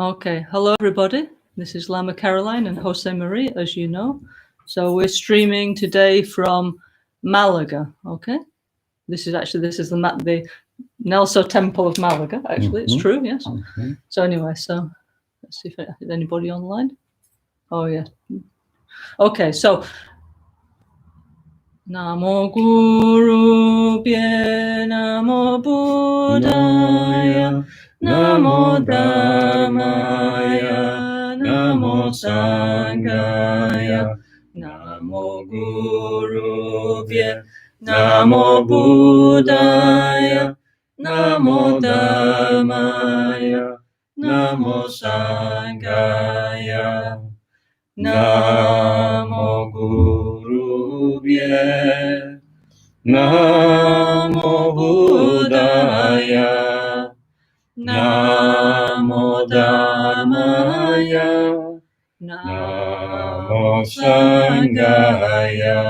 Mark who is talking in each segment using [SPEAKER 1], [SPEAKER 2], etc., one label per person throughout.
[SPEAKER 1] Okay, hello everybody. This is Lama Caroline and Jose Marie, as you know. So we're streaming today from Malaga. Okay, this is the NgalSo Temple of Malaga. Actually, it's true. Yes.
[SPEAKER 2] Okay.
[SPEAKER 1] So anyway, so let's see if there's anybody online. Oh yeah. Okay, so Namo Guru Pye Namo Buddhaya Namo Dhammaya Namo Sanghaya Namo Guru Pye Namo Buddhaya Namo Dhammaya Namo Sanghaya Namo Guru Pye Namo Buddhaya Namo Dhammaya Namo Sanghaya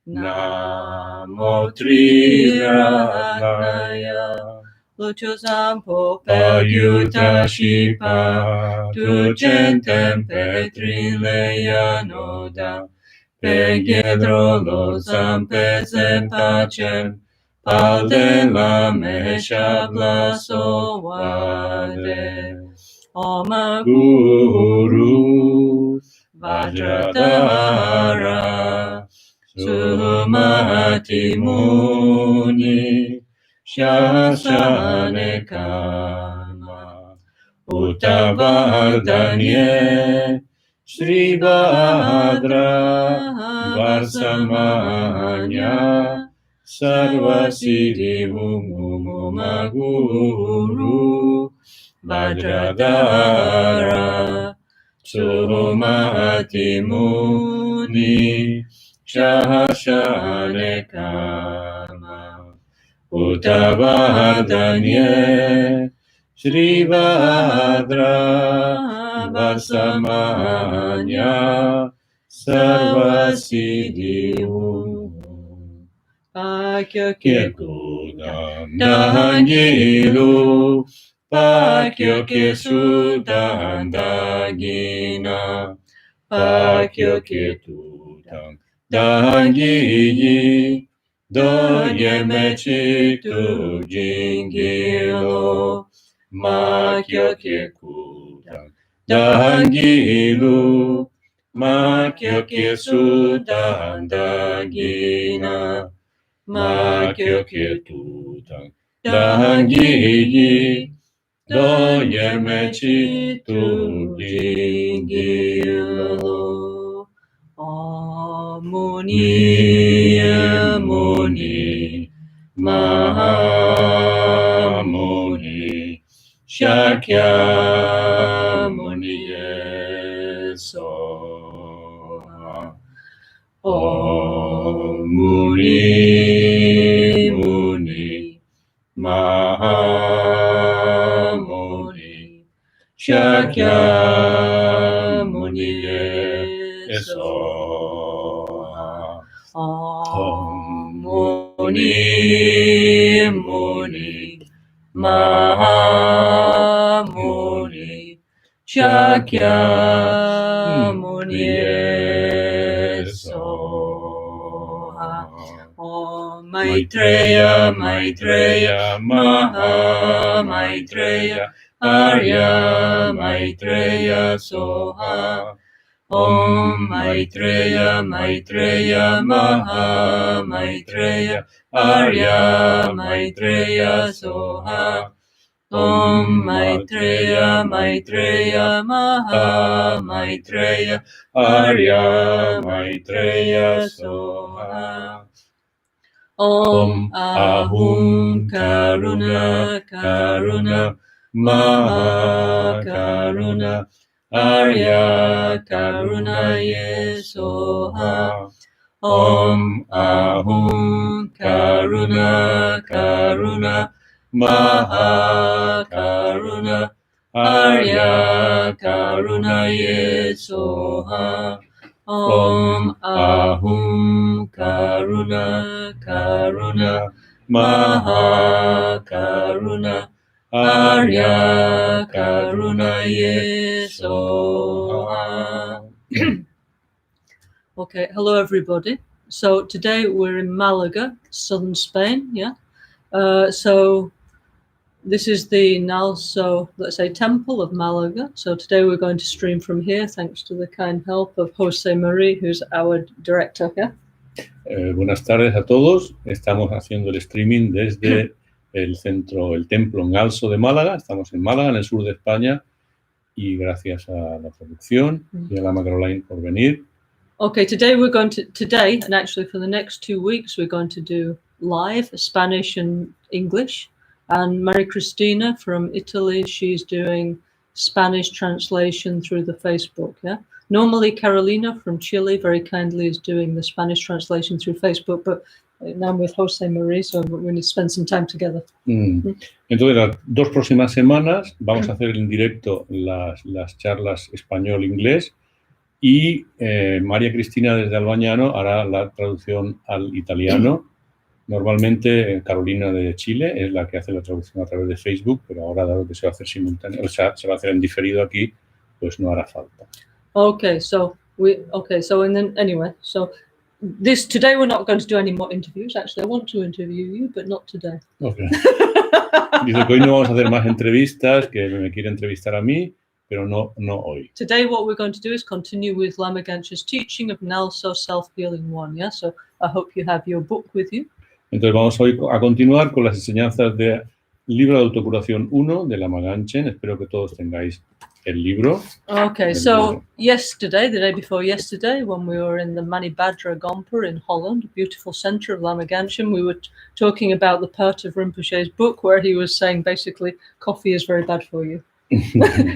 [SPEAKER 1] Namo Triratnaya Lucio Sampo Payuta Shipa Tu Gentem Petrileia Noda Pegedro Lo Zampeze Pacem Palde la Mesha Blaso Vade Oma Guru Vajradhara Sumati Muni Shasane Kama Uttavardanye Sri Bhadra Varsamanya Sarvasiddhi Mumma Guru Vajradhara Sumati Muni Shasane Kama Uttavardanye Sri Bhadra Varsamanya Sarvasiddhi Pakyo ke Kudam Dangilu Pakyo ke Sudam Dagina Pakyo ke Tudam Dangiyi Doye mechitu jingilo Makyo ke Kudam Dangilu Makyo ke Sudam Dagina Makyo ke Tudam Dangiyi Doye mechitu jingilo Muni Muni Mahamuni Shakya Muni Yeso Om Muni Muni Mahamuni Shakya Muni Yeso Om Muni Muni Mahamuni Shakya Muni Soha Om Maitreya Maitreya Maha Maitreya Arya Maitreya Soha Om Maitreya Maitreya Maha Maitreya Arya Maitreya Soha Om Maitreya Maitreya Maha Maitreya Arya Maitreya Soha Om Ahum Karuna Karuna Maha Karuna Arya Karunaye Soha Om Ahum Karuna Karuna Maha Karuna Arya Karunaye Soha Om Ahum Karuna Karuna Maha Karuna
[SPEAKER 2] Arya Karunaye Soha.
[SPEAKER 1] Okay, hello everybody. So today we're in Malaga, southern Spain, yeah? So this is the NgalSo, let's say, temple of Malaga. So today we're going to stream from here, thanks to the kind help of Jose Marie, who's our director, yeah?
[SPEAKER 2] Buenas tardes a todos. Estamos haciendo el streaming desde el templo NgalSo de Málaga. Estamos en Málaga, en el sur de España, y gracias a la producción y a Lama Caroline por venir.
[SPEAKER 1] Okay, today, and actually for the next 2 weeks, we're going to do live Spanish and English. And Maria Cristina from Italy, she's doing Spanish translation through the Facebook, yeah? Normally, Carolina from Chile very kindly is doing the Spanish translation through Facebook, but now I'm with Jose Marie, so we need to spend some time together.
[SPEAKER 2] Entonces, las 2 próximas semanas vamos a hacer en directo las charlas español-inglés y María Cristina desde Albañano hará la traducción al italiano. Normalmente Carolina de Chile es la que hace la traducción a través de Facebook, pero ahora, dado que se va a hacer simultáneo, o sea, se va a hacer en diferido aquí, pues no hará falta.
[SPEAKER 1] Okay, so and then anyway, so today we're not going to do any more interviews. Actually, I want to interview you, but not today.
[SPEAKER 2] Okay. Dice que hoy no vamos a hacer más entrevistas, que me quiere entrevistar a mí, pero no hoy.
[SPEAKER 1] Today what we're going to do is continue with Lama Gancha's teaching of NgalSo Self-Healing 1, yeah? So I hope you have your book with you.
[SPEAKER 2] Entonces vamos hoy a continuar con las enseñanzas del libro de autocuración 1 de Lama Ganchen. Espero que todos tengáis el libro.
[SPEAKER 1] Okay, so yesterday, the day before yesterday, when we were in the Manibadra Gompa in Holland, a beautiful center of Lama Ganchen, we were talking about the part of Rinpoche's book where he was saying basically coffee is very bad for you.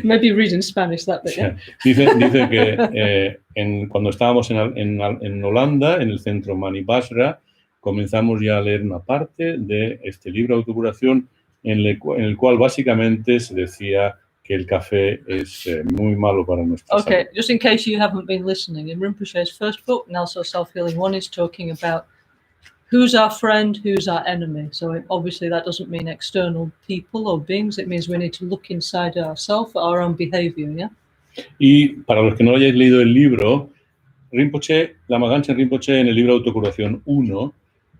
[SPEAKER 1] Maybe read in Spanish that bit, yeah?
[SPEAKER 2] Dice que cuando estábamos en Holanda, en el centro Manibadra, comenzamos ya a leer una parte de este libro de autocuración en el cual básicamente se decía que el café es muy malo para nuestra salud.
[SPEAKER 1] Just in case you haven't been listening, in Rinpoche's first book, NgalSo Self-Healing 1, is talking about who's our friend, who's our enemy. So obviously that doesn't mean external people or beings. It means we need to look inside ourselves, our own behavior, yeah?
[SPEAKER 2] Y para los que no hayáis leído el libro, Lama Ganchen Rinpoche en el libro de autocuración 1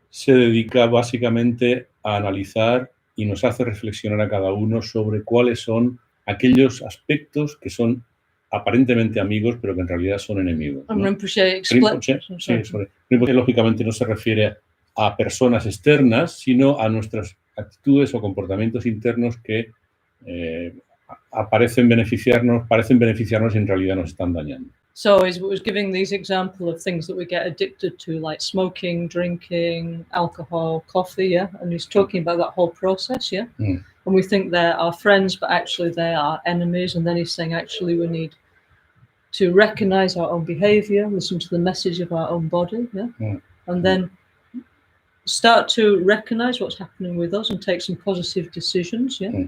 [SPEAKER 2] se dedica básicamente a analizar y nos hace reflexionar a cada uno sobre cuáles son aquellos aspectos que son aparentemente amigos, pero que en realidad son enemigos, ¿no?
[SPEAKER 1] Rinpoche
[SPEAKER 2] lógicamente no se refiere a personas externas, sino a nuestras actitudes o comportamientos internos que parecen beneficiarnos y en realidad nos están dañando.
[SPEAKER 1] So it was giving these example of things that we get addicted to, like smoking, drinking, alcohol, coffee, yeah? And he's talking about that whole process, yeah? And we think they're our friends, but actually they are enemies. And then he's saying, actually, we need to recognize our own behavior, listen to the message of our own body, yeah? And then start to recognize what's happening with us and take some positive decisions, yeah?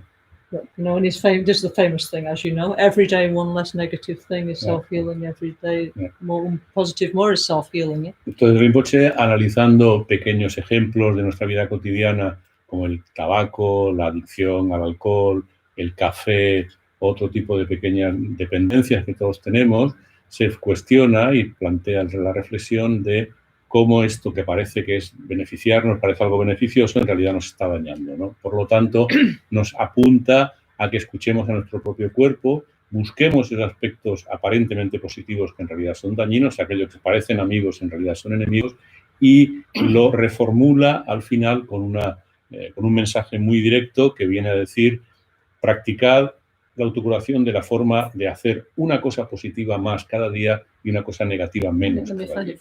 [SPEAKER 1] But, you know, and this is the famous thing, as you know, every day one less negative thing is self-healing, every day more positive, more is self-healing. Yeah?
[SPEAKER 2] Entonces Rinpoche, analizando pequeños ejemplos de nuestra vida cotidiana, como el tabaco, la adicción al alcohol, el café, otro tipo de pequeñas dependencias que todos tenemos, se cuestiona y plantea la reflexión de cómo esto que parece que es beneficiarnos, parece algo beneficioso, en realidad nos está dañando, ¿no? Por lo tanto, nos apunta a que escuchemos a nuestro propio cuerpo, busquemos esos aspectos aparentemente positivos que en realidad son dañinos, aquellos que parecen amigos en realidad son enemigos, y lo reformula al final con un mensaje muy directo que viene a decir: practicad la autocuración de la forma de hacer una cosa positiva más cada día y una cosa negativa menos cada día.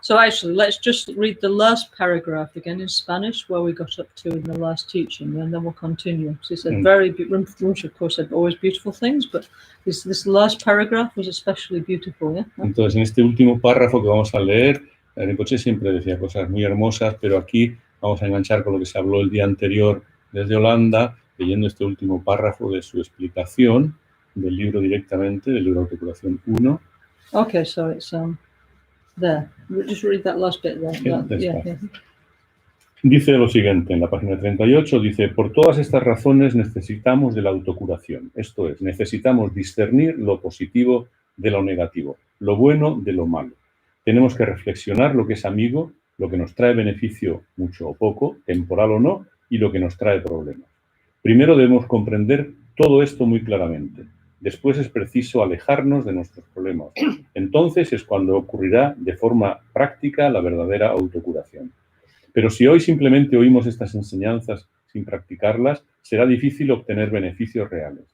[SPEAKER 1] So actually, let's just read the last paragraph again in Spanish, where we got up to in the last teaching, and then we'll continue. So he said Rinpoche, of course, said always beautiful things, but this last paragraph was especially beautiful, yeah?
[SPEAKER 2] Entonces, en este último párrafo que vamos a leer, Rinpoche siempre decía cosas muy hermosas, pero aquí vamos a enganchar con lo que se habló el día anterior desde Holanda, leyendo este último párrafo de su explicación del libro directamente, del libro de autocuración 1.
[SPEAKER 1] Okay, so it's there. Just read that last bit there.
[SPEAKER 2] Yeah. Dice lo siguiente en la página 38, dice, por todas estas razones necesitamos de la autocuración. Esto es, necesitamos discernir lo positivo de lo negativo, lo bueno de lo malo. Tenemos que reflexionar lo que es amigo, lo que nos trae beneficio mucho o poco, temporal o no, y lo que nos trae problemas. Primero debemos comprender todo esto muy claramente. Después es preciso alejarnos de nuestros problemas. Entonces es cuando ocurrirá de forma práctica la verdadera autocuración. Pero si hoy simplemente oímos estas enseñanzas sin practicarlas, será difícil obtener beneficios reales.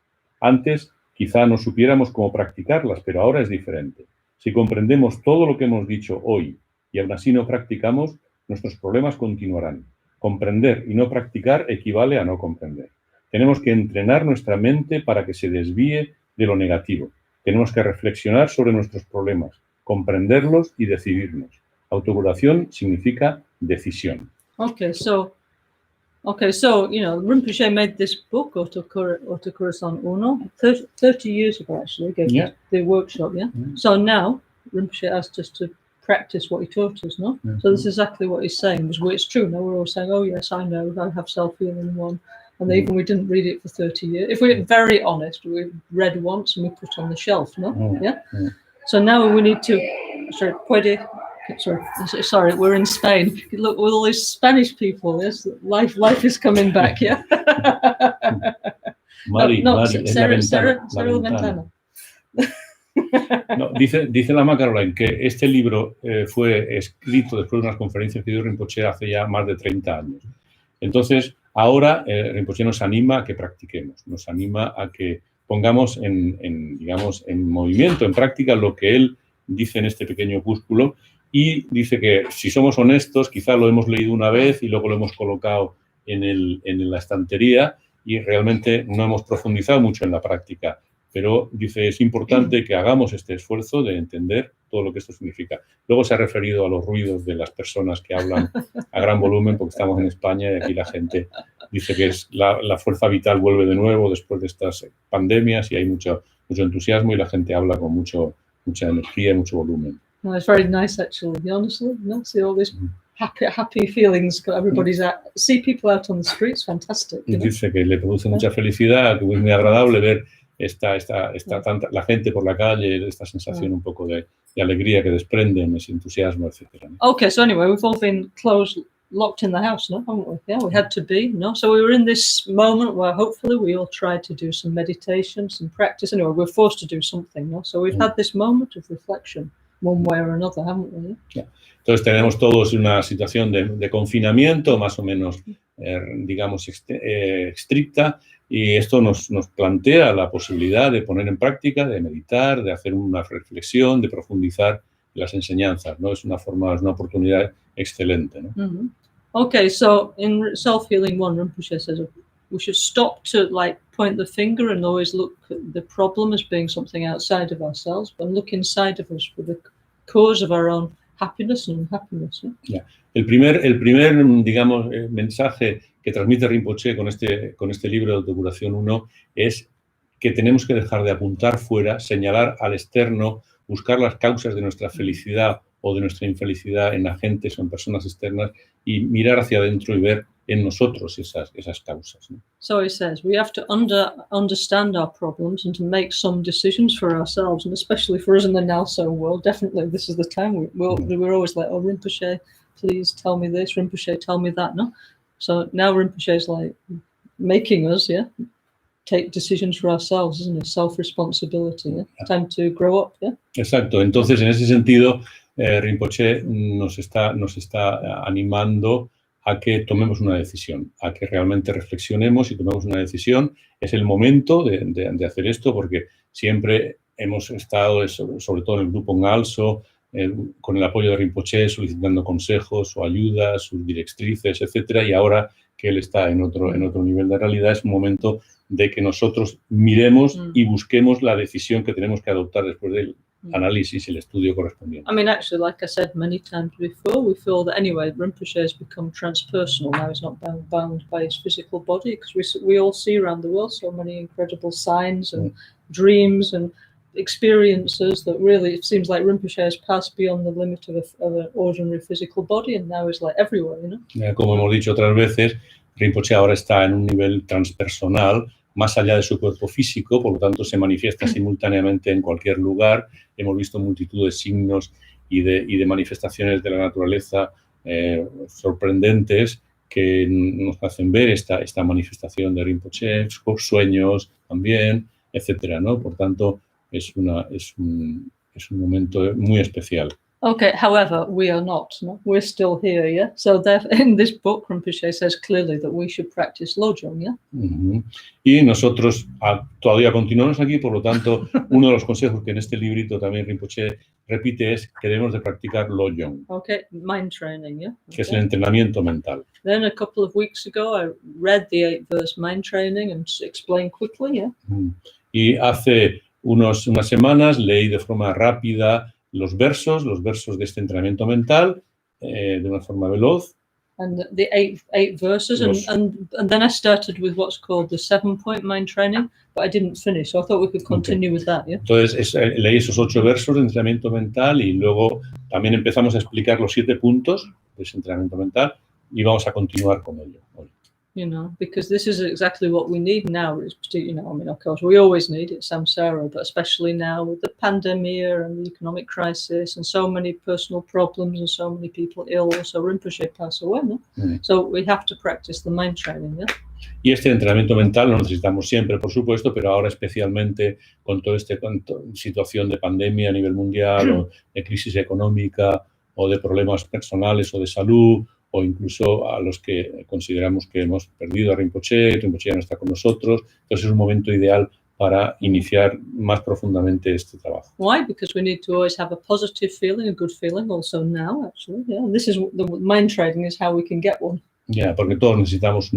[SPEAKER 2] Antes, quizá no supiéramos cómo practicarlas, pero ahora es diferente. Si comprendemos todo lo que hemos dicho hoy y aún así no practicamos, nuestros problemas continuarán. Comprender y no practicar equivale a no comprender. Tenemos que entrenar nuestra mente para que se desvíe de lo negativo. Tenemos que reflexionar sobre nuestros problemas, comprenderlos y decidirnos. Autocuración significa decisión.
[SPEAKER 1] Okay, so Rinpoche made this book, Autocorazon Uno, 30 years ago, actually, gave the workshop, yeah? So now, Rinpoche asked us to practice what he taught us, no? So this is exactly what he's saying, it's true. Now we're all saying, oh, yes, I know, I have self-healing one. And even we didn't read it for 30 years. If we're very honest, we read once and we put it on the shelf, no? Yeah? So now we need to, sorry, we're in Spain. Look, with all these Spanish people, yes, life is coming back, yeah.
[SPEAKER 2] Mari, es la ventana. No, dice Lama Caroline que este libro fue escrito después de unas conferencias que dio Rinpoche hace ya más de 30 años. Entonces, ahora Rinpoche nos anima a que practiquemos, nos anima a que pongamos en movimiento, en práctica, lo que él dice en este pequeño opúsculo, y dice que si somos honestos, quizá lo hemos leído una vez y luego lo hemos colocado en la estantería y realmente no hemos profundizado mucho en la práctica. Pero dice, es importante que hagamos este esfuerzo de entender todo lo que esto significa. Luego se ha referido a los ruidos de las personas que hablan a gran volumen, porque estamos en España y aquí la gente dice que es la fuerza vital vuelve de nuevo después de estas pandemias y hay mucho entusiasmo y la gente habla con mucha energía y mucho volumen.
[SPEAKER 1] No, it's very nice, actually, honestly. No? See all these happy feelings. Everybody's out. See people out on the streets, fantastic.
[SPEAKER 2] Dice que le produce mucha felicidad, que es muy agradable ver la gente por la calle, esta sensación un poco de alegría que desprenden, ese entusiasmo, etc.
[SPEAKER 1] Okay, so anyway, we've all been locked in the house, no? Haven't we? Yeah, we had to be, no? So we were in this moment where hopefully we all tried to do some meditation, some practice. Anyway, we're forced to do something, no? So we've had this moment of reflection, one way or another, haven't we?
[SPEAKER 2] Yeah. Entonces tenemos todos una situación de confinamiento más o menos, digamos, estricta, y esto nos plantea la posibilidad de poner en práctica, de meditar, de hacer una reflexión, de profundizar en las enseñanzas, ¿no? Es una oportunidad excelente, ¿no?
[SPEAKER 1] Mm-hmm. Okay, so in Self-Healing 1, Rinpoche says we should stop to point the finger and always look at the problem as being something outside of ourselves, but look inside of us for the cause of our own happiness and unhappiness. ¿No?
[SPEAKER 2] Yeah. El primer digamos, mensaje que transmite Rinpoche con este libro de Autocuración 1 es que tenemos que dejar de apuntar fuera, señalar al externo, buscar las causas de nuestra felicidad o de nuestra infelicidad en agentes o en personas externas y mirar hacia adentro y ver en nosotros esas causas, ¿no?
[SPEAKER 1] So he says we have to understand our problems and to make some decisions for ourselves, and especially for us in the NgalSo world. Definitely, this is the time we're always like, oh, Rinpoche, please tell me this. Rinpoche, tell me that. No, so now Rinpoche is making us, take decisions for ourselves, isn't it? Self-responsibility. Yeah? Time to grow up. Yeah.
[SPEAKER 2] Exacto. Entonces, en ese sentido, Rinpoche nos está animando a que tomemos una decisión, a que realmente reflexionemos y tomemos una decisión. Es el momento de hacer esto porque siempre hemos estado, sobre todo en el grupo NgalSo, con el apoyo de Rinpoche, solicitando consejos o ayudas, sus directrices, etcétera, y ahora que él está en otro nivel de realidad, es un momento de que nosotros miremos y busquemos la decisión que tenemos que adoptar después del análisis y el estudio correspondiente.
[SPEAKER 1] I mean, actually, like I said many times before, we feel that anyway, Rinpoche has become transpersonal. Now he's not bound by his physical body, because we all see around the world so many incredible signs and dreams, and experiences that really it seems like Rinpoche has passed beyond the limit of an ordinary physical body and now is like everywhere, you know.
[SPEAKER 2] Como hemos dicho otras veces, Rinpoche ahora está en un nivel transpersonal, más allá de su cuerpo físico, por lo tanto se manifiesta simultáneamente en cualquier lugar. Hemos visto multitud de signos y de manifestaciones de la naturaleza sorprendentes que nos hacen ver esta manifestación de Rinpoche, sueños también, etcétera, ¿no? Por tanto, es un momento muy especial.
[SPEAKER 1] Okay, however, we are not, no? We're still here, yeah? So in this book, Rinpoche says clearly that we should practice Lojong, yeah?
[SPEAKER 2] Uh-huh. Y nosotros todavía continuamos aquí, por lo tanto, uno de los consejos que en este librito también Rinpoche repite es que debemos de practicar Lojong.
[SPEAKER 1] Okay, mind training, yeah? Okay.
[SPEAKER 2] Que es el entrenamiento mental.
[SPEAKER 1] Then a couple of weeks ago, I read the 8-verse mind training and explained quickly, yeah?
[SPEAKER 2] Y hace unas semanas leí de forma rápida los versos de este entrenamiento mental de una forma veloz.
[SPEAKER 1] And the eight verses, and then I started with what's called the 7-point mind training, but I didn't finish, so I thought we could continue with that, yeah?
[SPEAKER 2] Entonces leí esos 8 versos de entrenamiento mental y luego también empezamos a explicar los 7 puntos de ese entrenamiento mental y vamos a continuar con ello hoy.
[SPEAKER 1] You know, because this is exactly what we need now. You know, I mean, of course, we always need it, samsara, but especially now with the pandemic and the economic crisis and so many personal problems and so many people ill. So Rinpoche passed away, no? So we have to practice the mind training, yeah?
[SPEAKER 2] Y este entrenamiento mental lo necesitamos siempre, por supuesto, pero ahora especialmente con toda esta situación de pandemia a nivel mundial o de crisis económica o de problemas personales o de salud, o incluso a los que consideramos que hemos perdido a Rinpoche ya no está con nosotros. Entonces es un momento ideal para iniciar más profundamente este trabajo.
[SPEAKER 1] Why? Because we need to always have a positive feeling, a good feeling also now, actually. Yeah, and this is the mind training is how we can get one.
[SPEAKER 2] Yeah, porque todos necesitamos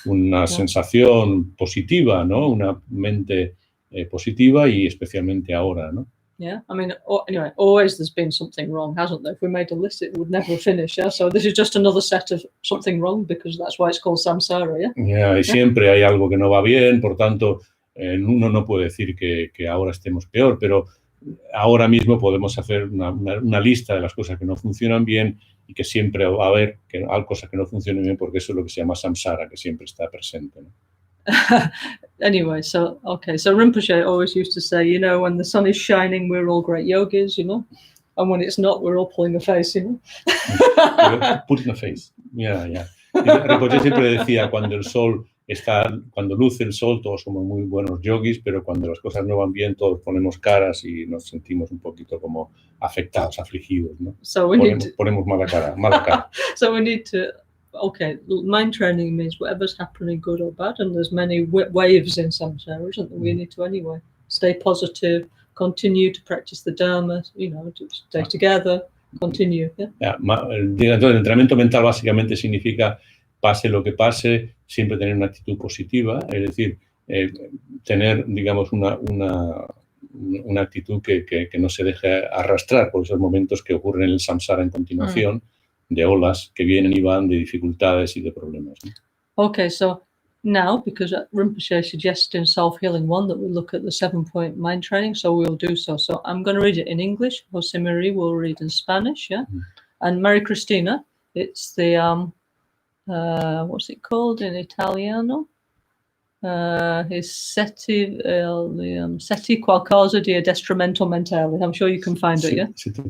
[SPEAKER 2] una sensación positiva, ¿no? Una mente positiva y especialmente ahora, ¿no?
[SPEAKER 1] Yeah, I mean, anyway, always there's been something wrong, hasn't there? If we made a list, it would never finish, yeah? So this is just another set of something wrong, because that's why it's called samsara, yeah?
[SPEAKER 2] Yeah, y siempre hay algo que no va bien, por tanto, uno no puede decir que ahora estemos peor, pero ahora mismo podemos hacer una lista de las cosas que no funcionan bien y que siempre va a haber cosas que no funcionen bien, porque eso es lo que se llama samsara, que siempre está presente, ¿no?
[SPEAKER 1] Anyway, so Rinpoche always used to say, you know, when the sun is shining, we're all great yogis, you know, and when it's not, we're all pulling a face, you know.
[SPEAKER 2] Putting a face, yeah. Rinpoche siempre decía, cuando luce el sol, todos somos muy buenos yogis, pero cuando las cosas no van bien, todos ponemos caras y nos sentimos un poquito como afectados, afligidos, ¿no?
[SPEAKER 1] So
[SPEAKER 2] ponemos mala cara.
[SPEAKER 1] So we need to. Okay, mind training means whatever's happening, good or bad, and there's many waves in samsara, isn't there? We need to anyway stay positive, continue to practice the dharma, you know, to stay together, continue. Yeah?
[SPEAKER 2] Entonces, el entrenamiento mental básicamente significa, pase lo que pase, siempre tener una actitud positiva, es decir, tener, digamos, una actitud que no se deje arrastrar por esos momentos que ocurren en el samsara en continuación, de olas que vienen y van, de dificultades y de problemas, ¿no?
[SPEAKER 1] Okay, so now, because Rinpoche suggested in Self-Healing 1 that we look at the 7-point mind training, so we'll do so. So I'm going to read it in English, Jose Marie will read in Spanish, yeah? And Maria Cristina, it's the, what's it called in Italiano? Is seti qualcosa di addestramento mentale. I'm sure you can find it, yeah? Seti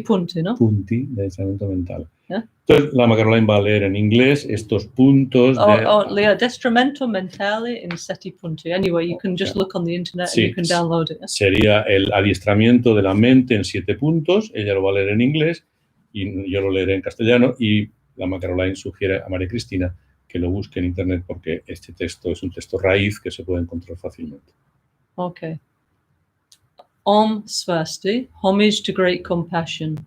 [SPEAKER 1] punti, no?
[SPEAKER 2] Punti de addestramento mentale. Yeah? Entonces, Lama Caroline va a leer en inglés estos puntos
[SPEAKER 1] the addestramento mentale in seti punti. Anyway, you can just look on the internet and you can download it. Yeah?
[SPEAKER 2] Sería el adiestramiento de la mente en 7 puntos. Ella lo va a leer en inglés y yo lo leeré en castellano, y Lama Caroline sugiere a María Cristina que lo busque en internet, porque este texto es un texto raíz que se puede encontrar fácilmente.
[SPEAKER 1] Okay. Om Swasti, homage to great compassion.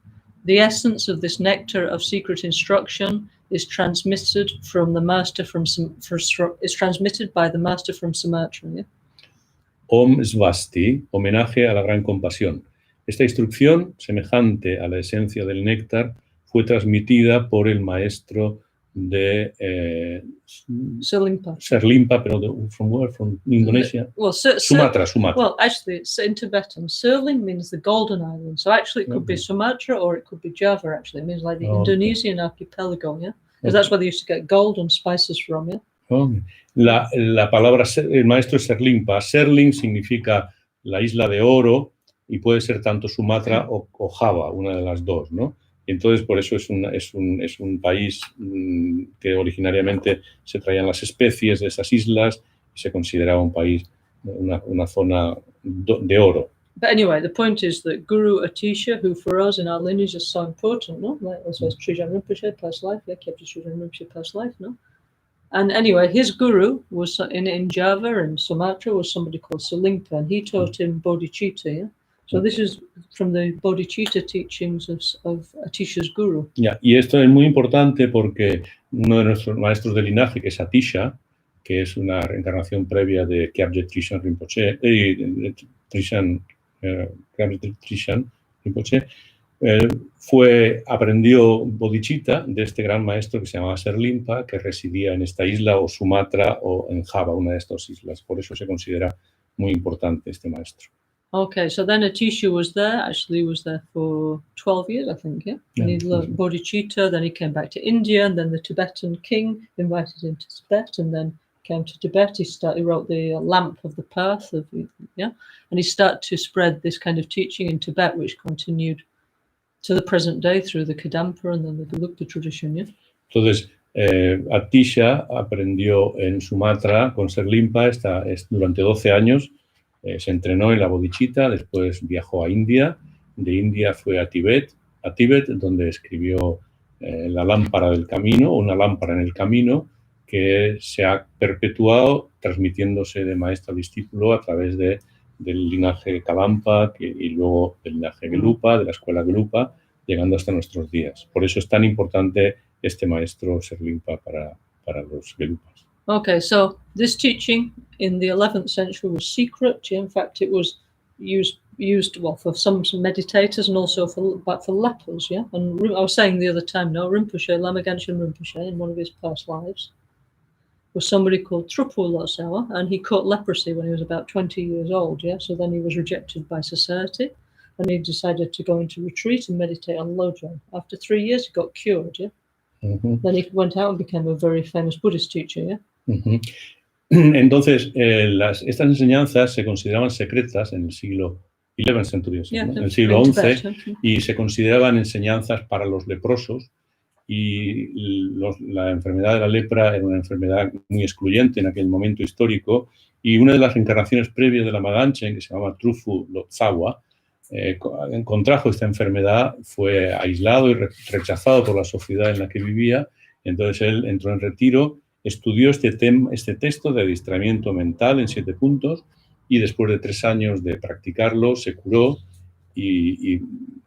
[SPEAKER 1] The essence of this nectar of secret instruction is transmitted by the master from Sumatra. Yeah?
[SPEAKER 2] Om Swasti, homenaje a la gran compasión. Esta instrucción, semejante a la esencia del néctar, fue transmitida por el maestro de
[SPEAKER 1] Serlimpa.
[SPEAKER 2] Serlimpa, pero from where? From Indonesia?
[SPEAKER 1] Well,
[SPEAKER 2] Sumatra.
[SPEAKER 1] Well, actually, it's in Tibetan. Serling means the Golden Island. So actually, it could be Sumatra or it could be Java. Actually, it means like the Indonesian archipelago. Yeah, because that's where they used to get gold and spices from. Yeah.
[SPEAKER 2] La palabra, el maestro es Serlimpa. Serling significa la isla de oro y puede ser tanto Sumatra o Java, una de las dos, ¿no? Y entonces por eso es un país que originariamente se traían las especies de esas islas y se consideraba un país, una zona de oro.
[SPEAKER 1] But anyway, the point is that Guru Atisha, who for us in our lineage is so important, no? Like also as Trijang Rinpoche, past life, yeah, Kyabji Trijang Rinpoche, past life, no? And anyway, his guru was in Java and Sumatra was somebody called Salimpa, and he taught him bodhicitta. Yeah? So this is from the bodhicitta teachings of Atisha's guru.
[SPEAKER 2] Yeah, y esto es muy importante porque uno de nuestros maestros de linaje, que es Atisha, que es una reencarnación previa de Kyabje Trijang Rinpoche, Trijang Rinpoche, aprendió bodhicitta de este gran maestro que se llamaba Serlimpa, que residía en esta isla o Sumatra o en Java, una de estas islas. Por eso se considera muy importante este maestro.
[SPEAKER 1] Okay, so then Atisha was there for 12 years, I think, yeah? And he learned bodhicitta, then he came back to India, and then the Tibetan king invited him to Tibet, and then came to Tibet. He wrote the Lamp of the Path, and he started to spread this kind of teaching in Tibet, which continued to the present day through the Kadampa and then the Gelugpa tradition, yeah?
[SPEAKER 2] Entonces, Atisha aprendió en Sumatra con Serlimpa durante 12 años, se entrenó en la bodhicitta, después viajó a India, de India fue a Tíbet, donde escribió la lámpara del camino, una lámpara en el camino, que se ha perpetuado transmitiéndose de maestro a discípulo a través del linaje Kadampa y luego del linaje Gelugpa, de la escuela Gelugpa, llegando hasta nuestros días. Por eso es tan importante este maestro Serlimpa para los Gelugpas.
[SPEAKER 1] Okay, so this teaching in the 11th century was secret. In fact, it was used well for some meditators and also for lepers. Yeah, and I was saying the other time, no, Rinpoche, Lama Gangchen Rinpoche, in one of his past lives, was somebody called Trupu Lhasa, and he caught leprosy when he was about 20 years old. Yeah, so then he was rejected by society, and he decided to go into retreat and meditate on Lojong. After 3 years, he got cured. Yeah, then he went out and became a very famous Buddhist teacher. Yeah.
[SPEAKER 2] Entonces, estas enseñanzas se consideraban secretas en el siglo XI, ¿no? En el siglo XI, y se consideraban enseñanzas para los leprosos, y la enfermedad de la lepra era una enfermedad muy excluyente en aquel momento histórico, y una de las reencarnaciones previas de la Lama Gangchen, que se llamaba Trufu Lotsawa, contrajo esta enfermedad, fue aislado y rechazado por la sociedad en la que vivía. Entonces él entró en retiro, estudió este texto de adiestramiento mental en 7 puntos, y después de 3 años de practicarlo se curó y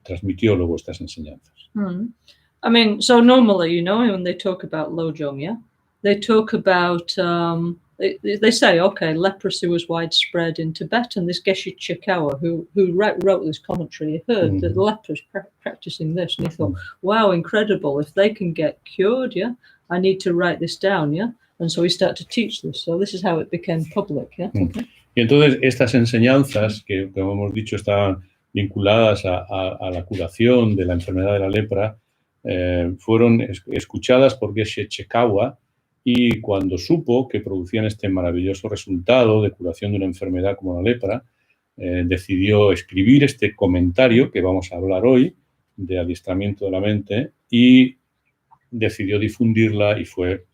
[SPEAKER 2] transmitió luego estas enseñanzas.
[SPEAKER 1] I mean, so normally, when they talk about Lojong, yeah, they talk about, they say, okay, leprosy was widespread in Tibet, and this Geshe Chikawa, who wrote this commentary, he heard that the lepers practicing this, and he thought, wow, incredible, if they can get cured, yeah, I need to write this down, yeah, and so he started to teach this, so this is how it became public, yeah. Okay.
[SPEAKER 2] Y entonces estas enseñanzas, que como hemos dicho estaban vinculadas a la curación de la enfermedad de la lepra, fueron escuchadas por Geshe Chekawa, y cuando supo que producían este maravilloso resultado de curación de una enfermedad como la lepra, decidió escribir este comentario que vamos a hablar hoy, de adiestramiento de la mente, y decidió difundirla, y fue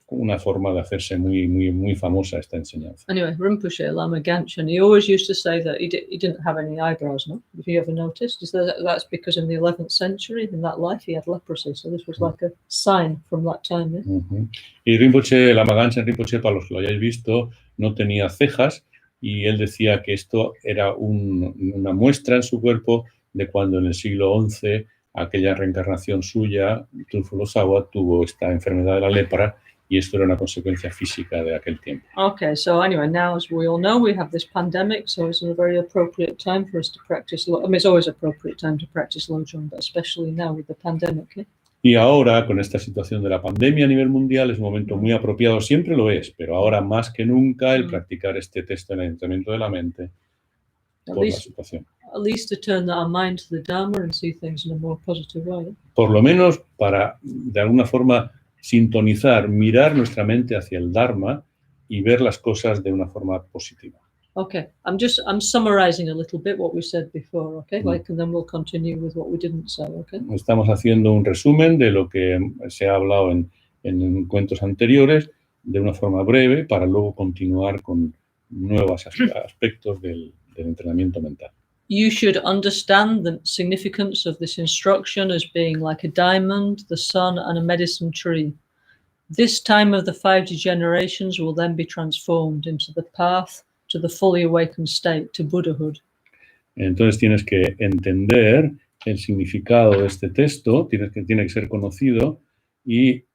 [SPEAKER 2] una forma de hacerse muy, muy, muy famosa esta enseñanza.
[SPEAKER 1] Anyway, Rinpoche, Lama Gangchen, he always used to say that he didn't have any eyebrows, no? If you ever noticed, that's because in the 11th century, in that life, he had leprosy, so this was like a sign from that time. Yeah?
[SPEAKER 2] Y Rinpoche, Lama Gangchen Rinpoche, para los que lo hayáis visto, no tenía cejas, y él decía que esto era una muestra en su cuerpo de cuando en el siglo XI aquella reencarnación suya, Trufu Lhasa, tuvo esta enfermedad de la lepra, y esto era una consecuencia física de aquel tiempo.
[SPEAKER 1] Okay, so anyway, now as we all know, we have this pandemic, so it's a very appropriate time for us to practice. I mean, it's always appropriate time to practice Lojong, but especially now with the pandemic. Yeah?
[SPEAKER 2] Y ahora, con esta situación de la pandemia a nivel mundial, es un momento muy apropiado, siempre lo es, pero ahora más que nunca el practicar este texto en el entrenamiento de la mente por la situación.
[SPEAKER 1] At least to turn our mind to the Dharma and see things in a more positive way.
[SPEAKER 2] Por lo menos para, de alguna forma, sintonizar, mirar nuestra mente hacia el Dharma y ver las cosas de una forma positiva.
[SPEAKER 1] Okay, I'm summarizing a little bit what we said before, okay? And then we'll continue with what we didn't say, okay?
[SPEAKER 2] Estamos haciendo un resumen de lo que se ha hablado en encuentros anteriores de una forma breve para luego continuar con nuevos aspectos del entrenamiento mental.
[SPEAKER 1] You should understand the significance of this instruction as being like a diamond, the sun, and a medicine tree. This time of the 5 degenerations will then be transformed into the path to the fully awakened state, to Buddhahood.
[SPEAKER 2] Entonces tienes que entender el significado de este texto, tiene que ser conocido, y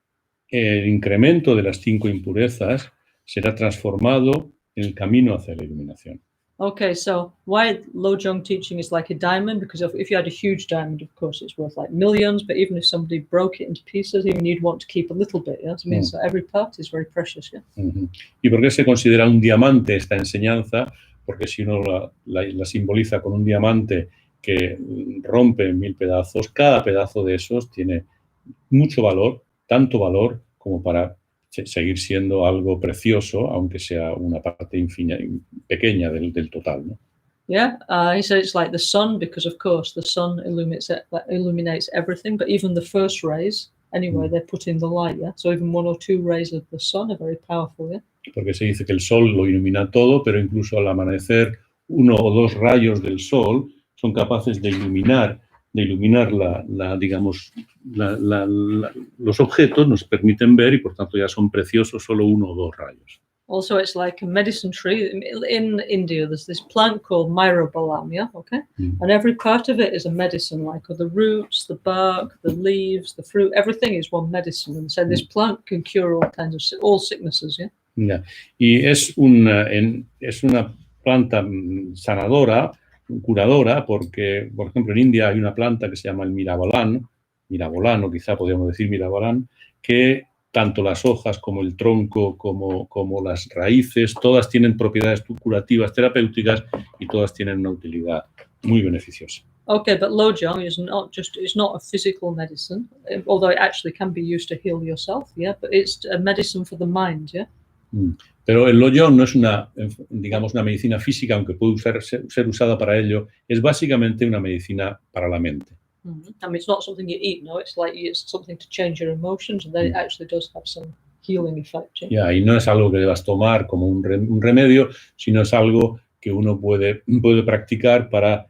[SPEAKER 2] el incremento de las 5 impurezas será transformado en el camino hacia la iluminación.
[SPEAKER 1] Okay, so why Lojong teaching is like a diamond? Because if you had a huge diamond, of course, it's worth like millions, but even if somebody broke it into pieces, even you'd want to keep a little bit, yeah? So it means that every part is very precious, yeah?
[SPEAKER 2] ¿Y por qué se considera un diamante esta enseñanza? Porque si uno la simboliza con un diamante que rompe en 1000 pedazos, cada pedazo de esos tiene mucho valor, tanto valor como para seguir siendo algo precioso, aunque sea una parte pequeña del total, ¿no?
[SPEAKER 1] Yeah, he said it's like the sun, because of course the sun illuminates everything, but even the first rays, anyway, they're putting the light, yeah? So even 1 or 2 rays of the sun are very powerful, yeah?
[SPEAKER 2] Porque se dice que el sol lo ilumina todo, pero incluso al amanecer 1 o 2 rayos del sol son capaces de iluminar los objetos, nos permiten ver y por tanto ya son preciosos solo 1 o 2 rayos.
[SPEAKER 1] Also, it's like a medicine tree. In India, there's this plant called myrobalam, yeah, okay? And every part of it is a medicine, like the roots, the bark, the leaves, the fruit, everything is one medicine. And so this plant can cure all kinds of all sicknesses, yeah?
[SPEAKER 2] Yeah. Y es una planta sanadora, curadora, porque, por ejemplo, en India hay una planta que se llama el mirabolano, quizá podríamos decir mirabolán, que tanto las hojas como el tronco, como las raíces, todas tienen propiedades curativas, terapéuticas, y todas tienen una utilidad muy beneficiosa.
[SPEAKER 1] Okay, but Lojong is not a physical medicine, although it actually can be used to heal yourself, yeah, but it's a medicine for the mind, yeah?
[SPEAKER 2] Pero el Lojong no es una medicina física, aunque puede ser usada para ello, es básicamente una medicina para la mente.
[SPEAKER 1] I mean, it's not something you eat, no, it's something to change your emotions, and then it actually does have some healing effect.
[SPEAKER 2] Yeah, y no es algo que debas tomar como un remedio, sino es algo que uno puede practicar para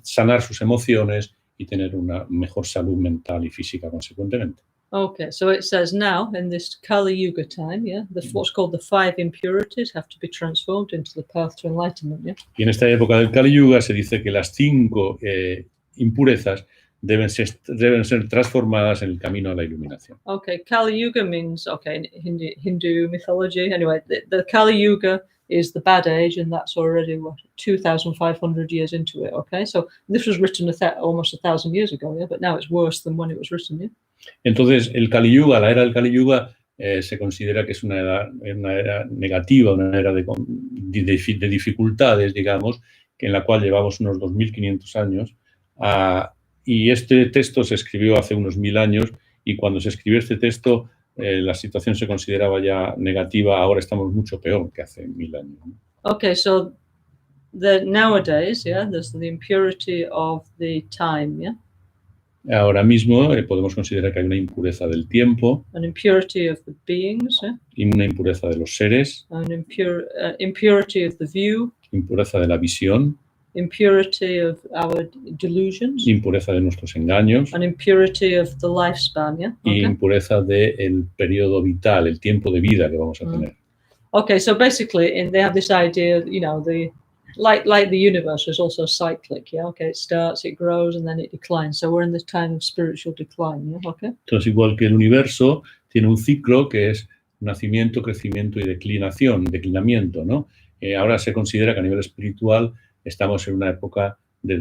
[SPEAKER 2] sanar sus emociones y tener una mejor salud mental y física consecuentemente.
[SPEAKER 1] Okay, so it says now, in this Kali Yuga time, yeah, what's called the 5 impurities have to be transformed into the path to enlightenment, yeah?
[SPEAKER 2] Y en esta época del Kali Yuga se dice que las 5 impurezas deben ser transformadas en el camino a la iluminación.
[SPEAKER 1] Okay, Kali Yuga means, in Hindu mythology, anyway, the Kali Yuga is the bad age, and that's already, 2,500 years into it, okay? So this was written almost 1,000 years ago, yeah, but now it's worse than when it was written, yeah?
[SPEAKER 2] Entonces, el Kali Yuga, la era del Kali Yuga, se considera que es una era negativa, una era de dificultades, digamos, en la cual llevamos unos 2.500 años. Y este texto se escribió hace unos 1.000 años, y cuando se escribió este texto, la situación se consideraba ya negativa. Ahora estamos mucho peor que hace 1.000 años, ¿no?
[SPEAKER 1] Okay, so nowadays, yeah, there's the impurity of the time, yeah?
[SPEAKER 2] Ahora mismo podemos considerar que hay una impureza del tiempo,
[SPEAKER 1] an impurity of the beings, yeah?
[SPEAKER 2] Y una impureza de los seres,
[SPEAKER 1] An impurity of the view,
[SPEAKER 2] impureza de la visión,
[SPEAKER 1] impurity of our delusions,
[SPEAKER 2] impureza de nuestros engaños,
[SPEAKER 1] an impurity of the lifespan, yeah?
[SPEAKER 2] Y impureza del periodo vital, el tiempo de vida que vamos a tener.
[SPEAKER 1] Okay, so basically, they have this idea, like the universe is also cyclic, yeah, okay, it starts, it grows, and then it declines. So we're in this time of spiritual decline, yeah, okay.
[SPEAKER 2] Entonces, igual que el universo tiene un ciclo que es nacimiento, crecimiento y declinamiento, ¿no? Ahora se considera que a nivel espiritual estamos en una época de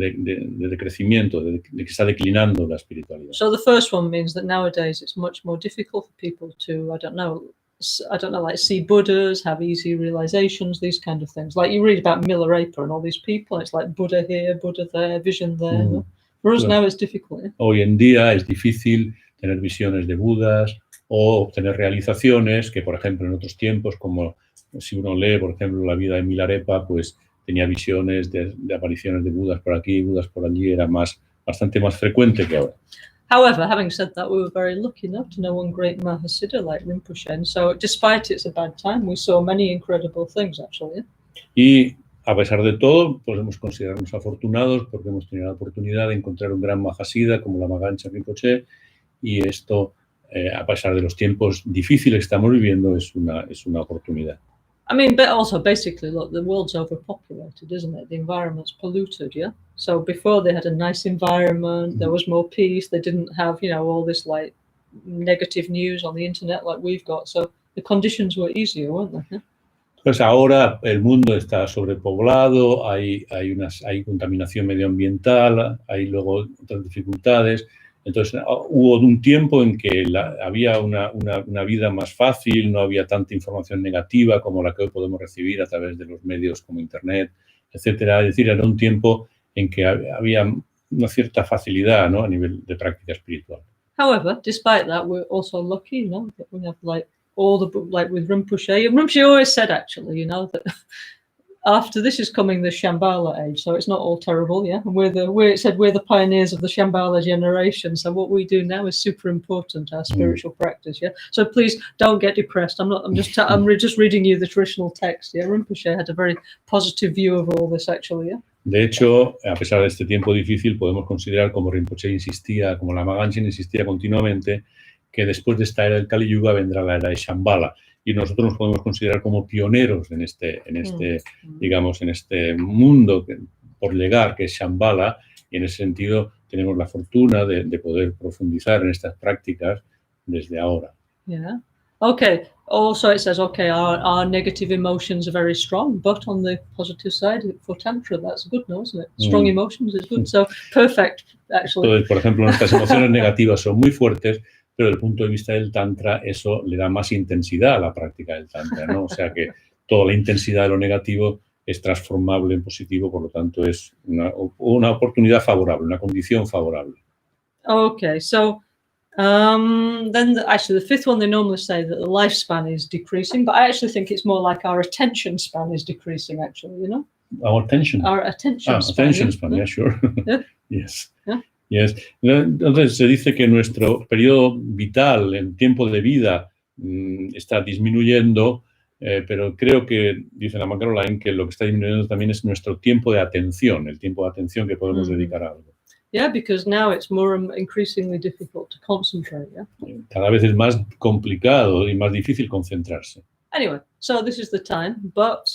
[SPEAKER 2] decrecimiento, de que está declinando la espiritualidad.
[SPEAKER 1] So the first one means that nowadays it's much more difficult for people to, like see Buddhas, have easy realizations, these kind of things. Like you read about Milarepa and all these people, it's like Buddha here, Buddha there, vision there.
[SPEAKER 2] Mm.
[SPEAKER 1] No? For us
[SPEAKER 2] Claro.
[SPEAKER 1] now it's difficult. Yeah?
[SPEAKER 2] Hoy en día es difícil tener visiones de Budas o obtener realizaciones que, por ejemplo, en otros tiempos, como si uno lee, por ejemplo, la vida de Milarepa, pues tenía visiones de apariciones de Budas por aquí, Budas por allí, era bastante más frecuente que ahora.
[SPEAKER 1] However, having said that, we were very lucky enough to know one great Mahasiddha like Rinpoche. And so despite it's a bad time, we saw many incredible things, actually.
[SPEAKER 2] Y a pesar de todo, podemos considerarnos afortunados porque hemos tenido la oportunidad de encontrar un gran Mahasiddha como Lama Caroline Rinpoche, y esto, a pesar de los tiempos difíciles que estamos viviendo, es una oportunidad.
[SPEAKER 1] I mean, but also basically, look, the world's overpopulated, isn't it? The environment's polluted, yeah? So before they had a nice environment, there was more peace, they didn't have, all this like negative news on the internet like we've got. So the conditions were easier, weren't they? Yeah?
[SPEAKER 2] Pues ahora el mundo está sobrepoblado, hay contaminación medioambiental, hay luego otras dificultades. Entonces hubo un tiempo en que había una vida más fácil, no había tanta información negativa como la que hoy podemos recibir a través de los medios como Internet, etcétera. Es decir, era un tiempo en que había una cierta facilidad, ¿no?, a nivel de práctica espiritual.
[SPEAKER 1] However, despite that, we're also lucky, that we have like all the like with Rinpoche. Rinpoche always said, actually, that after this is coming the Shambhala age, so it's not all terrible, yeah. And we're the pioneers of the Shambhala generation. So what we do now is super important, our spiritual practice, yeah. So please don't get depressed. I'm just reading you the traditional text, yeah. Rinpoche had a very positive view of all this, actually, yeah.
[SPEAKER 2] De hecho, a pesar de este tiempo difícil, podemos considerar, como Rinpoche insistía, como Lama Caroline insistía continuamente, que después de esta era del Kali Yuga vendrá la era de Shambhala. Y nosotros nos podemos considerar como pioneros en este mundo por llegar, que es Shambhala, y en ese sentido tenemos la fortuna de poder profundizar en estas prácticas desde ahora.
[SPEAKER 1] Yeah. Okay. Also, it says, our negative emotions are very strong, but on the positive side, for Tantra, that's good, no, isn't it? Strong emotions is good. So, perfect, actually.
[SPEAKER 2] Entonces, por ejemplo, nuestras emociones negativas son muy fuertes, pero desde el punto de vista del Tantra, eso le da más intensidad a la práctica del Tantra, ¿no? O sea que toda la intensidad de lo negativo es transformable en positivo, por lo tanto es una oportunidad favorable, una condición favorable.
[SPEAKER 1] Okay, so then the fifth one, they normally say that the lifespan is decreasing, but I actually think it's more like our attention span is decreasing, actually,
[SPEAKER 2] Our attention?
[SPEAKER 1] Our attention span.
[SPEAKER 2] Attention span, yeah, sure.
[SPEAKER 1] Yeah.
[SPEAKER 2] Yes.
[SPEAKER 1] Yeah.
[SPEAKER 2] Yes. Entonces se dice que nuestro periodo vital, el tiempo de vida, está disminuyendo, pero creo que, dice Lama Caroline, que lo que está disminuyendo también es nuestro tiempo de atención, el tiempo de atención que podemos dedicar a algo.
[SPEAKER 1] Yeah, because now it's more increasingly difficult to concentrate, yeah?
[SPEAKER 2] Cada vez es más complicado y más difícil concentrarse.
[SPEAKER 1] Anyway, so this is the time, but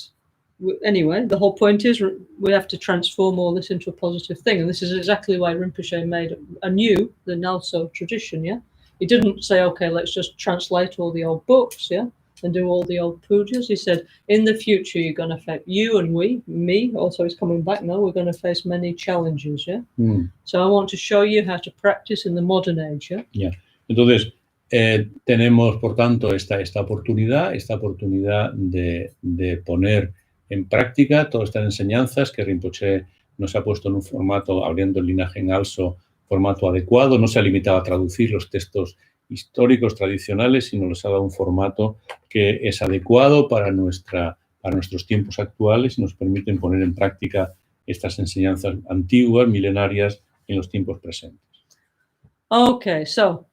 [SPEAKER 1] anyway, the whole point is we have to transform all this into a positive thing, and this is exactly why Rinpoche made anew the NgalSo tradition, yeah? He didn't say, okay, let's just translate all the old books, yeah, and do all the old pujas. He said, in the future, you're going to face, you and me, also is coming back now, we're going to face many challenges, yeah? So I want to show you how to practice in the modern age, yeah?
[SPEAKER 2] Yeah. Entonces, tenemos, por tanto, esta oportunidad de poner en práctica todas estas enseñanzas que Rinpoche nos ha puesto en un formato, abriendo el linaje NgalSo, formato adecuado. No se ha limitado a traducir los textos históricos tradicionales, sino les ha dado un formato que es adecuado para nuestros tiempos actuales y nos permiten poner en práctica estas enseñanzas antiguas, milenarias, en los tiempos presentes.
[SPEAKER 1] Okay, so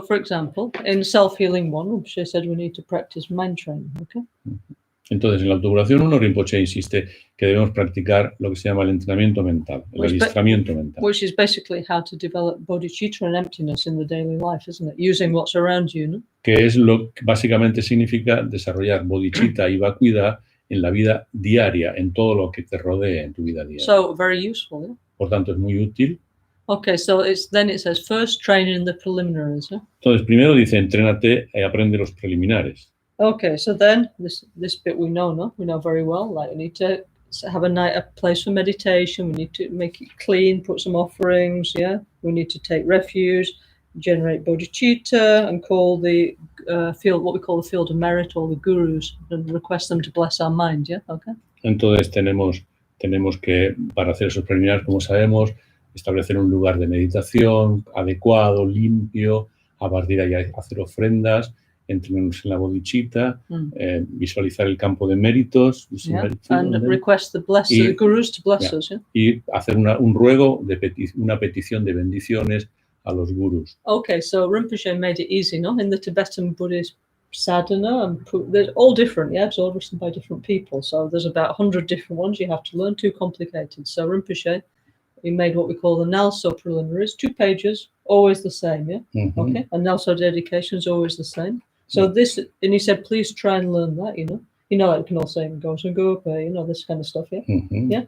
[SPEAKER 1] for example, in Self-Healing 1, she said we need to practice mind training, okay?
[SPEAKER 2] Entonces, en la autocuración 1, Rinpoche insiste que debemos practicar lo que se llama el entrenamiento mental, el adiestramiento mental.
[SPEAKER 1] Which is basically how to develop bodhicitta and emptiness in the daily life, isn't it? Using what's around you, ¿no?
[SPEAKER 2] Que es lo que básicamente significa desarrollar bodhicitta y vacuidad en la vida diaria, en todo lo que te rodea en tu vida diaria.
[SPEAKER 1] So, very useful, yeah?
[SPEAKER 2] Por tanto, es muy útil.
[SPEAKER 1] Okay, so it says first training in the preliminaries, yeah?
[SPEAKER 2] Entonces, primero dice, entrénate y aprende los preliminares.
[SPEAKER 1] Okay, so then this bit we know, no? We know very well. Like, you need to have a place for meditation. We need to make it clean, put some offerings. Yeah, we need to take refuge, generate bodhicitta, and call the field, what we call the field of merit, or the gurus, and request them to bless our mind. Yeah, okay.
[SPEAKER 2] Entonces tenemos que, para hacer esos preliminares, como sabemos, establecer un lugar de meditación adecuado, limpio, a partir de ahí hacer ofrendas, entrenarnos en la bodhicitta, visualizar el campo de méritos,
[SPEAKER 1] and request the gurus to bless us. Yeah?
[SPEAKER 2] Y hacer un ruego, una petición de bendiciones a los gurus.
[SPEAKER 1] Okay, so Rinpoche made it easy, no? In the Tibetan Buddhist sadhana, and they're all different, yeah? It's all written by different people. So there's about 100 different ones you have to learn, too complicated. So Rinpoche, he made what we call the NgalSo preliminaries, 2 pages, always the same, yeah?
[SPEAKER 2] Mm-hmm.
[SPEAKER 1] Okay, and NgalSo dedication is always the same. So this, and he said, please try and learn that, you know? You know, like we can all say NgalSo Gopa, you know, this kind of stuff, yeah?
[SPEAKER 2] Mm-hmm.
[SPEAKER 1] Yeah?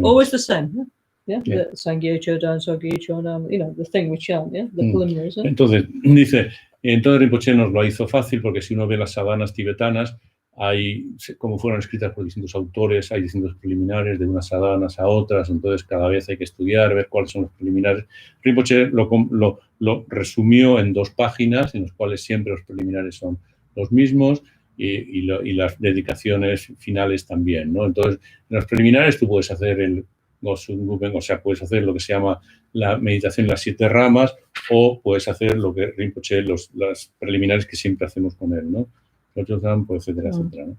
[SPEAKER 1] Always the same, yeah? Yeah, the Sangyecho, Dansogyecho, you know, the thing we chant, yeah, the preliminaries. Yeah?
[SPEAKER 2] Entonces, dice, entonces Rinpoche nos lo hizo fácil porque si uno ve las sadhanas tibetanas, hay, como fueron escritas por distintos autores, hay distintos preliminares de unas sadhanas a otras, entonces cada vez hay que estudiar, ver cuáles son los preliminares. Rinpoche lo resumió en 2 páginas, en las cuales siempre los preliminares son los mismos y las dedicaciones finales también, ¿no? Entonces, en los preliminares tú puedes hacer o sea, puedes hacer lo que se llama la meditación en las 7 ramas, o puedes hacer lo que Rinpoche, las preliminares que siempre hacemos con él, ¿no? Etcétera, etcétera, ¿no?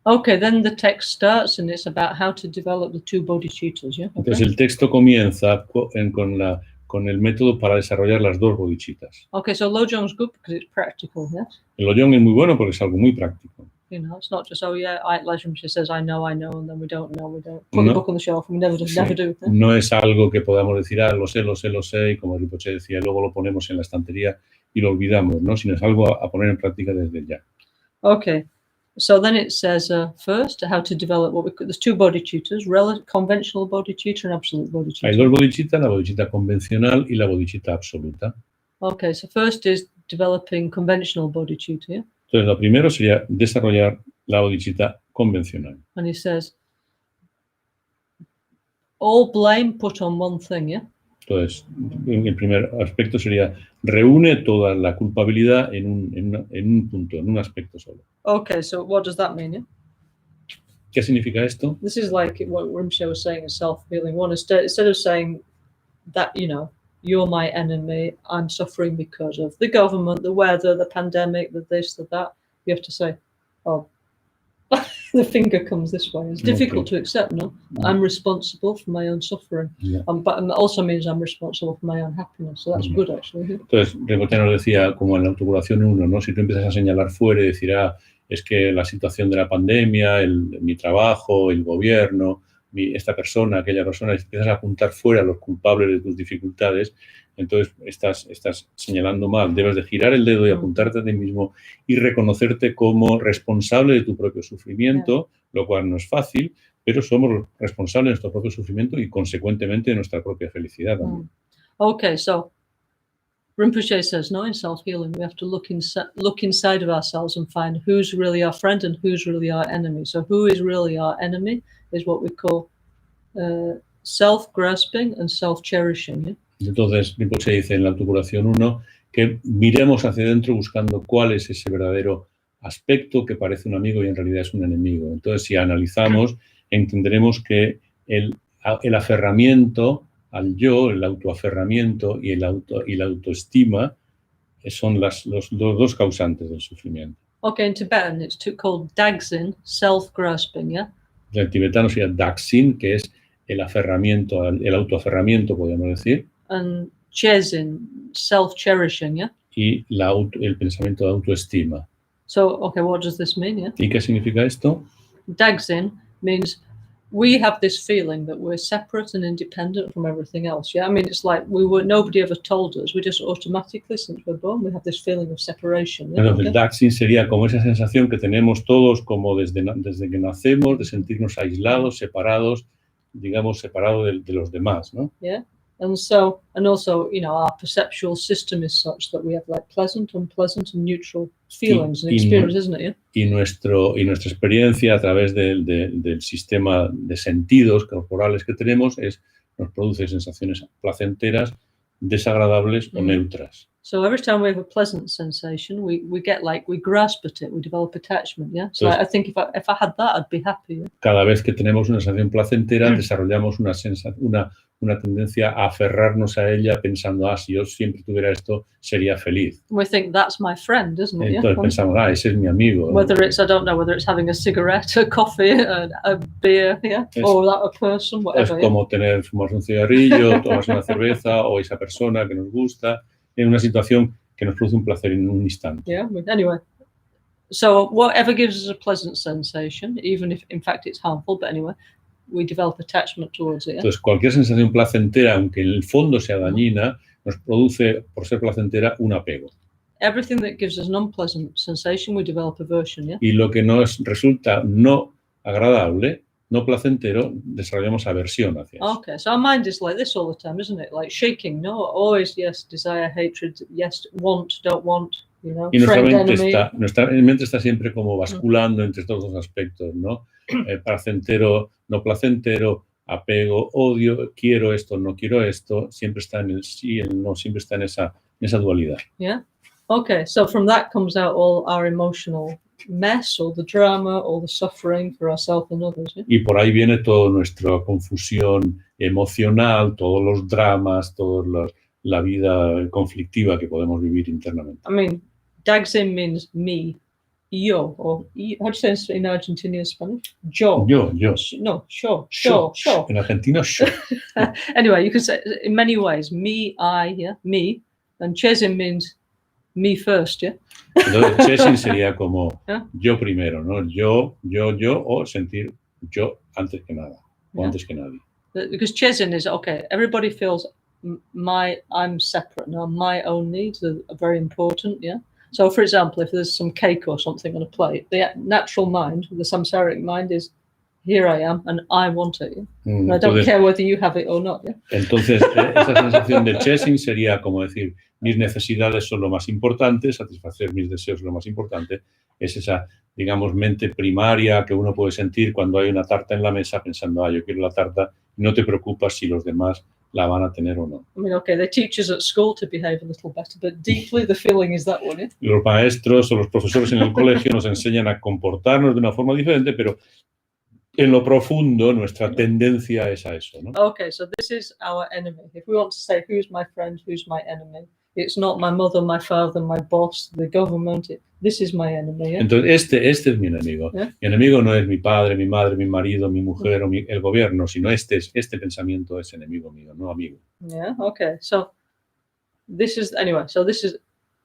[SPEAKER 1] Okay, then the text starts and it's about how to develop the 2 bodhicittas, yeah? Okay.
[SPEAKER 2] Entonces el texto comienza con el método para desarrollar las 2 bodhicittas.
[SPEAKER 1] Okay, so Lojong's good because it's practical, yes?
[SPEAKER 2] El Lojong es muy bueno porque es algo muy práctico.
[SPEAKER 1] You know, it's not just, oh yeah, like Rinpoche says, I know, and then we don't know, we don't. Put the book on the shelf and we never do. Yeah?
[SPEAKER 2] No es algo que podamos decir, lo sé, y como Rinpoche decía, luego lo ponemos en la estantería y lo olvidamos, ¿no? Sino es algo a poner en práctica desde ya.
[SPEAKER 1] Okay, so then it says first how to develop there's 2 bodhicittas, conventional bodhicitta and absolute bodhicitta.
[SPEAKER 2] Hay 2 bodhicittas, la bodhicitta convencional y la bodhicitta absoluta.
[SPEAKER 1] Okay, so first is developing conventional bodhicitta, yeah?
[SPEAKER 2] Entonces, lo primero sería desarrollar la bodhicitta convencional.
[SPEAKER 1] And he says, all blame put on one thing, yeah?
[SPEAKER 2] Entonces, el primer aspecto sería reúne toda la culpabilidad en un punto, en un aspecto solo.
[SPEAKER 1] Okay, so what does that mean, yeah?
[SPEAKER 2] ¿Qué significa esto?
[SPEAKER 1] This is like what Rinpoche was saying in self-healing one. Instead of saying that, you know, you're my enemy, I'm suffering because of the government, the weather, the pandemic, the this, the that. You have to say, oh, the finger comes this way. It's difficult to accept, no? I'm responsible for my own suffering.
[SPEAKER 2] Yeah.
[SPEAKER 1] But it also means I'm responsible for my own happiness. So that's good, actually.
[SPEAKER 2] Entonces, Rinpoche nos decía, como en la autocuración 1, ¿no? Si tú empiezas a señalar fuera y decir, es que la situación de la pandemia, mi trabajo, el gobierno, esta persona, aquella persona, y empiezas a apuntar fuera a los culpables de tus dificultades, entonces estás señalando mal. Debes de girar el dedo y apuntarte a ti mismo y reconocerte como responsable de tu propio sufrimiento, lo cual no es fácil, pero somos los responsables de nuestro propio sufrimiento y, consecuentemente, de nuestra propia felicidad también.
[SPEAKER 1] Okay, so Rinpoche says, no, in self-healing, we have to look inside of ourselves and find who's really our friend and who's really our enemy. So who is really our enemy is what we call self-grasping and self-cherishing. ¿Eh?
[SPEAKER 2] Entonces, Rinpoche dice en la autocuración 1 que miremos hacia adentro buscando cuál es ese verdadero aspecto que parece un amigo y en realidad es un enemigo. Entonces, si analizamos, entenderemos que el aferramiento al yo, el autoaferramiento y la autoestima son los 2 causantes del sufrimiento.
[SPEAKER 1] Okay, in Tibetan it's called dagsin, self-grasping, yeah?
[SPEAKER 2] El tibetano sería daksin, que es el aferramiento, el autoaferramiento, podríamos decir.
[SPEAKER 1] And chesin, self-cherishing, yeah?
[SPEAKER 2] Y el pensamiento de autoestima.
[SPEAKER 1] So, okay, what does this mean, yeah?
[SPEAKER 2] ¿Y qué significa esto?
[SPEAKER 1] Dagsin means we have this feeling that we're separate and independent from everything else. Yeah, I mean, it's like nobody ever told us. We just automatically, since we're born, we have this feeling of separation. Yeah?
[SPEAKER 2] Entonces, el Daxin sería como esa sensación que tenemos todos, como desde que nacemos, de sentirnos aislados, separados, digamos, separados de los demás, ¿no?
[SPEAKER 1] Yeah. And so, and also, our perceptual system is such that we have like pleasant, unpleasant, and neutral feelings and experience, isn't it? Yeah?
[SPEAKER 2] Y nuestra experiencia a través del sistema de sentidos corporales que tenemos nos produce sensaciones placenteras, desagradables o neutras.
[SPEAKER 1] So every time we have a pleasant sensation, we get we grasp at it, we develop attachment, yeah? So I think if I had that, I'd be happy. Yeah?
[SPEAKER 2] Cada vez que tenemos una sensación placentera, desarrollamos una tendencia a aferrarnos a ella pensando, si yo siempre tuviera esto, sería feliz.
[SPEAKER 1] We think that's my friend, isn't it?
[SPEAKER 2] Entonces pensamos, ese es mi amigo.
[SPEAKER 1] Whether it's, I don't know, whether it's having a cigarette, a coffee, a beer, yeah? Or that a person, whatever.
[SPEAKER 2] Es como fumarse un cigarrillo, tomarse una cerveza, o esa persona que nos gusta, en una situación que nos produce un placer en un instante.
[SPEAKER 1] Yeah, anyway. So whatever gives us a pleasant sensation, even if in fact it's harmful, but anyway, we develop attachment towards it. Yeah?
[SPEAKER 2] Entonces, cualquier sensación placentera, aunque en el fondo sea dañina, nos produce, por ser placentera, un apego.
[SPEAKER 1] Everything that gives us an unpleasant sensation, we develop aversion. Yeah?
[SPEAKER 2] Y lo que nos resulta no agradable, no placentero, desarrollamos aversión hacia eso.
[SPEAKER 1] Okay, so our mind is like this all the time, isn't it? Like shaking, no? Always, yes, desire, hatred, yes, want, don't want,
[SPEAKER 2] y nuestra mente está siempre como basculando entre estos dos aspectos, ¿no? Placentero, no placentero, apego, odio, quiero esto, no quiero esto, siempre está en el sí, el no, siempre está en esa dualidad.
[SPEAKER 1] Yeah. Okay, so from that comes out all our emotional mess, all the drama, all the suffering for ourselves and others. Yeah?
[SPEAKER 2] Y por ahí viene toda nuestra confusión emocional, todos los dramas, toda la vida conflictiva que podemos vivir internamente.
[SPEAKER 1] I mean, Dagsin means me, yo, or how do you say in Argentinian Spanish? Yo.
[SPEAKER 2] Yo.
[SPEAKER 1] No, yo.
[SPEAKER 2] En Argentina, yo.
[SPEAKER 1] Anyway, you could say in many ways, me, I, yeah, me, and Chesin means me first, yeah?
[SPEAKER 2] Entonces, Chesin sería como yo primero, ¿no? Yo, o sentir yo antes que nada, o antes que nadie.
[SPEAKER 1] Because Chesin is, okay, everybody feels I'm separate now, my own needs are very important, yeah? So, for example, if there's some cake or something on a plate, the natural mind, the samsaric mind is, here I am, and I want it. Yeah? And I don't care whether you have it or not. Yeah?
[SPEAKER 2] Entonces, esa sensación de chasing sería como decir, mis necesidades son lo más importante, satisfacer mis deseos es lo más importante. Es esa, digamos, mente primaria que uno puede sentir cuando hay una tarta en la mesa pensando, yo quiero la tarta, y no te preocupas si los demás la van a tener o no.
[SPEAKER 1] I mean, okay, they teach us at school to behave a little better, but deeply the feeling is that one, yeah?
[SPEAKER 2] Los maestros o los profesores en el colegio nos enseñan a comportarnos de una forma diferente, pero en lo profundo nuestra tendencia es a eso, ¿no?
[SPEAKER 1] Okay, so this is our enemy. If we want to say who's my friend, who's my enemy, it's not my mother, my father, my boss, the government. This is my enemy. Yeah?
[SPEAKER 2] Entonces, este es mi enemigo.
[SPEAKER 1] Yeah?
[SPEAKER 2] Mi enemigo no es mi padre, mi madre, mi marido, mi mujer o el gobierno, sino este pensamiento es enemigo mío, no amigo.
[SPEAKER 1] Yeah, okay. So this is, anyway, so this is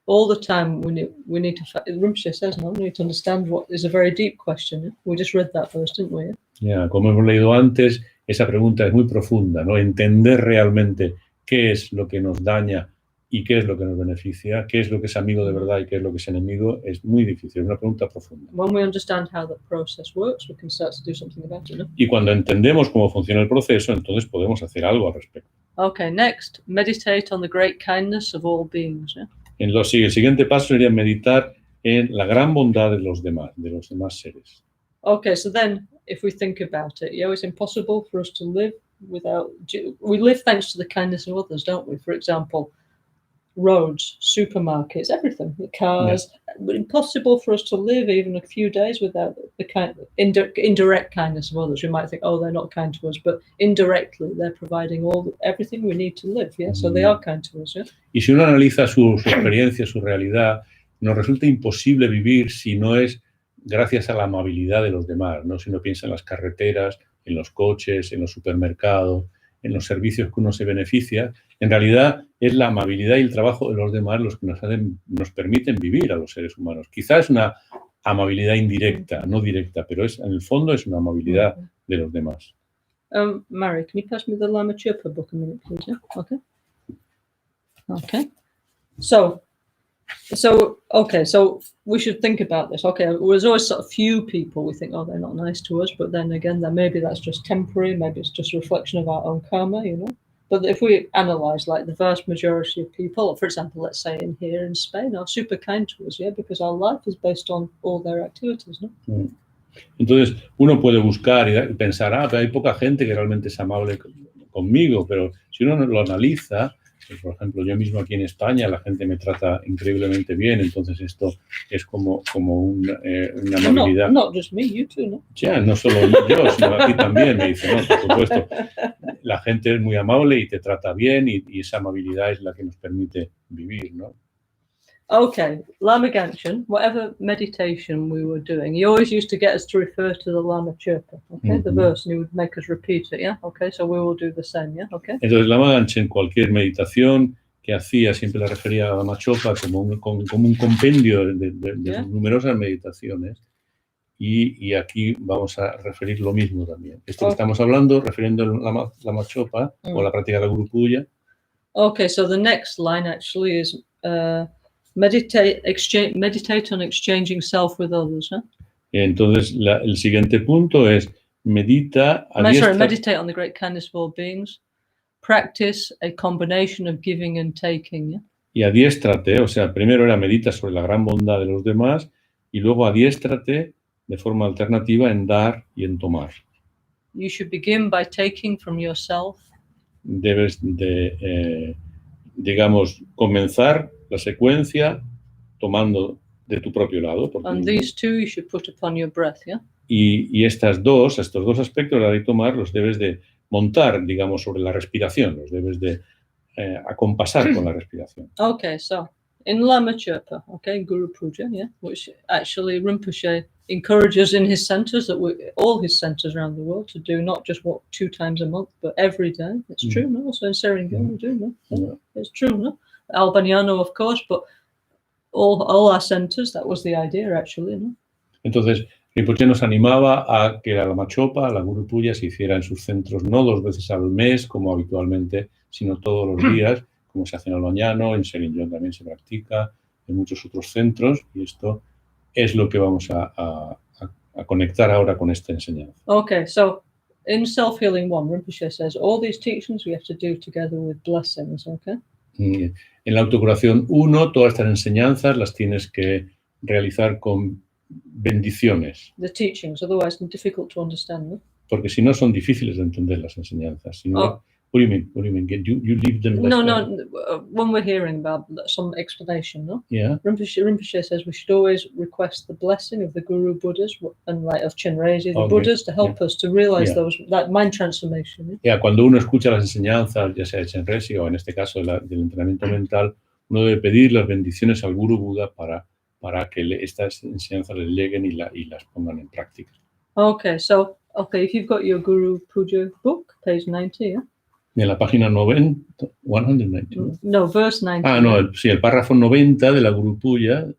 [SPEAKER 1] all the time we need to, Rinpoche says, no, we need to understand what is a very deep question. Yeah? We just read that first, didn't we?
[SPEAKER 2] Yeah, como hemos leído antes, esa pregunta es muy profunda, ¿no? Entender realmente qué es lo que nos daña y qué es lo que nos beneficia, qué es lo que es amigo de verdad y qué es lo que es enemigo, es muy difícil, es una pregunta profunda.
[SPEAKER 1] When we understand how the process works, we can start to do something about it, no?
[SPEAKER 2] Y cuando entendemos cómo funciona el proceso, entonces podemos hacer algo al respecto.
[SPEAKER 1] Okay, next, meditate on the great kindness of all beings. Yeah?
[SPEAKER 2] El siguiente paso sería meditar en la gran bondad de los demás seres.
[SPEAKER 1] Okay, so then, if we think about it, it's impossible for us to live without, we live thanks to the kindness of others, don't we? For example, roads, supermarkets, everything, the cars, but impossible for us to live even a few days without the indirect kindness of others. We might think, they're not kind to us, but indirectly they're providing everything we need to live, yeah? So they are kind to us, yeah?
[SPEAKER 2] Y si uno analiza su experiencia, su realidad, nos resulta imposible vivir si no es gracias a la amabilidad de los demás, ¿no? Si uno piensa en las carreteras, en los coches, en los supermercados, en los servicios que uno se beneficia, en realidad es la amabilidad y el trabajo de los demás los que nos permiten vivir a los seres humanos. Quizás es una amabilidad indirecta, no directa, pero en el fondo es una amabilidad de los demás.
[SPEAKER 1] Mary, can you pass me the Lama Chirpa book a minute, please? Yeah? Okay. So we should think about this. Okay, there's always sort of few people we think, they're not nice to us, but then again, maybe that's just temporary, maybe it's just a reflection of our own karma, you know. But if we analyze, like the vast majority of people, for example, let's say in here in Spain, are super kind to us, yeah, because our life is based on all their activities, no?
[SPEAKER 2] Entonces, uno puede buscar y pensar, pero hay poca gente que realmente es amable conmigo, pero si uno lo analiza, pues, por ejemplo, yo mismo aquí en España, la gente me trata increíblemente bien, entonces esto es como una amabilidad.
[SPEAKER 1] Not just me, you too, ¿no?
[SPEAKER 2] Ya, no solo yo, sino aquí también, me dice, no, por supuesto, la gente es muy amable y te trata bien y esa amabilidad es la que nos permite vivir, ¿no?
[SPEAKER 1] Okay, Lama Ganchen, whatever meditation we were doing, he always used to get us to refer to the Lama Chirpa, okay, the verse, and he would make us repeat it, yeah? Okay, so we will do the same, yeah? Okay.
[SPEAKER 2] Entonces, Lama Ganchen, cualquier meditación que hacía, siempre la refería a Lama Chopa como un compendio de numerosas meditaciones. Y aquí vamos a referir lo mismo también. Esto que estamos hablando, refiriendo a Lama Chopa o la práctica de la Guru Puya.
[SPEAKER 1] Okay, so the next line actually is meditate on exchanging self with others, huh?
[SPEAKER 2] Entonces, el siguiente punto es meditate
[SPEAKER 1] on the great kindness of all beings. Practice a combination of giving and taking, yeah?
[SPEAKER 2] Y adiéstrate, o sea, primero era medita sobre la gran bondad de los demás y luego adiéstrate de forma alternativa en dar y en tomar.
[SPEAKER 1] You should begin by taking from yourself.
[SPEAKER 2] Debes de, digamos, comenzar la secuencia tomando de tu propio lado.
[SPEAKER 1] And these two you should put upon your breath, yeah?
[SPEAKER 2] Y estos dos aspectos, la de tomar, los debes de montar, digamos, sobre la respiración, los debes de acompasar con la respiración.
[SPEAKER 1] Okay, so in Lama Chirpa, okay, Guru Puja, yeah, which actually Rinpoche encourages in his centers, all his centers around the world, to do not just 2 times a month, but every day. It's true, no? Also in Serengeti, we do, no? It's true, no? Albaniano, of course, but all our centers, that was the idea, actually, no?
[SPEAKER 2] Entonces, Rinpoche nos animaba a que la Lama Chopa, la Guru Puya, se hiciera en sus centros no 2 veces al mes, como habitualmente, sino todos los días, como se hace en Albaniano, en Serengeti también se practica, en muchos otros centros, y esto es lo que vamos a conectar ahora con esta enseñanza.
[SPEAKER 1] Okay, so in Self-Healing 1, Rinpoche says, all these teachings we have to do together with blessings, okay?
[SPEAKER 2] En la autocuración 1, todas estas enseñanzas las tienes que realizar con bendiciones.
[SPEAKER 1] The teachings, otherwise they're difficult to understand, no?
[SPEAKER 2] Porque si no son difíciles de entender las enseñanzas. Si no, What do you mean? You leave them like
[SPEAKER 1] when we're hearing about some explanation, no?
[SPEAKER 2] Yeah.
[SPEAKER 1] Rinpoche says we should always request the blessing of the Guru Buddhas and like of Chenrezig, the Buddhas, to help us to realize that mind transformation.
[SPEAKER 2] Cuando uno escucha las enseñanzas, ya sea de Chenrezig o en este caso del entrenamiento mental, uno debe pedir las bendiciones al Guru Buda para que estas enseñanzas les lleguen y las pongan en práctica.
[SPEAKER 1] Okay, so if you've got your Guru Puja book, page 90, yeah?
[SPEAKER 2] En la página 90, 190.
[SPEAKER 1] No, verse 90.
[SPEAKER 2] El párrafo 90 de la Guru Puya.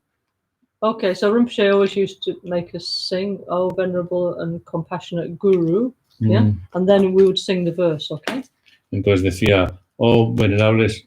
[SPEAKER 1] Okay, so Rinpoche always used to make us sing, "Oh, venerable and compassionate Guru," yeah? And then we would sing the verse, okay?
[SPEAKER 2] Entonces decía, oh, venerables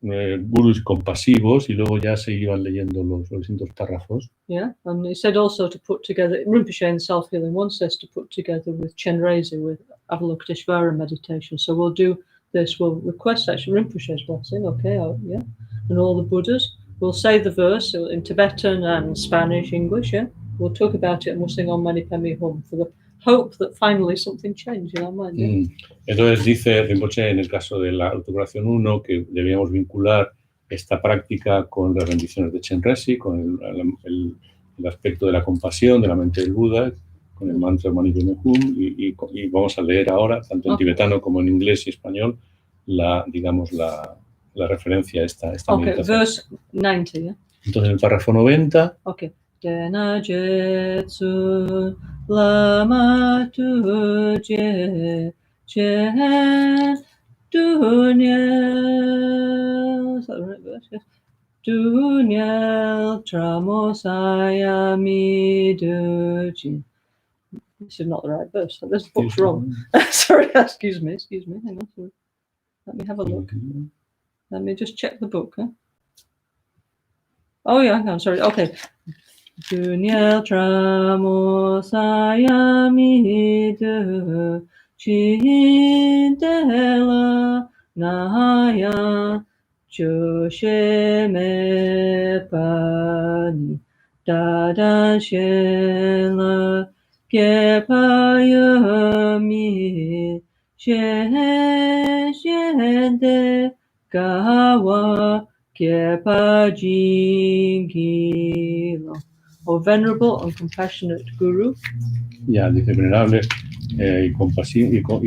[SPEAKER 2] gurus compasivos, y luego ya se iban leyendo los distintos párrafos.
[SPEAKER 1] Yeah, and he said also to put together, Rinpoche in Self-Healing 1 says to put together with Chenrezig, with Avalokiteshvara meditation. So we'll do this, we'll request actually Rinpoche's blessing, okay, and all the Buddhas. We'll say the verse in Tibetan and Spanish, English, yeah? We'll talk about it and we'll sing on Mani Padme Hum for the hope that finally something changed in our mind. Yeah?
[SPEAKER 2] Entonces dice Rinpoche en el caso de la autocuración 1 que debíamos vincular esta práctica con las bendiciones de Chenrezig, con el aspecto de la compasión, de la mente del Buda, con el mantra de Mani Padme Hum, y vamos a leer ahora, tanto en tibetano como en inglés y español, la referencia a esta meditación.
[SPEAKER 1] Verse 90, yeah?
[SPEAKER 2] Entonces en el párrafo 90.
[SPEAKER 1] Okay. Dena jetsu lama tuje chen dunyel. Is that the right verse? Yes. Dunyel tramosaya miduji. This is not the right verse. This book's wrong. Sorry, excuse me. Hang on. Sorry. Let me have a look. Let me just check the book. Huh? Oh yeah, hang on. Sorry. Okay. Dunyel tramosaya midu chindela Naya Choshe Me Pani Dada Shela Kepayami Shende Gawa Kepajingilo. O venerable and compassionate Guru,
[SPEAKER 2] Ya, dice venerable y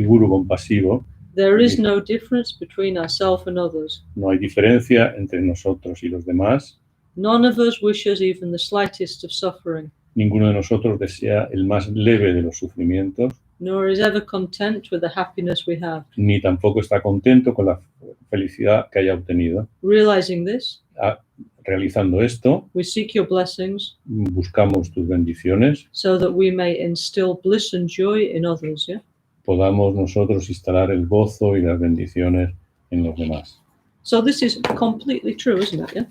[SPEAKER 2] guru compasivo.
[SPEAKER 1] there is no difference between ourselves and others.
[SPEAKER 2] No hay diferencia entre nosotros y los demás.
[SPEAKER 1] None of us wishes even the slightest of suffering,
[SPEAKER 2] Ninguno de nosotros desea el más leve de los sufrimientos,
[SPEAKER 1] nor is ever content with the happiness we have.
[SPEAKER 2] ni tampoco está contento con la felicidad que haya obtenido.
[SPEAKER 1] Realizing this,
[SPEAKER 2] Realizando esto,
[SPEAKER 1] we seek your blessings
[SPEAKER 2] buscamos tus bendiciones,
[SPEAKER 1] so that we may instill bliss and joy in others. Yeah.
[SPEAKER 2] podamos nosotros instalar el gozo y las bendiciones en los demás.
[SPEAKER 1] So this is completely true, isn't it? Yeah.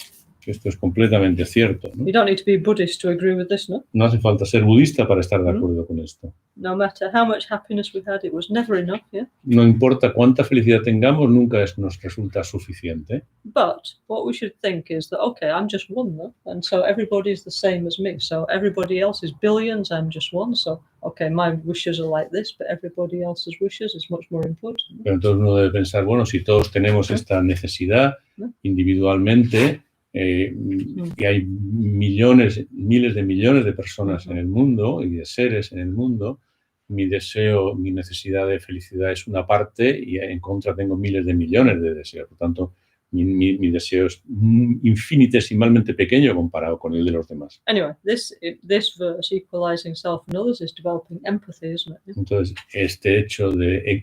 [SPEAKER 2] Esto es completamente cierto, ¿no?
[SPEAKER 1] You don't need to be Buddhist to agree with this, no?
[SPEAKER 2] No hace falta ser budista para estar de acuerdo con esto.
[SPEAKER 1] No matter how much happiness we had, it was never enough. Yeah.
[SPEAKER 2] No importa cuánta felicidad tengamos, nunca nos resulta suficiente.
[SPEAKER 1] But what we should think is that, okay, I'm just one, no? And so everybody is the same as me. So everybody else is billions, I'm just one. So, okay, my wishes are like this, but everybody else's wishes is much more important.
[SPEAKER 2] Pero entonces uno debe pensar, bueno, si todos tenemos esta necesidad individualmente, y hay miles de millones de personas en el mundo y de seres en el mundo, mi deseo, mi necesidad de felicidad es una parte y en contra tengo miles de millones de deseos. Por tanto, mi deseo es infinitesimalmente pequeño comparado con el de los demás.
[SPEAKER 1] Anyway, this verse, equalizing self and others, is developing empathy, isn't it?
[SPEAKER 2] Entonces, este hecho de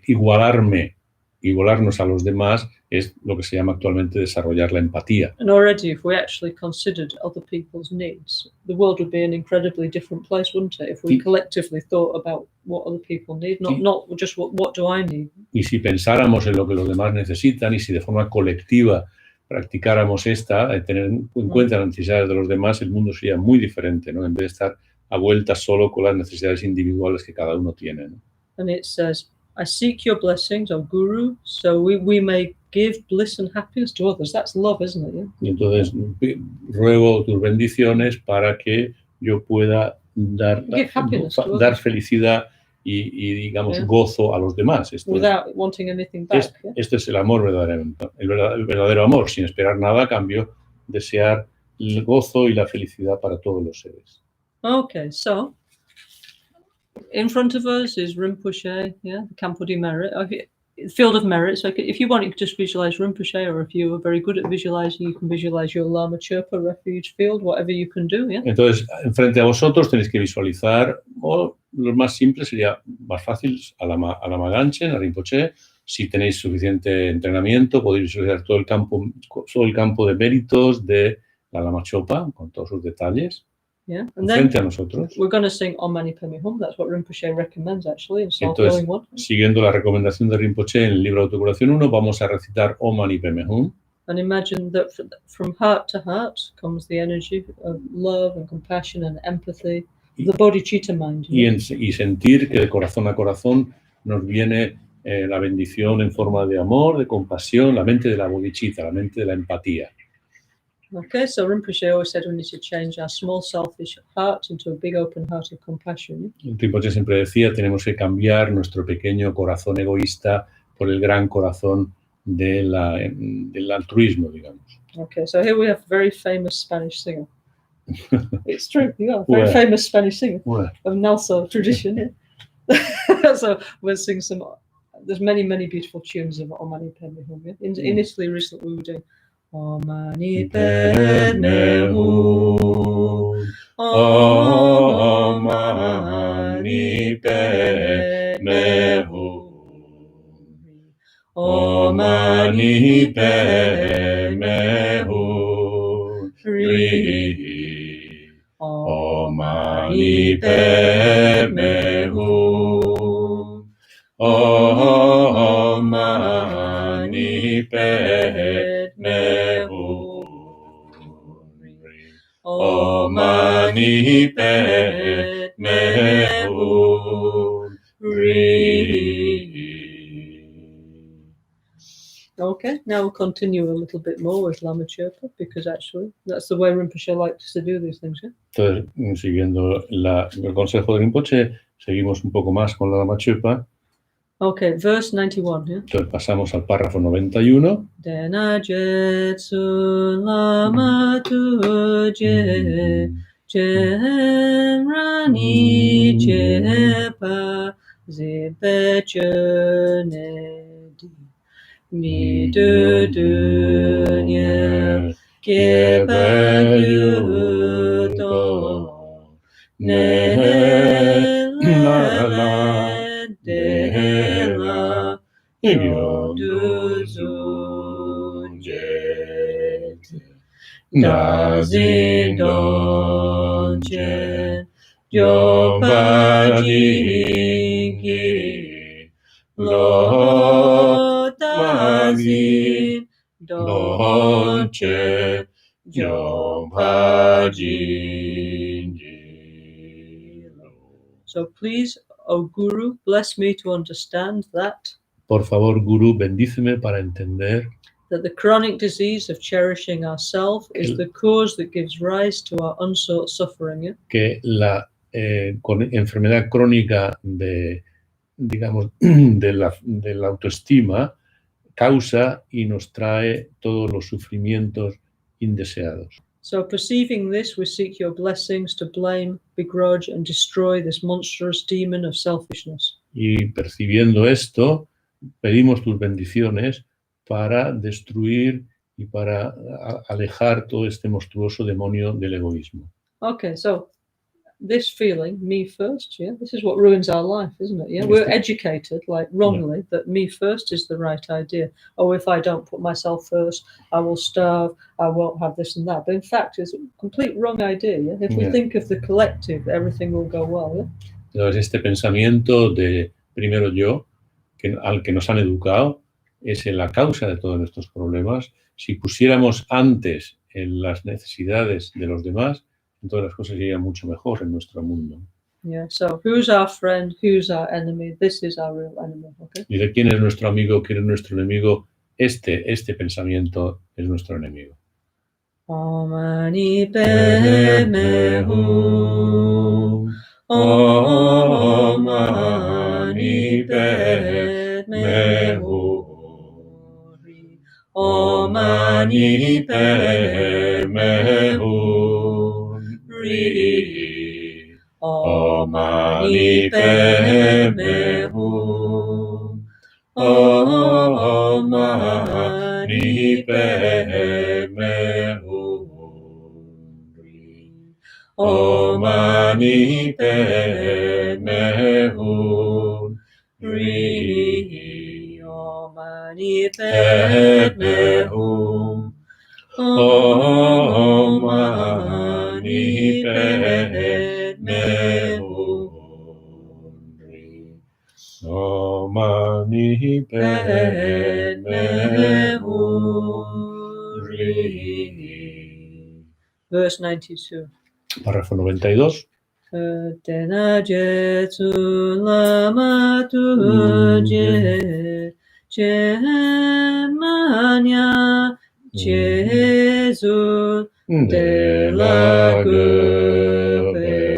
[SPEAKER 2] igualarnos a los demás es lo que se llama actualmente desarrollar la empatía.
[SPEAKER 1] And already, if we actually considered other people's needs, the world would be an incredibly different place, wouldn't it? If we collectively thought about what other people need, not just what do I need.
[SPEAKER 2] Y si pensáramos en lo que los demás necesitan y si de forma colectiva practicáramos tener en cuenta las necesidades de los demás, el mundo sería muy diferente, ¿no? En vez de estar a vueltas solo con las necesidades individuales que cada uno tiene, ¿no?
[SPEAKER 1] And it says, I seek your blessings, O Guru, so we may give bliss and happiness to others. That's love, isn't it? Yeah?
[SPEAKER 2] Y entonces ruego tus bendiciones para que yo pueda dar felicidad y digamos, gozo a los demás.
[SPEAKER 1] Without wanting anything back.
[SPEAKER 2] Este es el amor verdadero, el verdadero amor, sin esperar nada a cambio, desear el gozo y la felicidad para todos los seres.
[SPEAKER 1] Okay, so in front of us is Rinpoche, the Campo de Merit, field of merit. So if you want, you could just visualize Rinpoche, or if you are very good at visualizing, you can visualize your Lama Chirpa refuge field, whatever you can do. Yeah?
[SPEAKER 2] Entonces, frente a vosotros tenéis que visualizar, o lo más simple sería más fácil, a Lama Ganchen, a Rinpoche. Si tenéis suficiente entrenamiento, podéis visualizar todo el campo de méritos de la Lama Chopa, con todos sus detalles.
[SPEAKER 1] Yeah, and
[SPEAKER 2] frente a nosotros.
[SPEAKER 1] We're going to sing Om Mani Padme Hum. That's what Rinpoche recommends, actually, in
[SPEAKER 2] Entonces, siguiendo la recomendación de Rinpoche en el libro de Autocuración 1, vamos a recitar Om Mani Padme Hum.
[SPEAKER 1] And imagine that from heart to heart comes the energy of love and compassion and empathy, the bodhicitta mind.
[SPEAKER 2] Y sentir que de corazón a corazón nos viene la bendición en forma de amor, de compasión, la mente de la bodhicitta, la mente de la empatía.
[SPEAKER 1] Okay, so Rinpoche always said we need to change our small selfish heart into a big open heart of compassion.
[SPEAKER 2] Rinpoche siempre decía, tenemos que cambiar nuestro pequeño corazón egoísta por el gran corazón del altruismo, digamos.
[SPEAKER 1] Okay, so here we have a very famous Spanish singer. It's true, a very famous Spanish singer of NgalSo tradition. Yeah? So we'll sing some. There's many beautiful tunes of Om Mani Padme Hum. Yeah? In Italy recently we were doing Om Mani Padme Hum, Om Mani Padme Hum, Om Mani Padme Hum, Om Mani Padme Hum, Om Mani Padme Hum, Om Mani Padme Hum. Okay, now we'll continue a little bit more with Lama Chöpa, because actually that's the way Rinpoche likes to do these things, yeah?
[SPEAKER 2] Entonces, siguiendo el consejo de Rinpoche, seguimos un poco más con la Lama Chöpa.
[SPEAKER 1] Okay, verse 91, yeah?
[SPEAKER 2] Entonces pasamos al párrafo 91.
[SPEAKER 1] Dena jetsu lama tuje, jen rani chepa, zipe chönedi, mi dunye, kepa yudo, ne la de la, Dazin donchen, Jompa jingi, lo dazin donchen, Jompa jingi. So please, O Guru, bless me to understand that.
[SPEAKER 2] Por favor, Guru, bendíceme para entender
[SPEAKER 1] That the chronic disease of cherishing ourselves is the cause that gives rise to our unsought suffering. Yeah?
[SPEAKER 2] Que la enfermedad crónica de, digamos, de la autoestima causa y nos trae todos los sufrimientos indeseados.
[SPEAKER 1] So perceiving this, we seek your blessings to blame, begrudge, and destroy this monstrous demon of selfishness.
[SPEAKER 2] Y percibiendo esto, pedimos tus bendiciones para destruir y para alejar todo este monstruoso demonio del egoísmo.
[SPEAKER 1] Okay, so this feeling, me first, yeah, this is what ruins our life, isn't it? Yeah, we're educated, like wrongly, that me first is the right idea. Oh, if I don't put myself first, I will starve, I won't have this and that. But in fact, it's a complete wrong idea. Yeah? If we think of the collective, everything will go well. Yeah?
[SPEAKER 2] Entonces, este pensamiento de primero yo, al que nos han educado, es la causa de todos nuestros problemas. Si pusiéramos antes en las necesidades de los demás, entonces las cosas irían mucho mejor en nuestro mundo.
[SPEAKER 1] Yeah, so who's our friend, who's our enemy? This is our real enemy, okay?
[SPEAKER 2] Y de quién es nuestro amigo, quién es nuestro enemigo, este pensamiento es nuestro enemigo.
[SPEAKER 1] Omani pe mehu, Omani pe mehu, Omani pe mehu, Omani pe mehu, Omani pe mehu, Omani pe mehu, Omani pe mehu, Omani pe mehu,
[SPEAKER 2] Omani pe mehu.
[SPEAKER 1] Verse 92.
[SPEAKER 2] Párrafo 92.
[SPEAKER 1] Tena jetsu lama tuje, manya jesu de la gupero,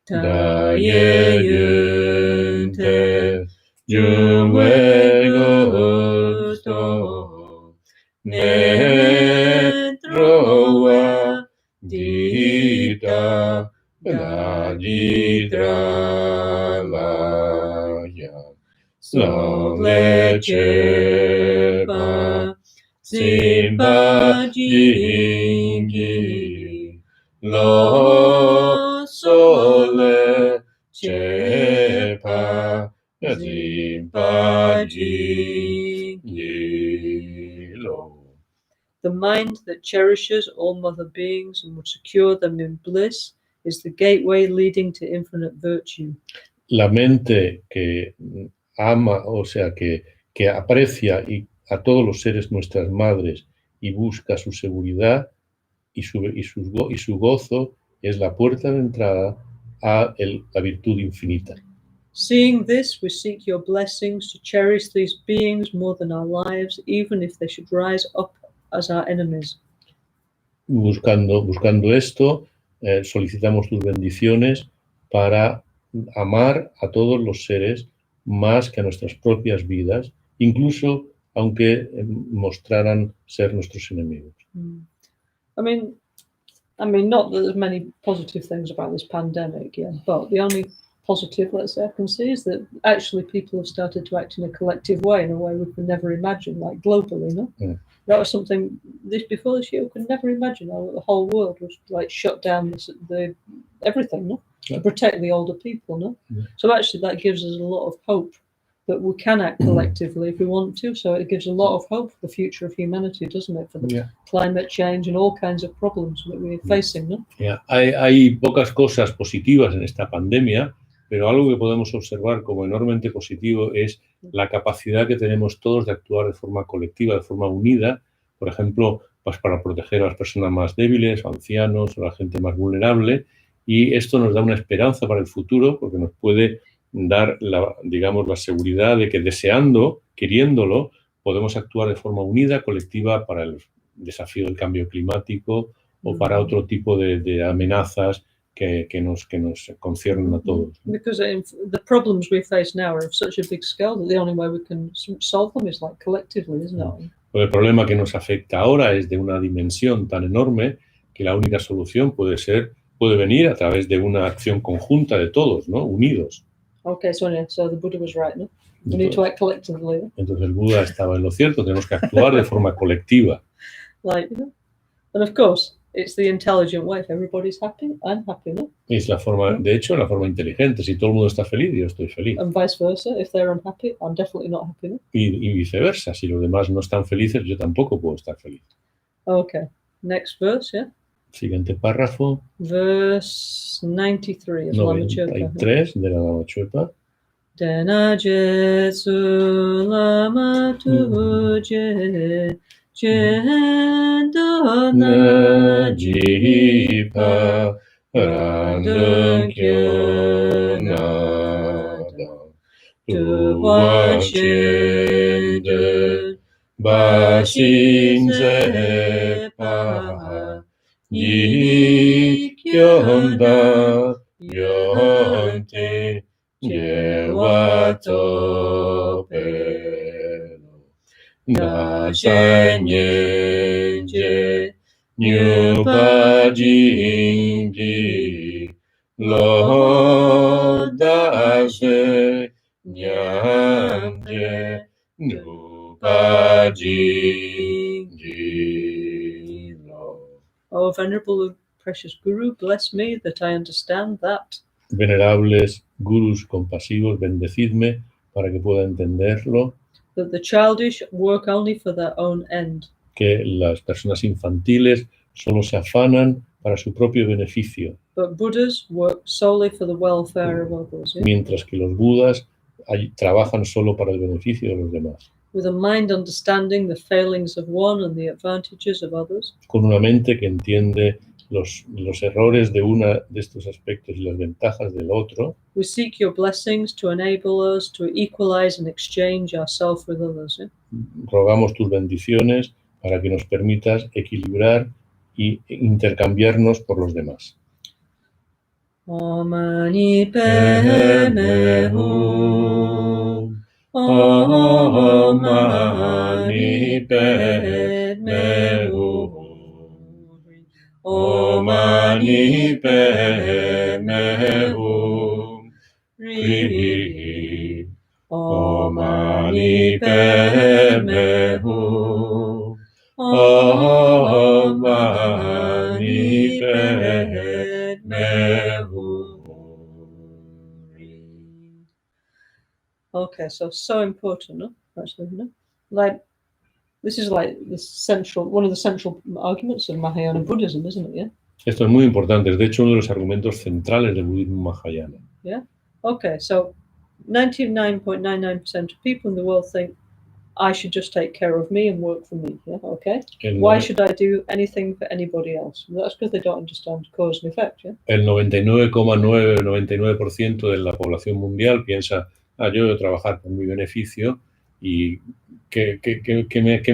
[SPEAKER 1] taye yunte juwe gusto, ne troa dita la ditra laya, sole chepa simpa jingi, lo sole chepa simpa jingi, lo. The mind that cherishes all mother beings and would secure them in bliss is the gateway leading to infinite virtue.
[SPEAKER 2] La mente que ama, o sea, que aprecia a todos los seres nuestras madres y busca su seguridad y su gozo es la puerta de entrada a la virtud infinita.
[SPEAKER 1] Seeing this, we seek your blessings to cherish these beings more than our lives, even if they should rise up as our enemies.
[SPEAKER 2] Buscando esto, solicitamos tus bendiciones para amar a todos los seres más que a nuestras propias vidas, incluso aunque mostraran ser nuestros enemigos.
[SPEAKER 1] I mean, not that there's many positive things about this pandemic, yeah, but the only positive, let's say, I can see is that actually people have started to act in a collective way, in a way we could never imagine, like globally, no?
[SPEAKER 2] Yeah.
[SPEAKER 1] That was something before this year we could never imagine. How the whole world was like shut down, everything, no, to protect the older people, no.
[SPEAKER 2] Yeah.
[SPEAKER 1] So actually, that gives us a lot of hope that we can act collectively if we want to. So it gives a lot of hope for the future of humanity, doesn't it? For the climate change and all kinds of problems that we're facing, no.
[SPEAKER 2] Yeah. Hay pocas cosas positivas en esta pandemia, pero algo que podemos observar como enormemente positivo es la capacidad que tenemos todos de actuar de forma colectiva, de forma unida, por ejemplo, pues para proteger a las personas más débiles, o ancianos, o a la gente más vulnerable, y esto nos da una esperanza para el futuro porque nos puede dar la seguridad de que deseando, queriéndolo, podemos actuar de forma unida, colectiva para el desafío del cambio climático o para otro tipo de amenazas que nos conciernen a todos.
[SPEAKER 1] Because the problems we face now are of such a big scale that the only way we can solve them is like collectively, isn't it?
[SPEAKER 2] El problema que nos afecta ahora es de una dimensión tan enorme que la única solución puede venir a través de una acción conjunta de todos, ¿no? Unidos.
[SPEAKER 1] Okay, so the Buddha was right, no? We need to act collectively. ¿No?
[SPEAKER 2] Entonces el Buda estaba en lo cierto, tenemos que actuar de forma colectiva.
[SPEAKER 1] Like, you know? And of course, it's the intelligent way. If everybody's happy, I'm happy, no?
[SPEAKER 2] Es la forma, de hecho, la forma inteligente. Si todo el mundo está feliz, yo estoy feliz.
[SPEAKER 1] And vice versa. If they're unhappy, I'm definitely not happy, no?
[SPEAKER 2] Y viceversa. Si los demás no están felices, yo tampoco puedo estar feliz.
[SPEAKER 1] Okay. Next verse, yeah?
[SPEAKER 2] Siguiente párrafo.
[SPEAKER 1] Verse 93 of Lama Caroline.
[SPEAKER 2] 93 de la Lama Caroline.
[SPEAKER 1] Dena Jetsu Lama Tuje Jendana
[SPEAKER 2] Jipa Randun Kyo Nada Tuwa Shende Bashin Zepa Yikyonda Yonte Yewato Pero Nasanyenje Nyupa Jinji Lodase Nyanje Nupa Jinji Lo.
[SPEAKER 1] Oh, venerable precious Guru, bless me that I understand that.
[SPEAKER 2] Venerables gurus compasivos, bendecidme para que pueda entenderlo.
[SPEAKER 1] That the childish work only for their own end.
[SPEAKER 2] Que las personas infantiles solo se afanan para su propio beneficio.
[SPEAKER 1] But Buddhas work solely for the welfare of others. Yeah?
[SPEAKER 2] Mientras que los Budas trabajan solo para el beneficio de los demás.
[SPEAKER 1] With a mind understanding the failings of one and the advantages of others.
[SPEAKER 2] Con una mente que entiende los errores de una de estos aspectos y las ventajas del otro.
[SPEAKER 1] We seek your blessings to enable us to equalize and exchange ourselves with others. Yeah?
[SPEAKER 2] Rogamos tus bendiciones para que nos permitas equilibrar y intercambiarnos por los demás.
[SPEAKER 1] Omani Padme Hum. Omani Padme Hum.
[SPEAKER 2] Omani Padme Hum. Ri. Omani Padme Hum. Omani Padme Hum.
[SPEAKER 1] Okay, so important, no? Actually, no? Like, this is like one of the central arguments of Mahayana Buddhism, isn't it? Yeah.
[SPEAKER 2] Esto es muy importante. Es de hecho uno de los argumentos centrales del budismo mahayana.
[SPEAKER 1] Yeah. Okay, so 99.99% of people in the world think I should just take care of me and work for me. Yeah, okay.
[SPEAKER 2] El
[SPEAKER 1] Why
[SPEAKER 2] nove-
[SPEAKER 1] should I do anything for anybody else? Well, that's because they don't understand cause and effect. Yeah.
[SPEAKER 2] El 99,999% de la población mundial piensa, yo debo trabajar por mi beneficio y ¿qué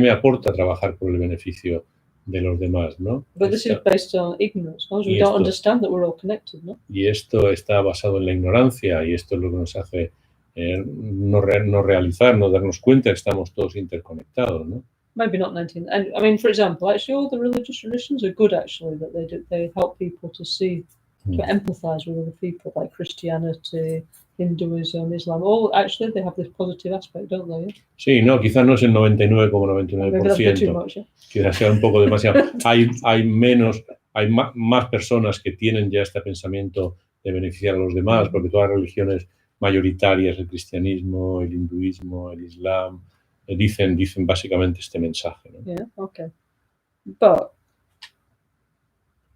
[SPEAKER 2] me aporta trabajar por el beneficio de los demás, ¿no?
[SPEAKER 1] But this is based on ignorance. No? We
[SPEAKER 2] Y
[SPEAKER 1] don't
[SPEAKER 2] esto-
[SPEAKER 1] understand that we're all connected. No.
[SPEAKER 2] Y esto está basado en la ignorancia y esto es lo que nos hace no realizar, no darnos cuenta que estamos todos interconectados, ¿no?
[SPEAKER 1] Maybe not 19. And I mean, for example, actually, all the religious traditions are good. Actually, that they help people to see, to empathize with other people, like Christianity, Hinduism, Islam. All actually, they have this positive aspect, don't they?
[SPEAKER 2] Sí, no, quizás no es el
[SPEAKER 1] Maybe that's a bit too
[SPEAKER 2] 99,99%,
[SPEAKER 1] much. Yeah?
[SPEAKER 2] quizás sea un poco demasiado. Hay más personas que tienen ya este pensamiento de beneficiar a los demás, porque todas las religiones mayoritarias, el cristianismo, el hinduismo, el islam, dicen básicamente este mensaje, ¿no?
[SPEAKER 1] Yeah. Okay. But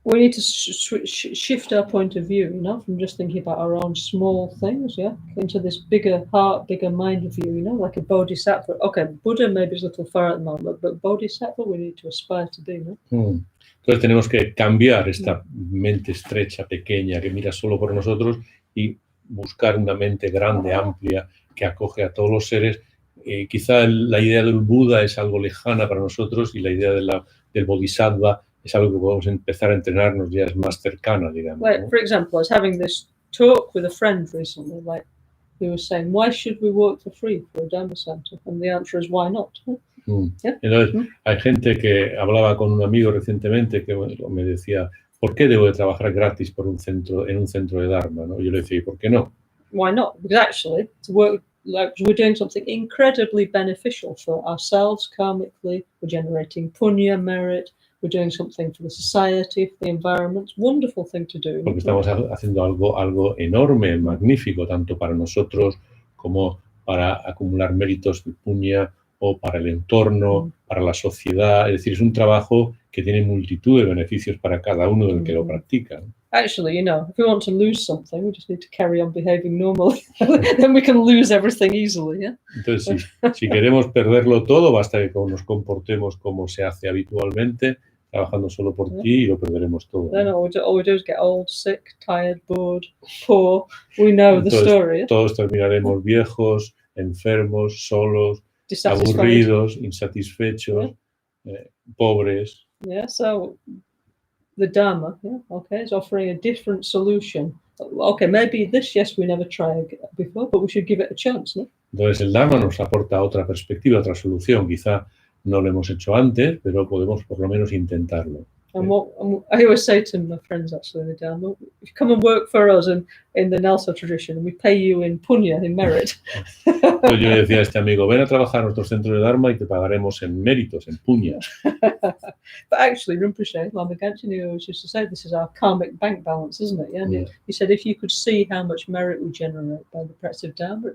[SPEAKER 1] we need to shift our point of view, you know, from just thinking about our own small things, yeah, into this bigger heart, bigger mind view, you know, like a bodhisattva. Okay, Buddha maybe is a little far at the moment, but bodhisattva we need to aspire to be, no?
[SPEAKER 2] Entonces tenemos que cambiar esta mente estrecha, pequeña, que mira solo por nosotros y buscar una mente grande, amplia, que acoge a todos los seres. Quizá la idea del Buda es algo lejana para nosotros y la idea del bodhisattva es algo que podemos empezar a entrenarnos, ya es más cercana, digamos.
[SPEAKER 1] Like,
[SPEAKER 2] ¿no?
[SPEAKER 1] for example, I was having this talk with a friend recently, like, he was saying, why should we work for free for a Dharma center? And the answer is, why not? Yeah.
[SPEAKER 2] Entonces, hay gente que hablaba con un amigo recientemente que me decía, ¿por qué debo de trabajar gratis en un centro de Dharma? ¿No? Yo le decía, ¿por qué no?
[SPEAKER 1] Why not? Because actually, to work, like, we're doing something incredibly beneficial for ourselves karmically. We're generating punya, merit. We're doing something for the society, for the environment. Wonderful thing to do.
[SPEAKER 2] Porque estamos haciendo algo enorme, magnífico, tanto para nosotros como para acumular méritos de puña o para el entorno, para la sociedad. Es decir, es un trabajo que tiene multitud de beneficios para cada uno del que lo practica.
[SPEAKER 1] Actually, you know, if we want to lose something, we just need to carry on behaving normally. Then we can lose everything easily, yeah?
[SPEAKER 2] Entonces, si queremos perderlo todo, basta que nos comportemos como se hace habitualmente, trabajando solo por ti, y lo perderemos todo.
[SPEAKER 1] Then all we do is get old, sick, tired, bored, poor. We know the
[SPEAKER 2] Entonces,
[SPEAKER 1] story. Yeah?
[SPEAKER 2] Todos terminaremos viejos, enfermos, solos, aburridos, insatisfechos, pobres.
[SPEAKER 1] Yeah, so the Dharma, yeah, okay, is offering a different solution. Okay, maybe this, yes, we never tried before, but we should give it a chance, no?
[SPEAKER 2] Entonces el Dharma nos aporta otra perspectiva, otra solución. Quizá no lo hemos hecho antes, pero podemos por lo menos intentarlo.
[SPEAKER 1] And what I always say to my friends, actually, in the Dharma, come and work for us in the NgalSo tradition, and we pay you in punya, in merit.
[SPEAKER 2] Pues yo decía a este amigo, ven a trabajar a nuestro centro de Dharma y te pagaremos en méritos, en puñas.
[SPEAKER 1] But actually, Rinpoche, Lama Caroline, always used to say, this is our karmic bank balance, isn't it? Yeah? And he said, if you could see how much merit we generate by the practice of Dharma,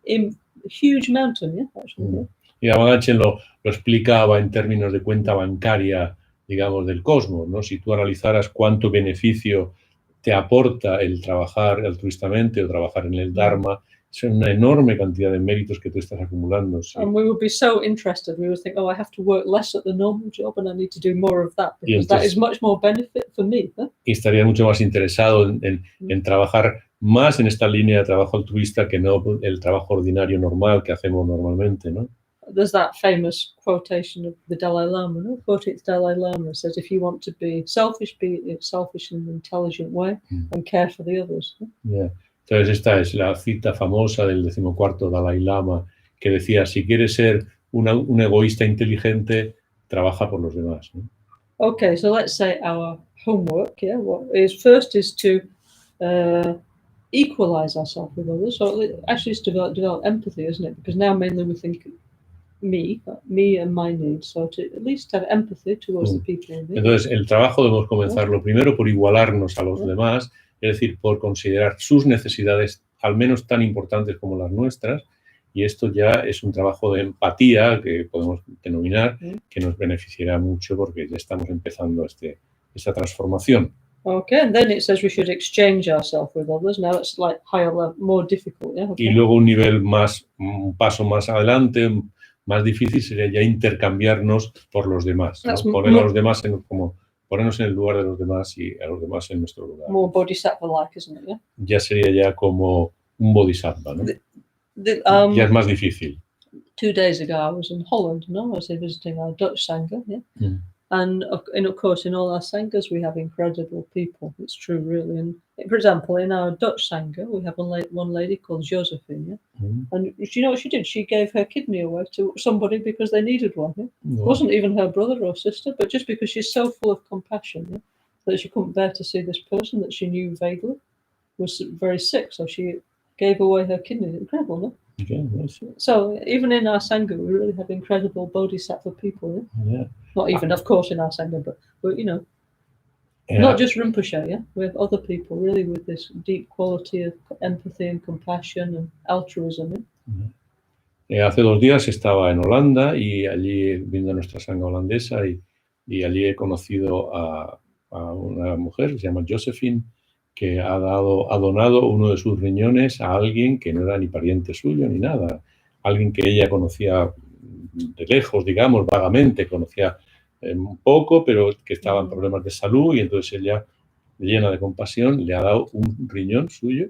[SPEAKER 1] it's a huge mountain, yeah, actually. Yeah.
[SPEAKER 2] Y Lama Caroline lo explicaba en términos de cuenta bancaria, digamos, del cosmos, ¿no? Si tú analizaras cuánto beneficio te aporta el trabajar altruistamente o trabajar en el Dharma, es una enorme cantidad de méritos que tú estás acumulando. Sí.
[SPEAKER 1] And we would be so interested. We would think, I have to work less at the normal job and I need to do more of that because entonces, that is much more benefit for me. ¿Eh?
[SPEAKER 2] Y estaría mucho más interesado en trabajar más en esta línea de trabajo altruista que no el trabajo ordinario normal que hacemos normalmente, ¿no?
[SPEAKER 1] There's that famous quotation of the Dalai Lama, no? 14th Dalai Lama says, if you want to be selfish in an intelligent way and care for the others. ¿no?
[SPEAKER 2] Yeah. Entonces esta es la cita famosa del 14º Dalai Lama que decía, si quieres ser un egoísta inteligente, trabaja por los demás. ¿no?
[SPEAKER 1] Okay, so let's say our homework, yeah, what is first is to equalize ourselves with others. So actually it's develop empathy, isn't it? Because now mainly we think me and my needs. So to at least have empathy towards the people in me.
[SPEAKER 2] Entonces el trabajo debemos comenzarlo primero por igualarnos a los demás, es decir, por considerar sus necesidades al menos tan importantes como las nuestras, y esto ya es un trabajo de empatía que podemos denominar, que nos beneficiará mucho porque ya estamos empezando esta transformación.
[SPEAKER 1] Okay, and then it says we should exchange ourselves with others. Now it's like higher level, more difficult. Yeah? Okay.
[SPEAKER 2] Y luego un paso más adelante, Más difícil sería ya intercambiarnos por los demás, ¿no?
[SPEAKER 1] That's
[SPEAKER 2] Poner a los demás ponernos en el lugar de los demás y a los demás en nuestro lugar.
[SPEAKER 1] more bodhisattva-like, isn't it? Yeah.
[SPEAKER 2] Ya sería ya como un bodhisattva, ¿no? Ya es más difícil.
[SPEAKER 1] 2 days ago, I was in Holland, I was visiting our Dutch Sangha, yeah? And of course, in all our Sanghas, we have incredible people. It's true, really. And for example, in our Dutch Sangha, we have one lady called Josephine, yeah? And you know what she did? She gave her kidney away to somebody because they needed one. Yeah? It wasn't even her brother or sister, but just because she's so full of compassion, yeah? That she couldn't bear to see this person that she knew vaguely was very sick, so she gave away her kidney. Incredible, no?
[SPEAKER 2] Okay, nice.
[SPEAKER 1] So even in our Sangha, we really have incredible bodhisattva people. Yeah? Not even, of course, in our Sangha, but you know, not just Rinpoche, yeah? We have other people really with this deep quality of empathy and compassion and altruism.
[SPEAKER 2] Yeah? Hace 2 días estaba en Holanda y allí viendo nuestra Sangha holandesa y allí he conocido a una mujer que se llama Josephine, que ha donado uno de sus riñones a alguien que no era ni pariente suyo ni nada, alguien que ella conocía de lejos, digamos, vagamente, conocía un poco, pero que estaba en problemas de salud, y entonces ella, llena de compasión, le ha dado un riñón suyo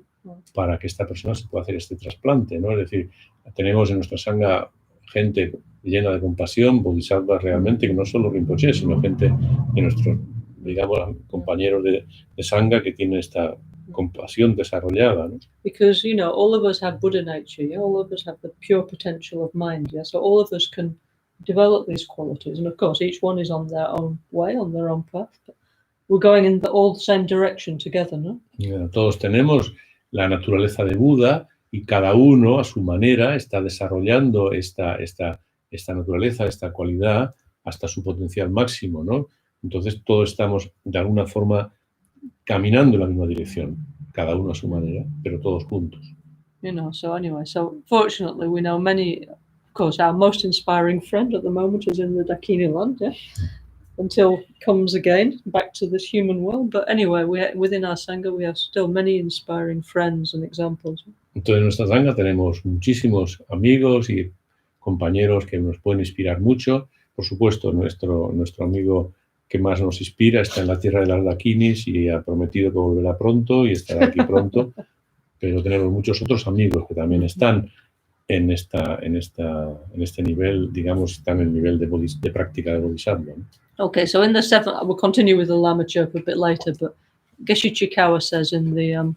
[SPEAKER 2] para que esta persona se pueda hacer este trasplante, ¿no? Es decir, tenemos en nuestra sangha gente llena de compasión, bodhisattvas realmente, que no solo Rinpoche, sino gente de nuestros, digamos, compañeros de sangha que tienen esta compasión desarrollada, ¿no?
[SPEAKER 1] Because, you know, all of us have Buddha nature, yeah? All of us have the pure potential of mind, yeah? So all of us can develop these qualities, and of course each one is on their own way, on their own path, but we're going in all the same direction together, ¿no?
[SPEAKER 2] Yeah, todos tenemos la naturaleza de Buda y cada uno a su manera está desarrollando esta naturaleza, esta cualidad hasta su potencial máximo, ¿no? Entonces todos estamos de alguna forma caminando en la misma dirección, cada uno a su manera, pero todos juntos.
[SPEAKER 1] You know, so anyway, so fortunately we know many, of course, our most inspiring friend at the moment is in the Dakini land, yeah? Until comes again back to this human world. But anyway, within our Sangha we have still many inspiring friends and examples.
[SPEAKER 2] Entonces en nuestra Sangha tenemos muchísimos amigos y compañeros que nos pueden inspirar mucho. Por supuesto, nuestro amigo que más nos inspira está en la tierra de las Dakinis y ha prometido que volverá pronto y estará aquí pronto. Pero tenemos muchos otros amigos que también están en este nivel, digamos, están en el nivel de práctica de bodhisattva, ¿no?
[SPEAKER 1] Okay, so in the 7th, we'll continue with the Lama Chöpa a bit later, but Geshe Chikawa says in the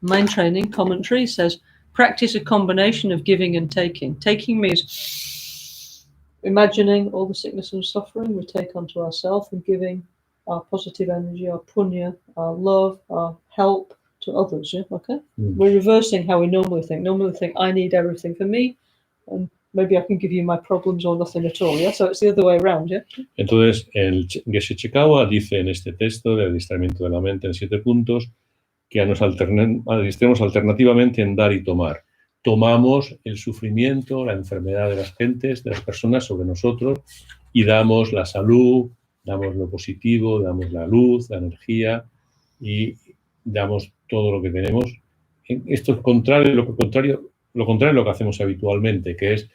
[SPEAKER 1] main training commentary, says, practice a combination of giving and taking. Taking means imagining all the sickness and suffering we take onto ourselves, and giving our positive energy, our punya, our love, our help to others, yeah? Okay? We're reversing how we normally think. Normally think, I need everything for me, and maybe I can give you my problems or nothing at all, yeah? So it's the other way around, yeah?
[SPEAKER 2] Entonces, el Geshe Chikawa dice en este texto de adiestramiento de la mente en 7 puntos que nos adiestremos alternativamente en dar y tomar. Tomamos el sufrimiento, la enfermedad de las gentes, de las personas sobre nosotros, y damos la salud, damos lo positivo, damos la luz, la energía, y damos todo lo que tenemos. Esto es lo contrario a lo que hacemos habitualmente, que es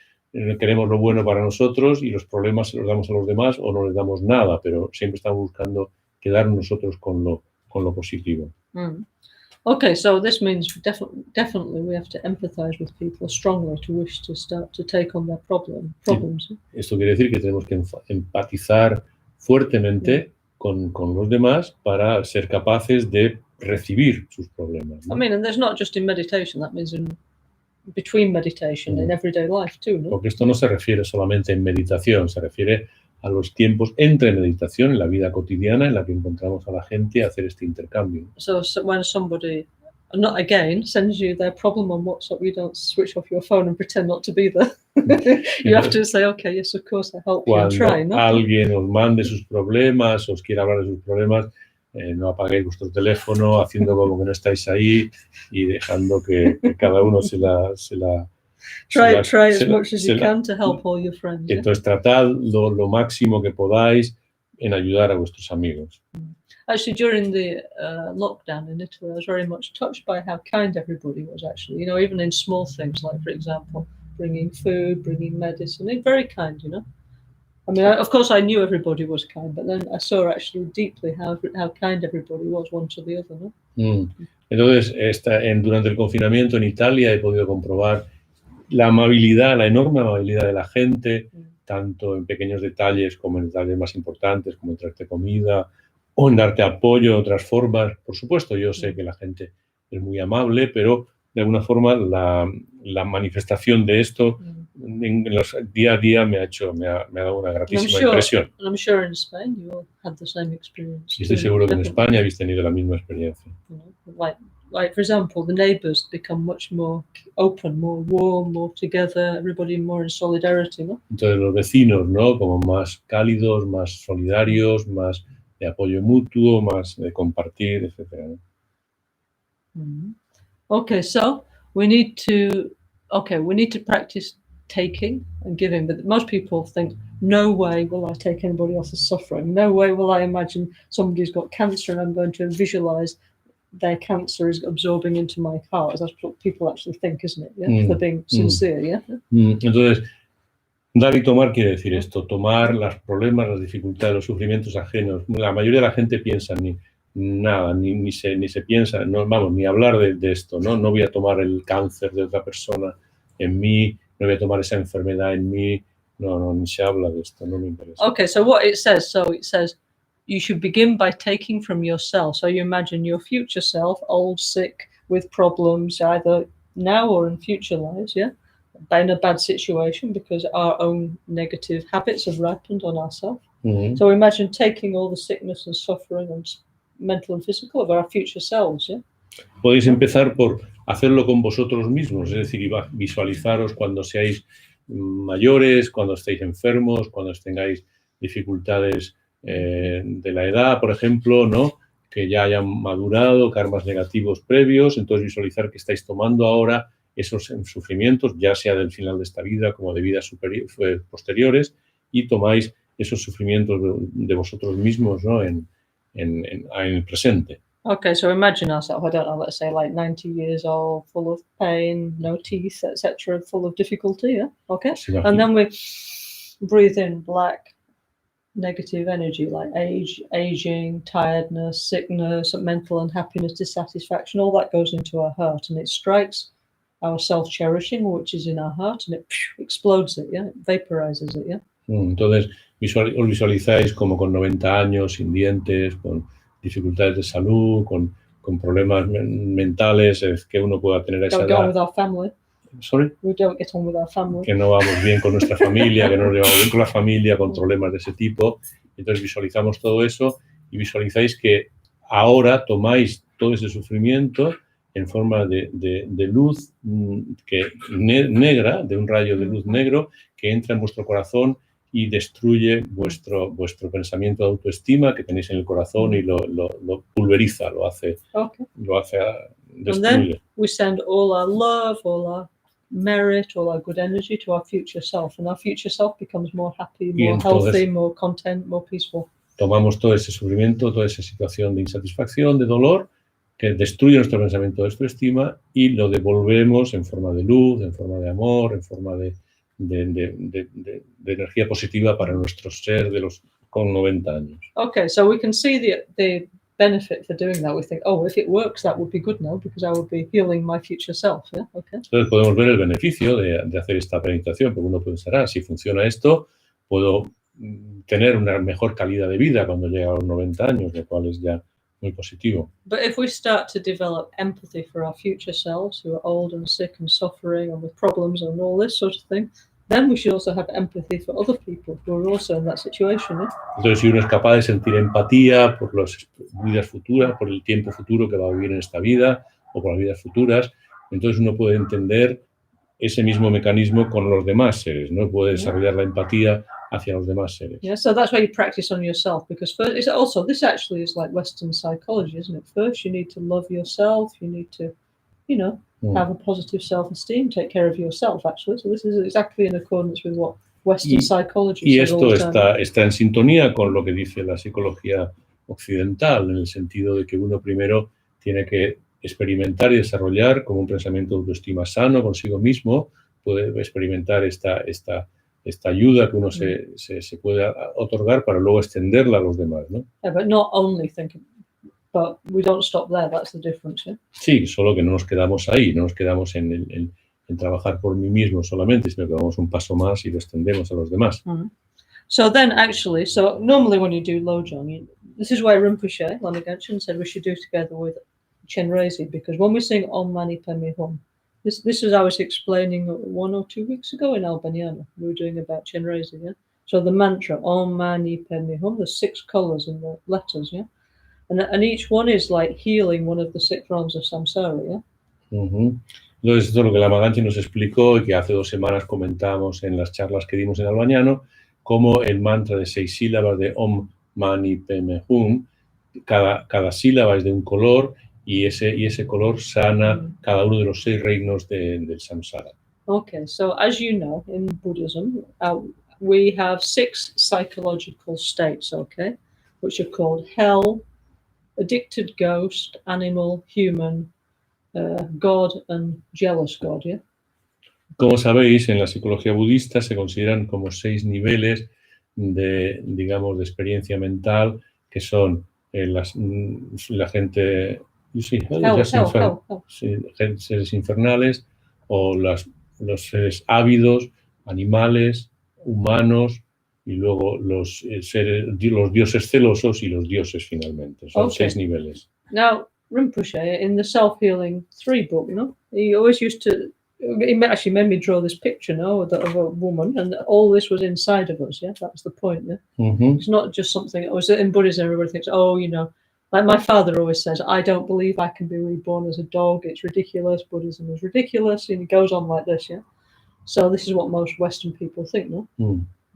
[SPEAKER 2] queremos lo bueno para nosotros y los problemas se los damos a los demás o no les damos nada, pero siempre estamos buscando quedarnos nosotros con lo positivo.
[SPEAKER 1] Okay, so this means definitely we have to empathize with people strongly to wish to start to take on their problems.
[SPEAKER 2] Esto quiere decir que tenemos que empatizar fuertemente con los demás para ser capaces de recibir sus problemas, ¿no?
[SPEAKER 1] I mean, and there's not just in meditation, that means in between meditation in everyday life too, ¿no?
[SPEAKER 2] Porque esto no se refiere solamente en meditación, se refiere a los tiempos entre meditación, en la vida cotidiana, en la que encontramos a la gente a hacer este intercambio.
[SPEAKER 1] So when somebody, not again, sends you their problem on WhatsApp, you don't switch off your phone and pretend not to be there. You have to say, okay, yes, of course, I help you and try, ¿no?
[SPEAKER 2] Alguien os mande sus problemas, os quiera hablar de sus problemas, no apaguéis vuestro teléfono, haciendo como que no estáis ahí y dejando que cada uno se la
[SPEAKER 1] Try as much as you can to help all your friends.
[SPEAKER 2] Entonces, tratad lo máximo que podáis en ayudar a vuestros amigos.
[SPEAKER 1] Actually, during the lockdown in Italy, I was very much touched by how kind everybody was, actually. You know, even in small things, like, for example, bringing food, bringing medicine. They're very kind, you know. I mean, of course, I knew everybody was kind, but then I saw actually deeply how kind everybody was one to the other, ¿no?
[SPEAKER 2] Entonces, durante el confinamiento en Italia he podido comprobar la amabilidad, la enorme amabilidad de la gente, tanto en pequeños detalles como en detalles más importantes, como en traerte comida o en darte apoyo de otras formas. Por supuesto, yo sé que la gente es muy amable, pero de alguna forma la manifestación de esto en los día a día me ha dado una gratísima impresión.
[SPEAKER 1] I'm sure in Spain you all had the same experience.
[SPEAKER 2] Y estoy seguro que en España habéis tenido la misma experiencia.
[SPEAKER 1] Like for example, the neighbours become much more open, more warm, more together, everybody more in solidarity, ¿no?
[SPEAKER 2] Entonces los vecinos, ¿no? Como más cálidos, más solidarios, más de apoyo mutuo, más de compartir, etcétera, ¿no?
[SPEAKER 1] Okay, so we need to practice taking and giving, but most people think, no way will I take anybody else's suffering. No way will I imagine somebody's got cancer and I'm going to visualize their cancer is absorbing into my heart. That's what people actually think, isn't it? Yeah? If they're being sincere, yeah?
[SPEAKER 2] Entonces, dar y tomar quiere decir esto, tomar los problemas, las dificultades, los sufrimientos ajenos. La mayoría de la gente piensa ni se piensa, no, vamos, ni hablar de esto, ¿no? No voy a tomar el cáncer de otra persona en mí, no voy a tomar esa enfermedad en mí, no, ni se habla de esto, no me interesa.
[SPEAKER 1] Okay, so what it says, you should begin by taking from yourself. So you imagine your future self, old, sick, with problems, either now or in future lives, yeah? In a bad situation because our own negative habits have ripened on ourselves. So imagine taking all the sickness and suffering and mental and physical of our future selves, yeah?
[SPEAKER 2] Podéis empezar por hacerlo con vosotros mismos, es decir, visualizaros cuando seáis mayores, cuando estéis enfermos, cuando tengáis dificultades de la edad, por ejemplo, ¿no? Que ya hayan madurado, karmas negativos previos, entonces visualizar que estáis tomando ahora esos sufrimientos, ya sea del final de esta vida como de vidas posteriores, y tomáis esos sufrimientos de vosotros mismos, ¿no? en el presente.
[SPEAKER 1] Okay, so imagine ourselves, I don't know, let's say like 90 years old, full of pain, no teeth, etc., full of difficulty, yeah? Okay? And then we breathe in black, negative energy like aging, tiredness, sickness, mental unhappiness, dissatisfaction, all that goes into our heart and it strikes our self-cherishing, which is in our heart, and it explodes it, yeah? It vaporizes it, yeah?
[SPEAKER 2] Entonces, os visualizáis como con 90 años, sin dientes, con dificultades de salud, con problemas mentales que uno pueda tener a esa edad.
[SPEAKER 1] Don't get on with our family.
[SPEAKER 2] Sorry?
[SPEAKER 1] We don't get on with our family.
[SPEAKER 2] Que no vamos bien con nuestra familia, que no nos llevamos bien con la familia, con problemas de ese tipo. Entonces visualizamos todo eso y visualizáis que ahora tomáis todo ese sufrimiento en forma de luz negra, de un rayo de luz negro que entra en vuestro corazón y destruye vuestro pensamiento de autoestima que tenéis en el corazón y lo pulveriza, lo hace destruye.
[SPEAKER 1] And then we send all our love, all our merit, all our good energy to our future self, and our future self becomes more happy, more healthy, more content, more peaceful.
[SPEAKER 2] Tomamos todo ese sufrimiento, toda esa situación de insatisfacción, de dolor, que destruye nuestro pensamiento de autoestima y lo devolvemos en forma de luz, en forma de amor, en forma de energía positiva para nuestro ser con 90 años.
[SPEAKER 1] Okay, so we can see the benefit for doing that. We think, oh, if it works, that would be good now because I would be healing my future self. Yeah? Okay.
[SPEAKER 2] Entonces podemos ver el beneficio de hacer esta meditación, porque uno pensará, si funciona esto, puedo tener una mejor calidad de vida cuando llegue a los 90 años, lo cual es ya muy positivo.
[SPEAKER 1] But if we start to develop empathy for our future selves who are old and sick and suffering and with problems and all this sort of thing, then we should also have empathy for other people who are also in that situation. ¿Eh?
[SPEAKER 2] Entonces, si uno es capaz de sentir empatía por las vidas futuras, por el tiempo futuro que va a vivir en esta vida o por las vidas futuras, entonces uno puede entender ese mismo mecanismo con los demás seres, ¿no? Puede desarrollar la empatía hacia los demás seres.
[SPEAKER 1] Yeah, so that's why you practice on yourself, because first, it's also, this actually is like Western psychology, isn't it? First, you need to love yourself, you need to, you know, have a positive self-esteem, take care of yourself, actually. So this is exactly in accordance with what Western psychology
[SPEAKER 2] says. Y esto está en sintonía con lo que dice la psicología occidental, en el sentido de que uno primero tiene que experimentar y desarrollar como un pensamiento de autoestima sano consigo mismo, puede experimentar esta ayuda que uno se puede otorgar para luego extenderla a los demás, ¿no?
[SPEAKER 1] Yeah, but not only thinking, but we don't stop there. That's the difference. Yeah.
[SPEAKER 2] Sí, solo que no nos quedamos ahí, no nos quedamos en trabajar por mí mismo solamente, sino que vamos un paso más y lo extendemos a los demás.
[SPEAKER 1] So then, actually, so normally when you do Lojong, this is why Rinpoche, Lama Caroline, said we should do together with Chenrezig, because when we sing Om Mani Padme Hum, this is I was explaining 1 or 2 weeks ago in Albaniano. We were doing about Chenrezig, yeah. So the mantra Om Mani Padme Hum, there's 6 colors in the letters, yeah, and each one is like healing one of the 6 realms of samsara, yeah.
[SPEAKER 2] Entonces, esto es lo que Lama Caroline nos explicó y que hace 2 semanas comentamos en las charlas que dimos en Albaniano, como el mantra de 6 sílabas de Om Mani Padme Hum, cada sílaba es de un color y ese color sana cada uno de los 6 reinos del samsara.
[SPEAKER 1] Okay, so as you know, in Buddhism, we have 6 psychological states, okay, which are called hell, addicted ghost, animal, human, God, and jealous God, yeah?
[SPEAKER 2] Como sabéis, en la psicología budista se consideran como 6 niveles de experiencia mental, que son la gente, seres infernales, o los seres ávidos, animales, humanos, y luego los dioses celosos y los dioses finalmente. Son 6 niveles.
[SPEAKER 1] Now, Rinpoche, in the Self-Healing 3 book, he always used to, he actually made me draw this picture, of a woman, and all this was inside of us, yeah? That was the point, yeah? It's not just something, in Buddhism, everybody thinks, like my father always says, I don't believe I can be reborn as a dog, it's ridiculous, Buddhism is ridiculous, and he goes on like this, yeah? So this is what most Western people think, no?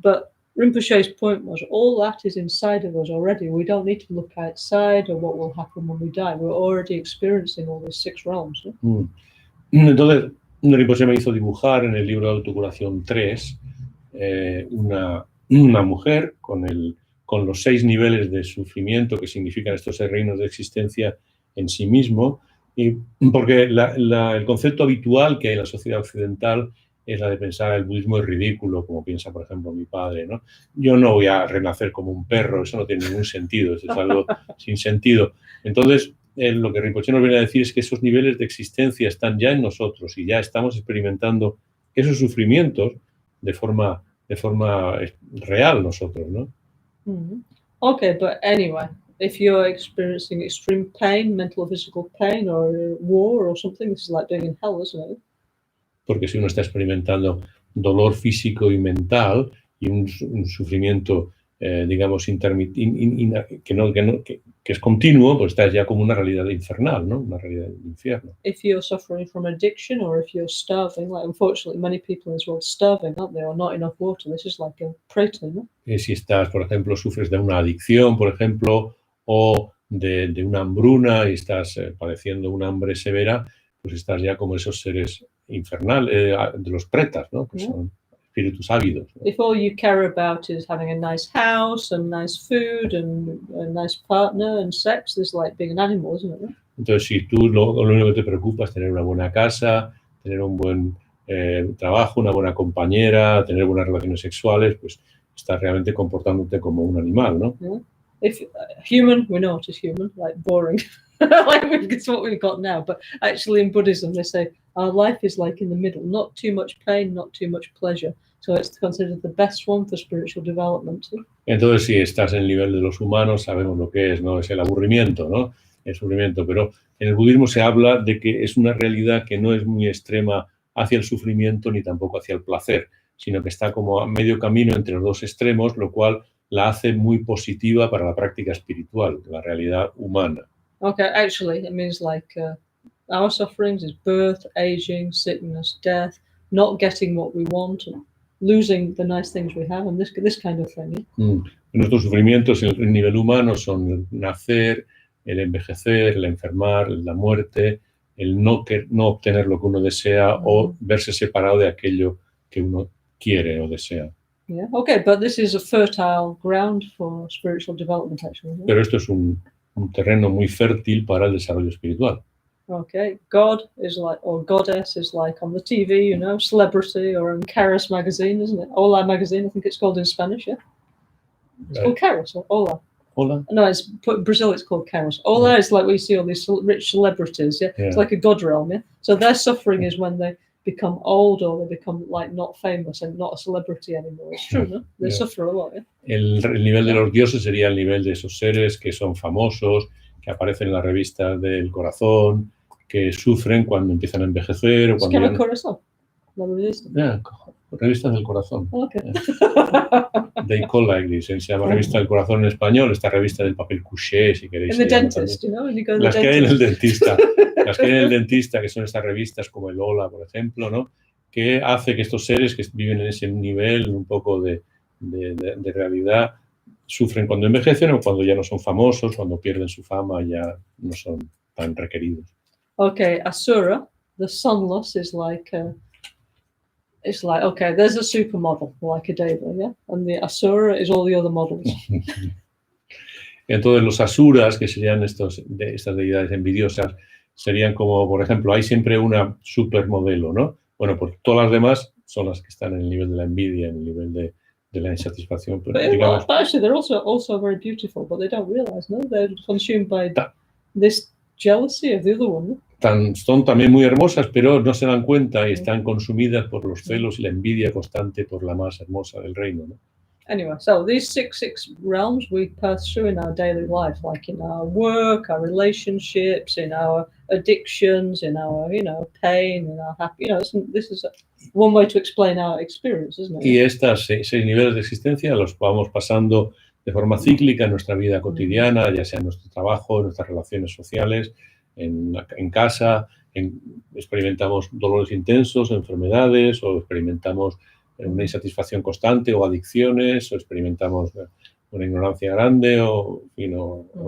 [SPEAKER 1] But Rinpoche's point was, all that is inside of us already. We don't need to look outside or what will happen when we die. We're already experiencing all these 6 realms. ¿No?
[SPEAKER 2] Entonces, Rinpoche me hizo dibujar en el libro de Autocuración 3 una mujer con los 6 niveles de sufrimiento que significan estos 6 reinos de existencia en sí mismo, y porque el concepto habitual que hay en la sociedad occidental es la de pensar el budismo es ridículo, como piensa, por ejemplo, mi padre, ¿no? Yo no voy a renacer como un perro, eso no tiene ningún sentido, eso es algo sin sentido. Entonces, lo que Rinpoche nos viene a decir es que esos niveles de existencia están ya en nosotros y ya estamos experimentando esos sufrimientos de forma real nosotros, ¿no?
[SPEAKER 1] Okay, but anyway, if you're experiencing extreme pain, mental or physical pain, or war or something, this is like being in hell, isn't it?
[SPEAKER 2] Porque si uno está experimentando dolor físico y mental y un sufrimiento, digamos, que es continuo, pues está ya como una realidad infernal, ¿no? Una realidad del infierno.
[SPEAKER 1] If you're suffering from addiction or if you're starving, like unfortunately many people in this world starving, aren't they, or not enough water, this is like a prison, ¿no?
[SPEAKER 2] Si estás, por ejemplo, sufres de una adicción, por ejemplo, o de una hambruna y estás padeciendo una hambre severa, pues estás ya como esos seres infernales, de los pretas, ¿no? Que son espíritus ávidos, ¿no?
[SPEAKER 1] If all you care about is having a nice house and nice food and a nice partner and sex, this is like being an animal, isn't it?
[SPEAKER 2] Entonces, si tú lo único que te preocupa es tener una buena casa, tener un buen trabajo, una buena compañera, tener buenas relaciones sexuales, pues estás realmente comportándote como un animal, ¿no?
[SPEAKER 1] Yeah. If human, we know what is human, like boring. Like it's what we've got now, but actually in Buddhism they say our life is like in the middle, not too much pain, not too much pleasure. So it's considered the best one for spiritual development. ¿Sí?
[SPEAKER 2] Entonces, si estás en el nivel de los humanos, sabemos lo que es, ¿no? Es el aburrimiento, ¿no? El sufrimiento, pero en el budismo se habla de que es una realidad que no es muy extrema hacia el sufrimiento ni tampoco hacia el placer, sino que está como a medio camino entre los 2 extremos, lo cual la hace muy positiva para la práctica espiritual, la realidad humana.
[SPEAKER 1] Okay, actually, it means like our sufferings is birth, aging, sickness, death, not getting what we want, and losing the nice things we have, and this kind of thing. Yeah?
[SPEAKER 2] Nuestros sufrimientos en el nivel humano son el nacer, el envejecer, el enfermar, la muerte, el no obtener lo que uno desea o verse separado de aquello que uno quiere o desea.
[SPEAKER 1] Yeah, okay, but this is a fertile ground for spiritual development, actually. Yeah?
[SPEAKER 2] Pero esto es un terreno muy fértil para el desarrollo espiritual.
[SPEAKER 1] Okay, God is like, or goddess is like on the TV, you know, celebrity, or in Caras magazine, isn't it? Hola magazine, I think it's called in Spanish, yeah? It's called Caras or Hola.
[SPEAKER 2] Hola.
[SPEAKER 1] No, it's Brazil. It's called Caras. Hola is like where you see all these rich celebrities. Yeah, it's like a god realm. Yeah, so their suffering is when they become old or they become like not famous and not a celebrity anymore. It's true, no? They suffer a lot. Yeah?
[SPEAKER 2] El nivel de los dioses sería el nivel de esos seres que son famosos, que aparecen en las revistas del corazón, que sufren cuando empiezan a envejecer o cuando
[SPEAKER 1] Corazón. La revista.
[SPEAKER 2] Revistas del corazón.
[SPEAKER 1] Okay.
[SPEAKER 2] They call like this. Se llama Revista del Corazón en español, esta revista del papel couché, si queréis.
[SPEAKER 1] En el dentist, you know,
[SPEAKER 2] las que hay en el dentista. Las que hay en el dentista, que son estas revistas como el Hola, por ejemplo, ¿no? Que hace que estos seres que viven en ese nivel un poco de realidad sufren cuando envejecen o cuando ya no son famosos, cuando pierden su fama, ya no son tan requeridos.
[SPEAKER 1] Okay, Asura, the sunless, is like... It's like, okay, there's a supermodel, like a Deva, yeah? And the Asura is all the other models.
[SPEAKER 2] Entonces, los asuras, que serían estas deidades envidiosas, serían como, por ejemplo, hay siempre una supermodelo, ¿no? Bueno, pues todas las demás son las que están en el nivel de la envidia, en el nivel de la insatisfacción. Pero, digamos,
[SPEAKER 1] but actually, they're also very beautiful, but they don't realize, no? They're consumed by this jealousy of the other one, ¿no?
[SPEAKER 2] Son también muy hermosas, pero no se dan cuenta y están consumidas por los celos y la envidia constante por la más hermosa del reino, ¿no?
[SPEAKER 1] Anyway, so these six realms we pursue in our daily life, like in our work, our relationships, in our addictions, in our, you know, pain, in our happy, you know, this is one way to explain our experience, isn't it?
[SPEAKER 2] Y estas seis niveles de existencia los vamos pasando de forma cíclica en nuestra vida cotidiana, ya sea en nuestro trabajo, en nuestras relaciones sociales, en casa, experimentamos dolores intensos, enfermedades, o experimentamos una insatisfacción constante o adicciones, o experimentamos una ignorancia grande, o,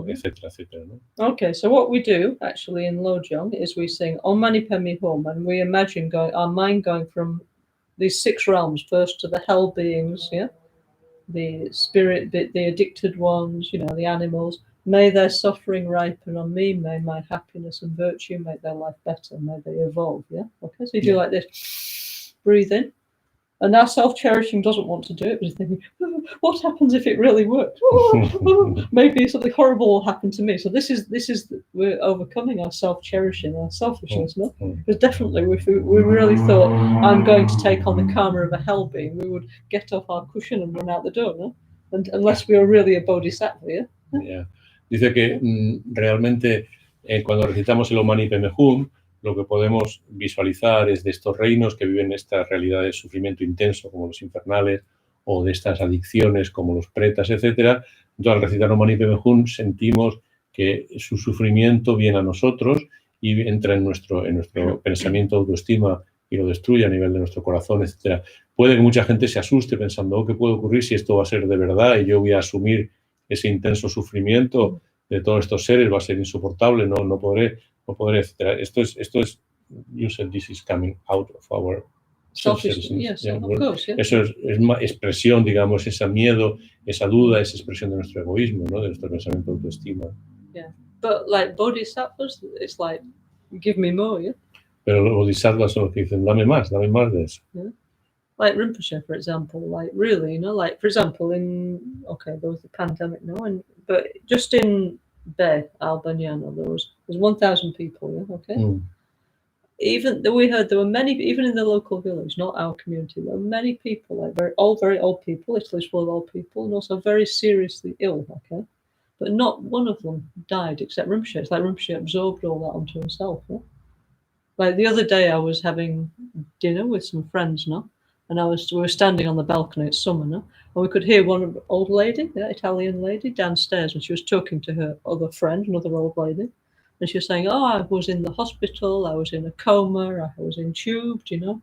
[SPEAKER 2] etcétera, etcétera, ¿no?
[SPEAKER 1] Okay, so what we do actually in Lojong is we sing Om Mani Padme Hum, and we imagine our mind going from these six realms first to the hell beings, yeah, the spirit, the addicted ones, you know, the animals. May their suffering ripen on me. May my happiness and virtue make their life better. May they evolve. Yeah. Okay. So you do like this. Breathe in. And now self-cherishing doesn't want to do it, but it's thinking, oh, what happens if it really works? Maybe something horrible will happen to me. So this is we're overcoming our self-cherishing, our selfishness, no? Because definitely, if we really thought I'm going to take on the karma of a hell being, we would get off our cushion and run out the door, no? And unless we were really a bodhisattva, yeah?
[SPEAKER 2] Yeah. Dice que realmente cuando recitamos el Om Mani Padme Hum, lo que podemos visualizar es de estos reinos que viven estas realidades de sufrimiento intenso, como los infernales, o de estas adicciones, como los pretas, etc. Entonces, al recitar Om Mani Padme Hum, sentimos que su sufrimiento viene a nosotros y entra en nuestro pensamiento de autoestima y lo destruye a nivel de nuestro corazón, etc. Puede que mucha gente se asuste pensando, ¿qué puede ocurrir si esto va a ser de verdad y yo voy a asumir ese intenso sufrimiento de todos estos seres? Va a ser insoportable, no podré, etc. Esto es, you said this is coming out of our
[SPEAKER 1] selfishness. Yes, of course, yeah.
[SPEAKER 2] Eso es expresión, digamos, ese miedo, esa duda, es expresión de nuestro egoísmo, ¿no? De nuestro pensamiento de autoestima.
[SPEAKER 1] Yeah, but like bodhisattvas, it's like, give me more, yeah?
[SPEAKER 2] Pero los bodhisattvas son los que dicen, dame más de eso.
[SPEAKER 1] Yeah. Like Rinpoche, for example, like really, you know, like for example, there was the pandemic now, but just in Bay, Albaniano, there's 1,000 people, yeah, okay? Even we heard there were many, even in the local village, not our community, there were many people, like very old people, Italy's full of old people, and also very seriously ill, okay? But not one of them died except Rinpoche. It's like Rinpoche absorbed all that onto himself, yeah? Like the other day I was having dinner with some friends, no? And we were standing on the balcony, it's summer, no? And we could hear one old lady, Italian lady, downstairs, and she was talking to her other friend, another old lady. And she was saying, I was in the hospital, I was in a coma, I was intubed, you know?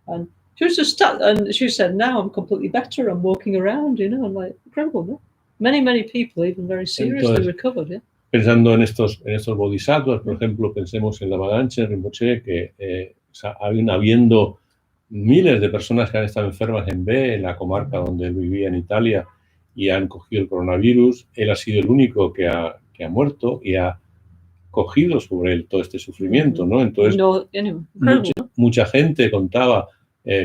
[SPEAKER 1] And she was just and she said, now I'm completely better, I'm walking around, you know? I'm like, incredible, no? Many people, even very seriously recovered, yeah?
[SPEAKER 2] Pensando en estos bodhisattvas, por ejemplo, pensemos en Lama Caroline, Rinpoche, que habiendo miles de personas que han estado enfermas en B, en la comarca donde él vivía en Italia, y han cogido el coronavirus. Él ha sido el único que ha muerto y ha cogido sobre él todo este sufrimiento, ¿no? Entonces,
[SPEAKER 1] No, anyway, incredible, ¿no?
[SPEAKER 2] mucha gente contaba,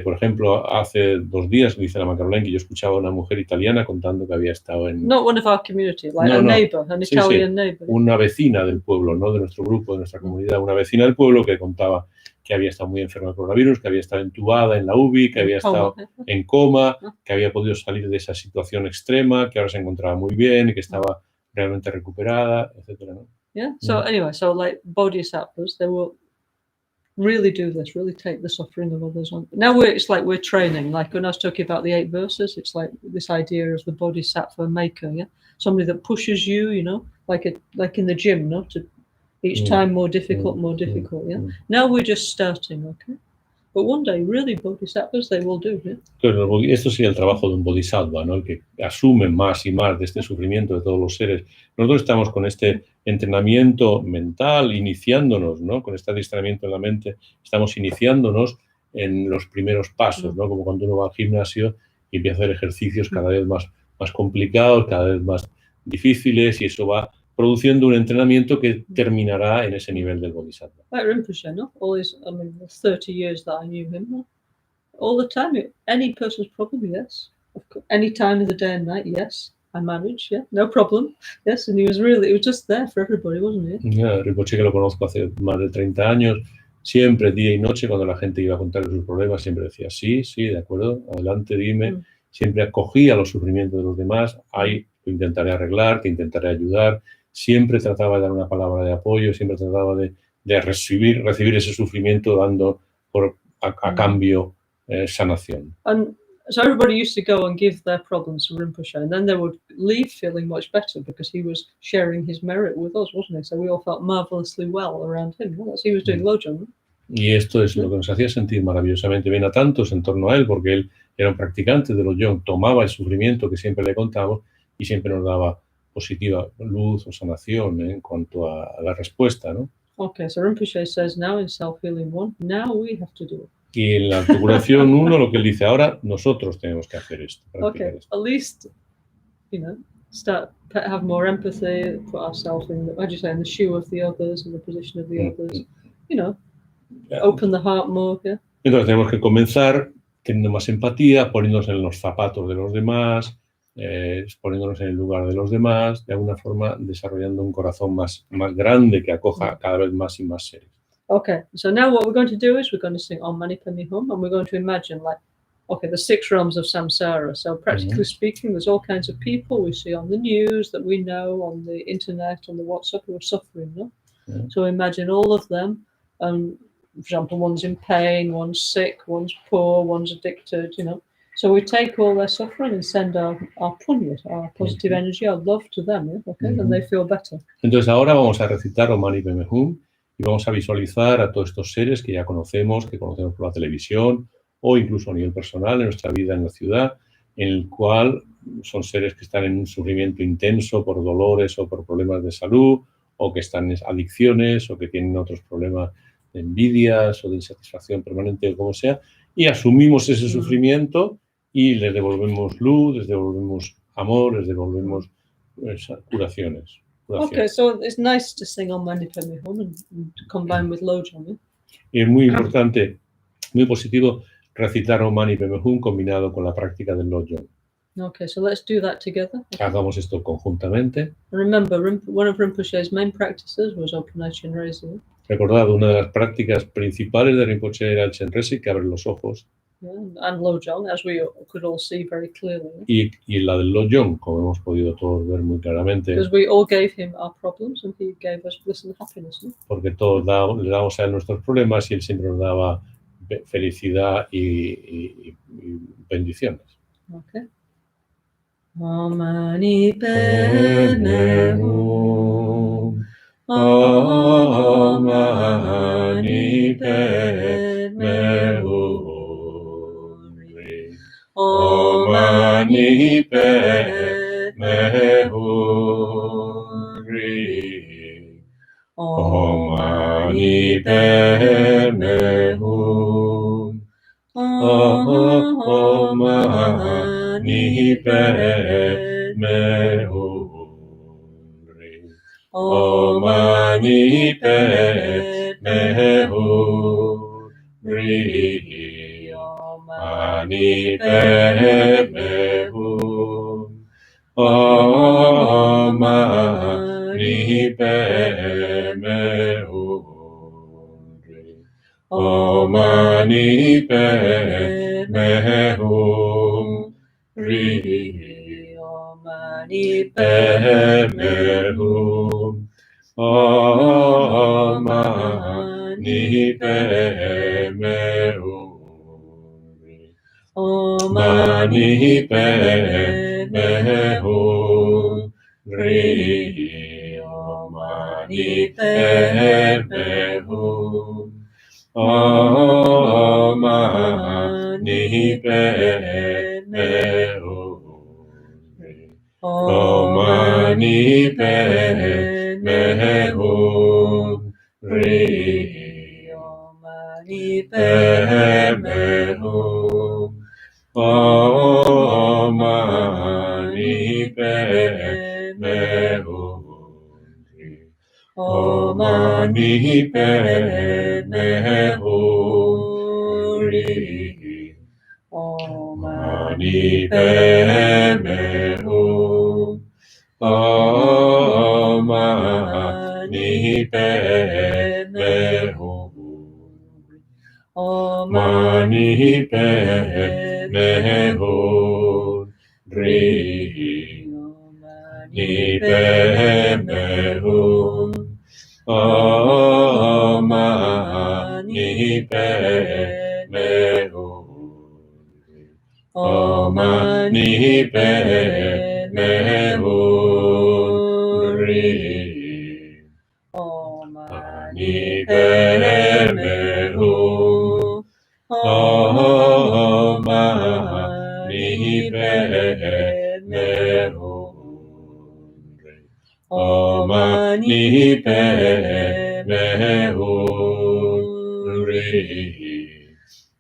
[SPEAKER 2] por ejemplo, hace 2 días, dice Lama Caroline, que yo escuchaba a una mujer italiana contando que había estado en...
[SPEAKER 1] Not one of our community, like
[SPEAKER 2] No,
[SPEAKER 1] a
[SPEAKER 2] no.
[SPEAKER 1] neighbor, an
[SPEAKER 2] Sí,
[SPEAKER 1] Italian
[SPEAKER 2] sí,
[SPEAKER 1] neighbor.
[SPEAKER 2] una vecina del pueblo, no de nuestro grupo, de nuestra comunidad, una vecina del pueblo que contaba que había estado muy enferma de coronavirus, que había estado entubada en la UBI, que había estado en coma, que había podido salir de esa situación extrema, que ahora se encontraba muy bien y que estaba realmente recuperada, etcétera, ¿no?
[SPEAKER 1] Yeah. So anyway, so like bodhisattvas, they will really do this, really take the suffering of others on. Now it's like we're training. Like when I was talking about the 8 verses, it's like this idea of the bodhisattva maker, yeah, somebody that pushes you, you know, like in the gym, no, to each time more difficult, yeah. Now we're just starting, okay. But one day, really, bodhisattvas, they will do, yeah.
[SPEAKER 2] Claro, esto sería el trabajo de un bodhisattva, ¿no? El que asume más y más de este sufrimiento de todos los seres. Nosotros estamos con este entrenamiento mental, iniciándonos, ¿no? Con este adiestramiento en la mente, estamos iniciándonos en los primeros pasos, ¿no? Como cuando uno va al gimnasio y empieza a hacer ejercicios cada vez más complicados, cada vez más difíciles, y eso va produciendo un entrenamiento que terminará en ese nivel del bodhisattva.
[SPEAKER 1] Like Rinpoche, no? All his, I mean, the 30 years that I knew him, no? All the time, any person's problem, yes. Of course. Any time of the day and night, yes. I manage, yeah, no problem. Yes, and he was just there for everybody, wasn't he?
[SPEAKER 2] Yeah, Rinpoche, que lo conozco hace más de 30 años, siempre, día y noche, cuando la gente iba a contar sus problemas, siempre decía, sí, de acuerdo, adelante, dime. Siempre acogía los sufrimientos de los demás, ahí lo intentaré arreglar, te intentaré ayudar. Siempre trataba de dar una palabra de apoyo, siempre trataba de recibir ese sufrimiento dando a cambio sanación.
[SPEAKER 1] And so everybody used to go and give their problems to Rinpoche, and then they would leave feeling much better because he was sharing his merit with us, wasn't he? So we all felt marvelously well around him. That's he was doing Lojong.
[SPEAKER 2] Y esto es lo que nos hacía sentir maravillosamente bien a tantos en torno a él, porque él era un practicante de Lojong, tomaba el sufrimiento que siempre le contamos y siempre nos daba positiva luz o sanación en cuanto a la respuesta, ¿no?
[SPEAKER 1] Okay, so Rinpoche says now in Self-Healing 1, now we have to do it.
[SPEAKER 2] Y en la autocuración 1 lo que él dice, ahora nosotros tenemos que hacer esto.
[SPEAKER 1] Okay,
[SPEAKER 2] esto.
[SPEAKER 1] at least, you know, have more empathy, put ourselves in in the shoe of the others, in the position of the others, you know, open the heart more, yeah.
[SPEAKER 2] Entonces tenemos que comenzar teniendo más empatía, poniéndonos en los zapatos de los demás, poniéndonos en el lugar de los demás, de alguna forma desarrollando un corazón más grande que acoja cada vez más y más seres.
[SPEAKER 1] Okay, so now what we're going to do is we're going to sing Om Mani Padme Hum, and we're going to imagine the 6 realms of samsara. So practically speaking, there's all kinds of people we see on the news, that we know, on the internet, on the WhatsApp, who are suffering, no? So imagine all of them. For example, one's in pain, one's sick, one's poor, one's addicted, you know. So we take all their suffering and send our punya, our positive energy, our love to them, yeah? Okay, and they feel better.
[SPEAKER 2] Entonces ahora vamos a recitar Om Mani Padme Hum y vamos a visualizar a todos estos seres que ya conocemos, que conocemos por la televisión o incluso a nivel personal en nuestra vida en la ciudad, en el cual son seres que están en un sufrimiento intenso por dolores o por problemas de salud, o que están en adicciones, o que tienen otros problemas de envidias o de insatisfacción permanente o como sea, y asumimos ese sufrimiento y les devolvemos luz, les devolvemos amor, les devolvemos curaciones.
[SPEAKER 1] Okay, so it's nice to sing Om Mani Padme Hum and combine with Lojong, yeah?
[SPEAKER 2] Y es muy importante, muy positivo, recitar Om Mani Padme Hum combinado con la práctica del Lojong.
[SPEAKER 1] Okay, so let's do that together. Okay.
[SPEAKER 2] Hagamos esto conjuntamente.
[SPEAKER 1] Remember, one of Rinpoche's main practices was Open Chenrezig.
[SPEAKER 2] Recordad, una de las prácticas principales de Rinpoche era el Chenrezig, que abre los ojos.
[SPEAKER 1] Yeah, and Lojong, as we could all see very clearly.
[SPEAKER 2] Y la del Lojong, como hemos podido todos ver muy claramente.
[SPEAKER 1] Because we all gave him our problems and he gave us bliss and happiness. No?
[SPEAKER 2] Porque todos le damos a él nuestros problemas y él siempre nos daba felicidad y bendiciones.
[SPEAKER 1] Okay. Om Mani Padme Hum. Om Mani Padme Hum. Om Mani Padme Hum. Om Mani Padme Hum. Om Mani Padme Hum.
[SPEAKER 2] O mani padme hum, Ri. O mani padme hum. O mani padme hum, Ri. O mani padme hum, Ri. O mani padme hum. O mani padme hum, Ri. O mani padme hum, Ri. O mani padme hum. O mani padme hum, Ri. O mani padme hum, Ri. O mani padme hum. O mani padme hum, Ri. O mani padme hum, Ri. O mani padme hum. O mani padme hum. O mani padme hum, Ri. O mani padme hum. O mani padme hum. O mani padme hum, Ri. O mani padme hum. O mani padme hum, Ri. O mani padme hum, Ri.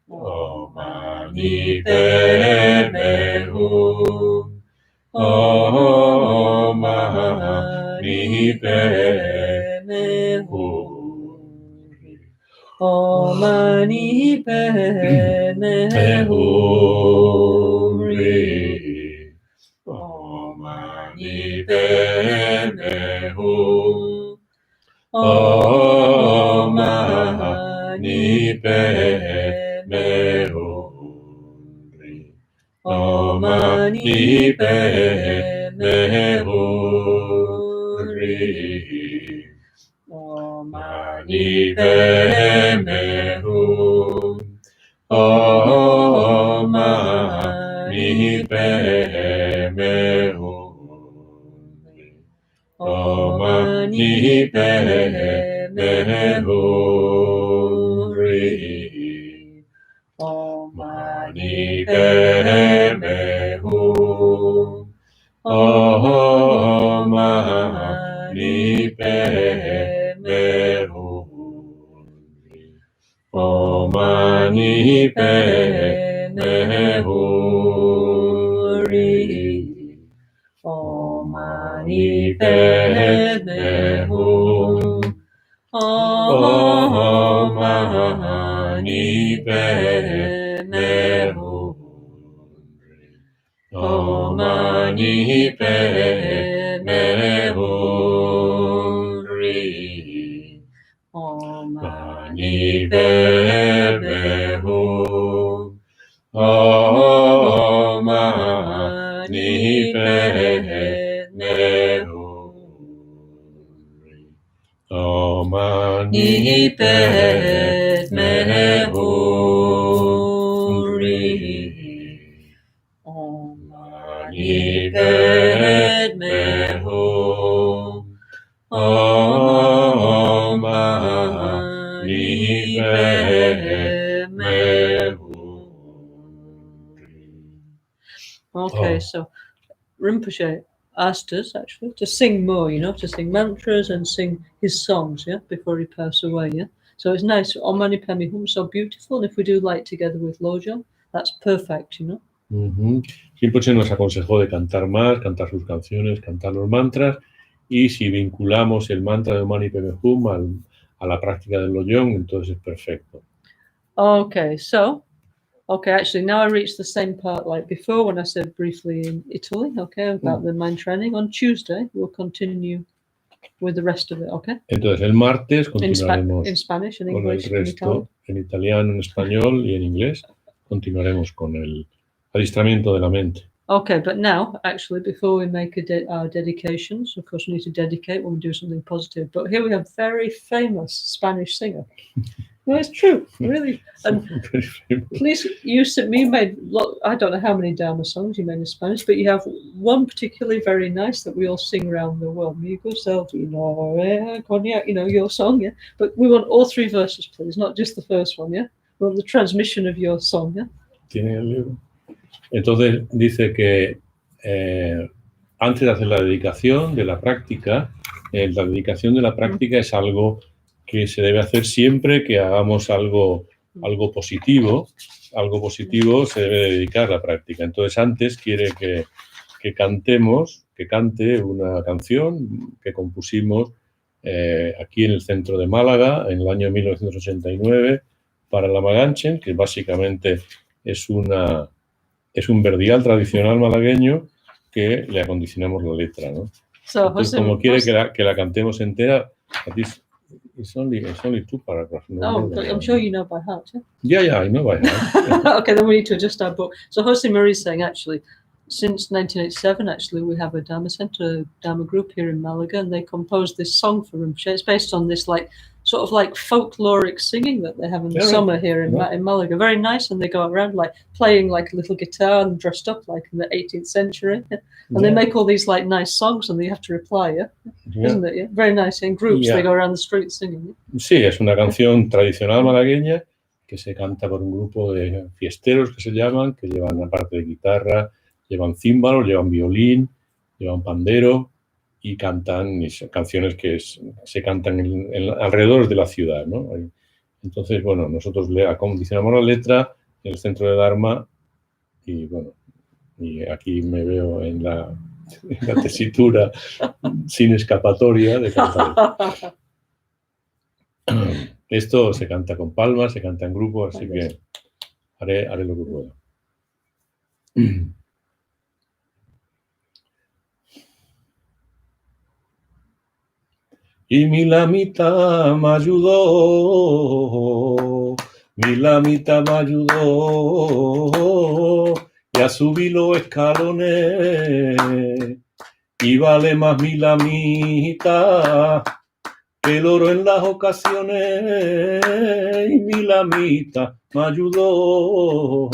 [SPEAKER 2] O mani padme hum. O mani padme hum, Ri. O mani padme hum, Ri. O mani padme hum. O mani padme hum, Ri. O mani padme hum, Ri. O mani padme hum. O mani padme hum, Ri. O mani padme hum, Ri. O mani padme hum. O mani padme hum, Ri. O mani padme hum, Ri. O mani padme hum. O mani padme hum, Ri. O mani padme hum, Ri. O mani padme hum. O mani padme hum, Ri. O mani padme hum, Ri. O mani padme hum. O mani padme hum, Ri. Okay, so Rinpoche asked us actually to sing more, to sing mantras and sing his songs, before he passed away, So it's nice. Om Mani Padme Hum, so beautiful. And if we do light together with Lojong, that's perfect, Rinpoche nos aconsejó de cantar más, cantar sus canciones, cantar los mantras Y si vinculamos el mantra de Mani Padme Hum a la práctica del Lojong, entonces es perfecto.
[SPEAKER 1] Okay, so, actually now I reached the same part like before when I said briefly in Italy, okay, about the mind training. On Tuesday, we'll continue with the rest of it, okay?
[SPEAKER 2] Entonces el martes
[SPEAKER 1] In
[SPEAKER 2] continuaremos
[SPEAKER 1] Spanish, in
[SPEAKER 2] con el
[SPEAKER 1] English, in Italian.
[SPEAKER 2] resto, en italiano, en español y en inglés. Continuaremos con el adiestramiento de la mente.
[SPEAKER 1] Okay, but now, actually, before we make our dedications, of course, we need to dedicate when we do something positive. But here we have very famous Spanish singer. No, it's true, really. And please, you made, I don't know how many Dharma songs you made in Spanish, but you have one particularly very nice that we all sing around the world. Cognac, your song, yeah? But we want all 3 verses, please, not just the first one, yeah? We want the transmission of your song, yeah?
[SPEAKER 2] ¿Tiene el libro? Entonces dice que antes de hacer la dedicación de la práctica es algo que se debe hacer siempre que hagamos algo positivo se debe dedicar a la práctica. Entonces antes quiere que cante una canción que compusimos aquí en el centro de Málaga en el año 1989 para Lama Caroline, que básicamente es un verdial tradicional malagueño que le acondicionamos la letra, ¿no? Entonces, como quiere que la cantemos entera, it's only 2 paragraphs.
[SPEAKER 1] No, but I'm sure you know by heart,
[SPEAKER 2] yeah? Yeah, I know by heart.
[SPEAKER 1] Okay, then we need to adjust our book. So Jose Marie's saying, actually, since 1987, actually, we have a Dharma center, a Dharma group here in Malaga, and they composed this song for Rinpoche. It's based on this sort of folkloric singing that they have in the summer here in Malaga. Very nice, and they go around playing a little guitar and dressed up like in the 18th century. And they make all these nice songs, and you have to reply, Isn't it? Yeah? Very nice. In groups, they go around the street singing.
[SPEAKER 2] Sí, es una canción tradicional malagueña que se canta por un grupo de fiesteros que se llaman, que llevan aparte de guitarra, llevan címbalos, llevan violín, llevan pandero y cantan canciones que se cantan alrededor de la ciudad, ¿no? Entonces, bueno, nosotros le acondicionamos la letra en el centro de Dharma y, bueno, y aquí me veo en la tesitura sin escapatoria de cantar. Esto se canta con palmas, se canta en grupo, así que haré lo que pueda. Y mi lamita me ayudó, y a subir los escalones, y vale más mi lamita que el oro en las ocasiones, y mi lamita me ayudó.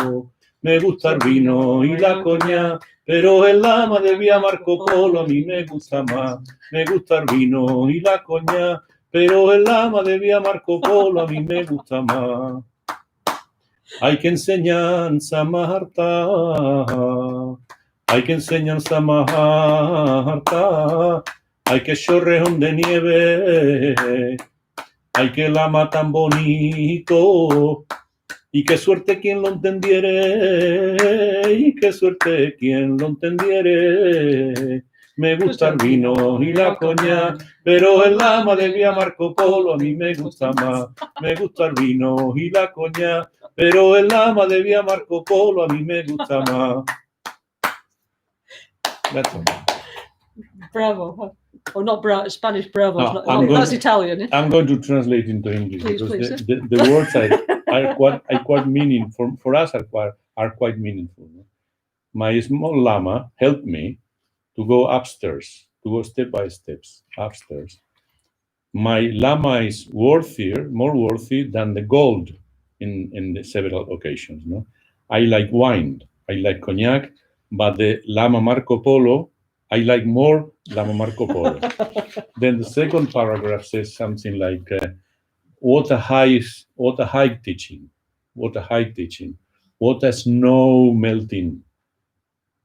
[SPEAKER 2] Me gusta el vino y la coña, pero el Lama de Vía Marco Polo a mí me gusta más. Me gusta el vino y la coña, pero el Lama de Vía Marco Polo a mí me gusta más. Hay que enseñanza más harta, hay que enseñanza más harta, hay que chorreón de nieve, hay que Lama tan bonito. Y qué suerte quien lo entendiere, y qué suerte quien lo entendiere. Me gusta el vino y la coña, pero el Lama de Vía Marco Polo a mí me gusta más. Me gusta el vino y la coña, pero el Lama de Vía Marco Polo a mí me gusta más. That's all.
[SPEAKER 1] Bravo. Or not Spanish bravo. No, that's Italian. Yeah?
[SPEAKER 2] I'm going to translate into English
[SPEAKER 1] please.
[SPEAKER 2] The words are quite meaningful for us. Are quite meaningful. My small Lama helped me to go upstairs, to go step by steps upstairs. My Lama is more worthy than the gold in the several occasions. No, I like wine, I like cognac, but the Lama Marco Polo, I like more Lama Marco Polo. Then the second paragraph says something like, what a high teaching, what a snow melting,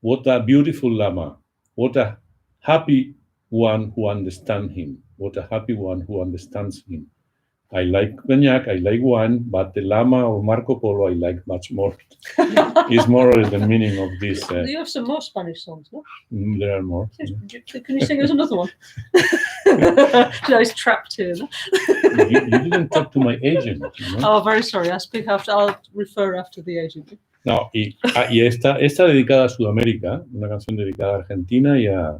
[SPEAKER 2] what a beautiful Lama, what a happy one who understands him, what a happy one who understands him. I like cognac, I like wine, but the Lama or Marco Polo I like much more. It's more or less the meaning of this.
[SPEAKER 1] You have some more Spanish songs, no?
[SPEAKER 2] There are more.
[SPEAKER 1] Can you sing us another one? He's trapped here. No?
[SPEAKER 2] You didn't talk to my agent. ¿No?
[SPEAKER 1] Oh, very sorry. I'll refer after the agent.
[SPEAKER 2] No, y esta dedicada a Sudamérica, una canción dedicada a Argentina y a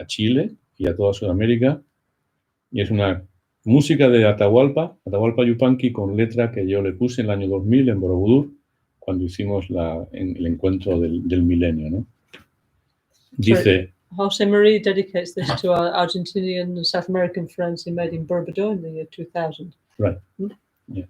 [SPEAKER 2] Chile y a toda Sudamérica. Y es una música de Atahualpa Yupanqui, con letra que yo le puse en el año 2000 en Borobudur, cuando hicimos el encuentro del milenio, ¿no? Dice...
[SPEAKER 1] José María dedicates this to our Argentinian and South American friends he made in Borobudur in the year 2000.
[SPEAKER 2] Right. Yeah.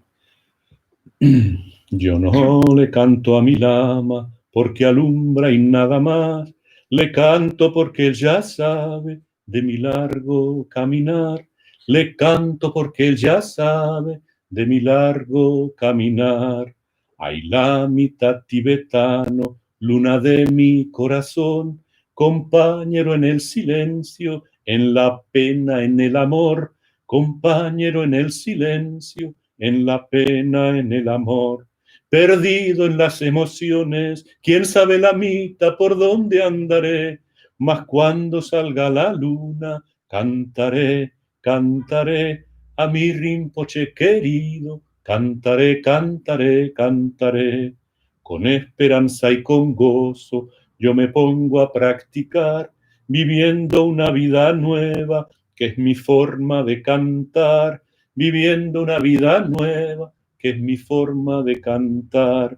[SPEAKER 2] Yo no le canto a mi lama porque alumbra y nada más. Le canto porque él ya sabe de mi largo caminar. Le canto porque él ya sabe de mi largo caminar. Ay, la mitad tibetano, luna de mi corazón, compañero en el silencio, en la pena, en el amor, compañero en el silencio, en la pena, en el amor. Perdido en las emociones, quién sabe la mitad por dónde andaré, mas cuando salga la luna, cantaré, cantaré a mi Rinpoche querido, cantaré, cantaré, cantaré. Con esperanza y con gozo yo me pongo a practicar, viviendo una vida nueva, que es mi forma de cantar, viviendo una vida nueva, que es mi forma de cantar.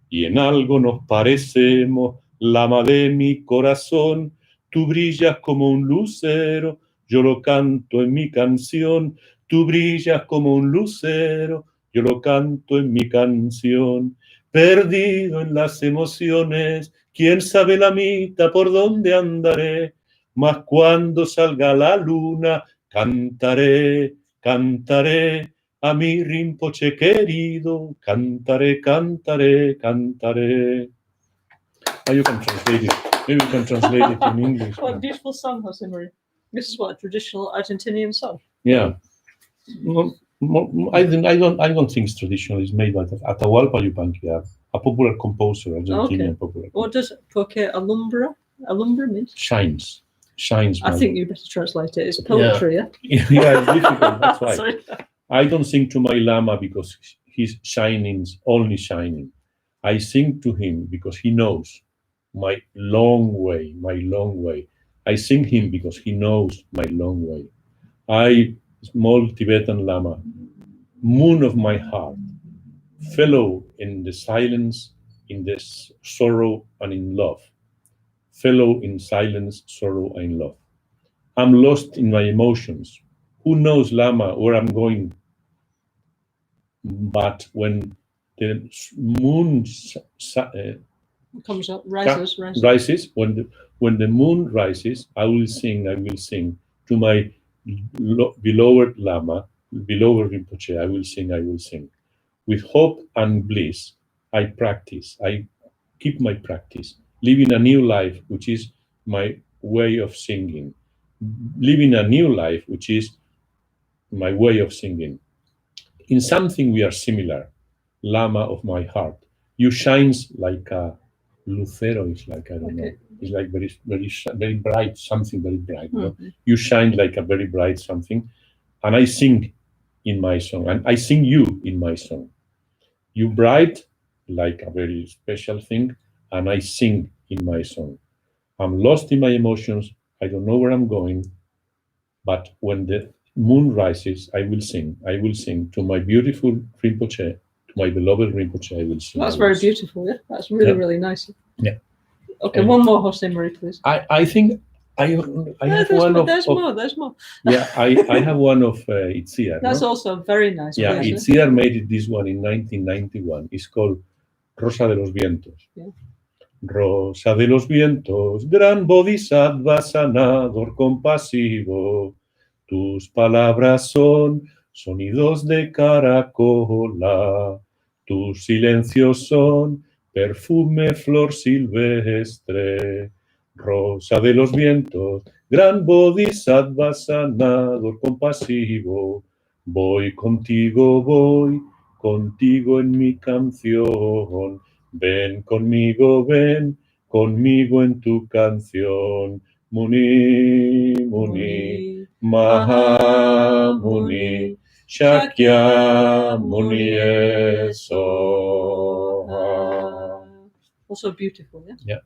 [SPEAKER 2] Y en algo nos parecemos, Lama de mi corazón, tú brillas como un lucero, yo lo canto en mi canción, tú brillas como un lucero, yo lo canto en mi canción. Perdido en las emociones, quién sabe la mitad por dónde andaré, mas cuando salga la luna, cantaré, cantaré a mi Rinpoche querido, cantaré, cantaré, cantaré. Oh, you can translate it. Maybe you can translate it in English.
[SPEAKER 1] What a beautiful song, Jose Maria. This is what, a traditional Argentinian song?
[SPEAKER 2] Yeah. I don't think it's traditional. It's made by Atahualpa Yupanqui, a popular composer, Argentinian popular.
[SPEAKER 1] What does porque alumbra? Alumbra means?
[SPEAKER 2] Shines.
[SPEAKER 1] I think you better translate it. It's poetry, yeah?
[SPEAKER 2] Yeah, it's difficult. That's right.
[SPEAKER 1] Sorry.
[SPEAKER 2] I don't sing to my Lama because he's shining, only shining. I sing to him because he knows my long way, my long way. I sing him because he knows my long way. I, small Tibetan Lama, moon of my heart, fellow in the silence, in the sorrow and in love. Fellow in silence, sorrow and love. I'm lost in my emotions. Who knows, Lama, where I'm going? But when the moon
[SPEAKER 1] comes up, rises.
[SPEAKER 2] Rises, when the moon rises, I will sing to my beloved Lama, beloved Rinpoche, I will sing. With hope and bliss, I practice, I keep my practice, living a new life, which is my way of singing. Living a new life, which is my way of singing. In something we are similar, Lama of my heart. You shines like a lucero, is like, I don't know, it's like very, very, very bright, something very bright. You know? You shine like a very bright something, and I sing in my song, and I sing you in my song. You bright like a very special thing, and I sing in my song. I'm lost in my emotions, I don't know where I'm going, but when the moon rises, I will sing to my beautiful Rinpoche, to my beloved Rinpoche, I will sing.
[SPEAKER 1] That's very beautiful, yeah? That's really, really nice.
[SPEAKER 2] Yeah.
[SPEAKER 1] Okay, one more Jose Maria, please.
[SPEAKER 2] I think I have one of...
[SPEAKER 1] There's more.
[SPEAKER 2] Yeah, I have one of Itziar.
[SPEAKER 1] That's also very nice.
[SPEAKER 2] Yeah, Itziar made this one in 1991. It's called Rosa de los Vientos.
[SPEAKER 1] Yeah.
[SPEAKER 2] Rosa de los vientos, gran bodhisattva sanador compasivo, tus palabras son sonidos de caracola, tus silencios son perfume flor silvestre. Rosa de los vientos, gran bodhisattva sanador compasivo, voy contigo en mi canción. Ven conmigo en tu canción. Muni, Muni, Mahamuni, Shakyamuni Soha.
[SPEAKER 1] Also beautiful, yeah?
[SPEAKER 2] Yeah.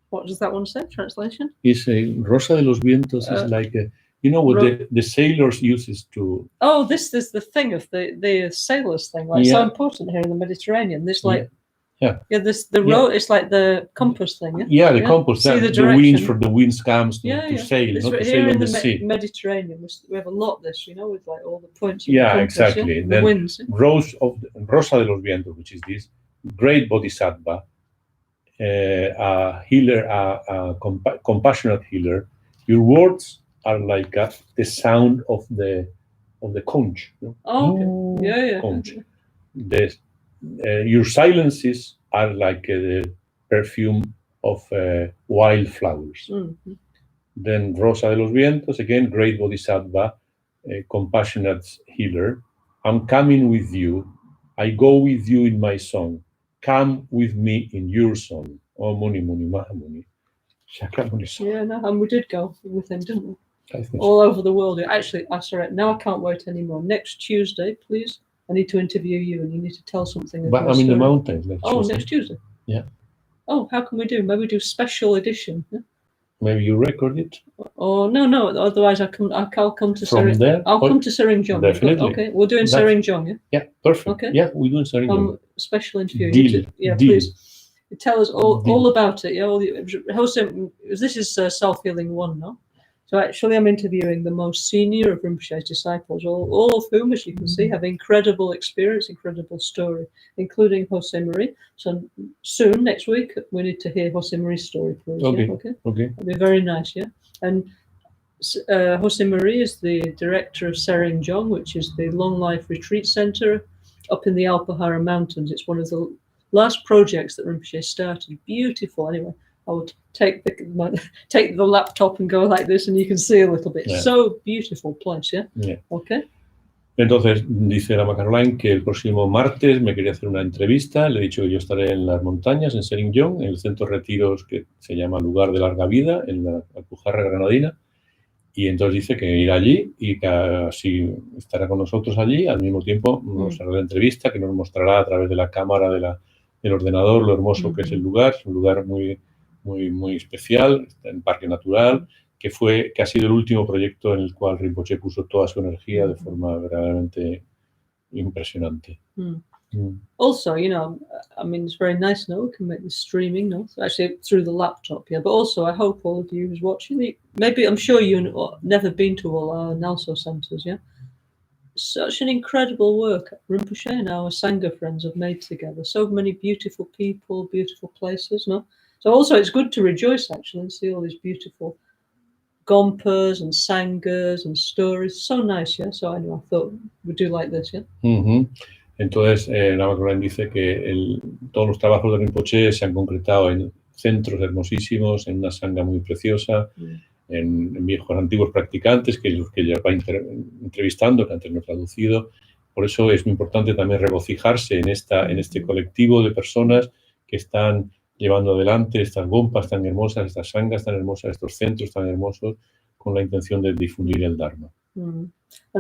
[SPEAKER 1] What does that one say, translation?
[SPEAKER 2] Is Rosa de los Vientos is like a, you know what the sailors uses to.
[SPEAKER 1] Oh, this is the thing of the sailors thing, like so important here in the Mediterranean. This like road. It's like the compass thing.
[SPEAKER 2] Yeah, the compass.
[SPEAKER 1] See the
[SPEAKER 2] wind from the winds comes to sail,
[SPEAKER 1] This
[SPEAKER 2] not to
[SPEAKER 1] here
[SPEAKER 2] sail
[SPEAKER 1] in
[SPEAKER 2] on the
[SPEAKER 1] the
[SPEAKER 2] sea.
[SPEAKER 1] Mediterranean, we have a lot of this, you know, with like all the points. Of
[SPEAKER 2] Yeah,
[SPEAKER 1] the compass,
[SPEAKER 2] exactly.
[SPEAKER 1] The
[SPEAKER 2] Then
[SPEAKER 1] winds.
[SPEAKER 2] Rosa de los Vientos, which is this great bodhisattva, a healer, a compassionate healer. Your words are like the sound of the conch. You know?
[SPEAKER 1] Oh, okay.
[SPEAKER 2] Conch. Your silences are like the perfume of wildflowers.
[SPEAKER 1] Mm-hmm.
[SPEAKER 2] Then Rosa de los Vientos, again, great bodhisattva, compassionate healer. I'm coming with you. I go with you in my song. Come with me in your song. Oh, Muni, Muni, Mahamuni. Shakyamuni Soha.
[SPEAKER 1] Yeah, no, and we did go with him, didn't we?
[SPEAKER 2] I think
[SPEAKER 1] all over the world. Actually, sorry, now I can't wait anymore. Next Tuesday, please, I need to interview you and you need to tell something.
[SPEAKER 2] But I'm in the mountains next Tuesday.
[SPEAKER 1] Next Tuesday?
[SPEAKER 2] Yeah.
[SPEAKER 1] Oh, how can we do? Maybe do special edition. Yeah?
[SPEAKER 2] Maybe you record it?
[SPEAKER 1] Oh, no. Otherwise, I'll come to
[SPEAKER 2] From there?
[SPEAKER 1] I'll come to Serinjong.
[SPEAKER 2] Definitely.
[SPEAKER 1] Okay, we're doing Serinjong, yeah?
[SPEAKER 2] Yeah, perfect.
[SPEAKER 1] Okay.
[SPEAKER 2] Yeah, we're doing Serinjong.
[SPEAKER 1] Special interview.
[SPEAKER 2] Deal.
[SPEAKER 1] Please. Tell us all about it. Yeah, this is Self-Healing 1, no? So actually, I'm interviewing the most senior of Rinpoche's disciples, all of whom, as you can see, have incredible experience, incredible story, including Jose Marie. So soon, next week, we need to hear Jose Marie's story, please.
[SPEAKER 2] Okay.
[SPEAKER 1] Yeah? Okay.
[SPEAKER 2] That'd
[SPEAKER 1] be very nice, yeah. And Jose Marie is the director of Serinjong, which is the Long Life Retreat Center up in the Alpahara Mountains. It's one of the last projects that Rinpoche started. Beautiful. Anyway, I would take the laptop and go like this and you can see a little bit. Yeah. So beautiful place, yeah?
[SPEAKER 2] Yeah.
[SPEAKER 1] Okay.
[SPEAKER 2] Entonces, dice Lama Caroline que el próximo martes me quería hacer una entrevista. Le he dicho que yo estaré en las montañas, en Serinjong, en el centro de retiros que se llama Lugar de Larga Vida, en la Alpujarra Granadina. Y entonces dice que irá allí y que así estará con nosotros allí. Al mismo tiempo nos hará la entrevista, que nos mostrará a través de la cámara del ordenador lo hermoso que es el lugar. Es un lugar muy, muy, muy especial, está en Parque Natural, que ha sido el último proyecto en el cual Rinpoche puso toda su energía de forma verdaderamente impresionante.
[SPEAKER 1] Also, you know, I mean, it's very nice, no? We can make this streaming, no? So actually, through the laptop, yeah. But also, I hope all of you who's watching, maybe, I'm sure you've never been to all our NgalSo centers, yeah? Such an incredible work Rinpoche and our Sangha friends have made together. So many beautiful people, beautiful places, no? So also, it's good to rejoice, actually, and see all these beautiful gompas and sanghas and stories. So nice, yeah? So anyway, I thought we'd do like this, yeah?
[SPEAKER 2] Mm-hmm. Entonces, Lama Caroline dice que todos los trabajos de Rinpoche se han concretado en centros hermosísimos, en una sangha muy preciosa, en viejos antiguos practicantes que ya va entrevistando, que antes no he traducido. Por eso es muy importante también regocijarse en este colectivo de personas que están llevando adelante estas gompas tan hermosas, estas sanghas tan hermosas, estos centros tan hermosos, con la intención de difundir el Dharma.
[SPEAKER 1] And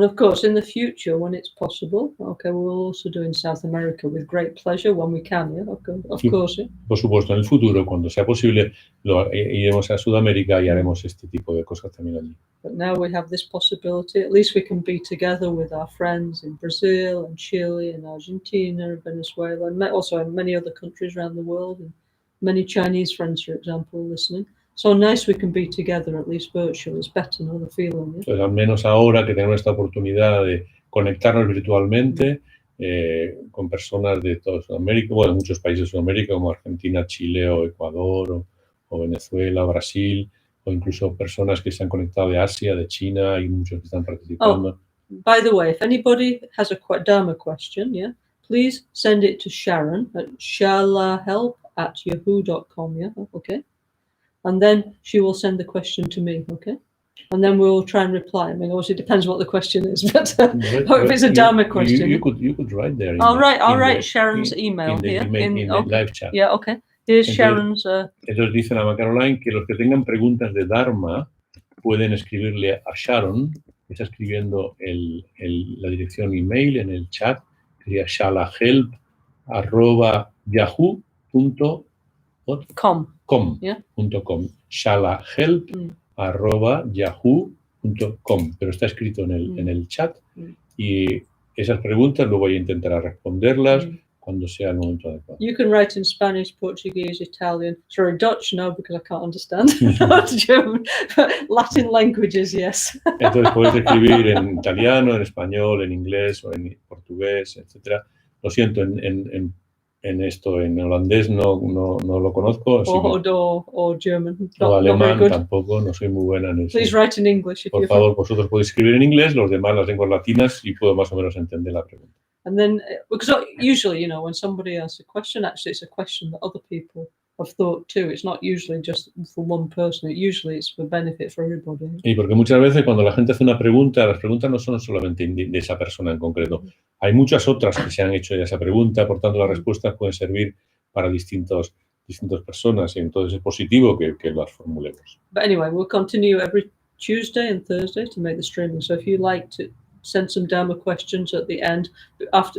[SPEAKER 1] of course, in the future, when it's possible, okay, we'll also do in South America with great pleasure when we can, yeah? Of course, yeah?
[SPEAKER 2] Por supuesto, en el futuro, cuando sea posible, iremos a Sudamérica y haremos este tipo de cosas también allí.
[SPEAKER 1] But now we have this possibility. At least we can be together with our friends in Brazil and Chile and Argentina and Venezuela and also in many other countries around the world, and many Chinese friends, for example, listening. So nice we can be together, at least virtually. It's better, ¿no? The feeling. Yeah?
[SPEAKER 2] Pues al menos ahora que tenemos esta oportunidad de conectarnos virtualmente con personas de toda Sudamérica, bueno, muchos países de Sudamérica como Argentina, Chile o Ecuador o Venezuela, Brasil, o incluso personas que se han conectado de Asia, de China, y muchos que están participando.
[SPEAKER 1] Oh, by the way, if anybody has a Dharma question, yeah, please send it to Sharon at shalahelp@yahoo.com, yeah, okay? And then she will send the question to me, okay? And then we'll try and reply. I mean, obviously, it depends what the question is, but if it's a Dharma question,
[SPEAKER 2] you could write there.
[SPEAKER 1] I'll write Sharon's email here
[SPEAKER 2] in the live chat.
[SPEAKER 1] Yeah, okay. Here's Sharon's.
[SPEAKER 2] Entonces dice Lama Caroline que los que tengan preguntas de Dharma pueden escribirle a Sharon, que está escribiendo la dirección email en el chat, que sería shalahelp@yahoo.com.
[SPEAKER 1] Yeah.
[SPEAKER 2] shalahelp@yahoo.com, pero está escrito en el chat y esas preguntas luego voy a intentar responderlas cuando sea el momento adecuado.
[SPEAKER 1] You can write in Spanish, Portuguese, Italian, sorry, Dutch no, because I can't understand. German, Latin languages, yes.
[SPEAKER 2] Entonces puedes escribir en italiano, en español, en inglés o en portugués, etcétera. Lo siento, en holandés no lo conozco.
[SPEAKER 1] O German.
[SPEAKER 2] O alemán tampoco, no soy muy buena en eso.
[SPEAKER 1] Please write in English.
[SPEAKER 2] Por favor, vosotros podéis escribir en inglés, los demás las lenguas latinas y puedo más o menos entender la pregunta.
[SPEAKER 1] And then, because usually, when somebody asks a question, actually it's a question that other people have thought too. It's not usually just for one person. Usually it's for benefit for everybody.
[SPEAKER 2] Y porque muchas veces cuando la gente hace una pregunta, las preguntas no son solamente de esa persona en concreto. Hay muchas otras que se han hecho de esa pregunta, por tanto las respuestas pueden servir para distintas personas y entonces es positivo que las formulemos.
[SPEAKER 1] But anyway, we'll continue every Tuesday and Thursday to make the streaming. So if you like to send some Dharma questions at the end,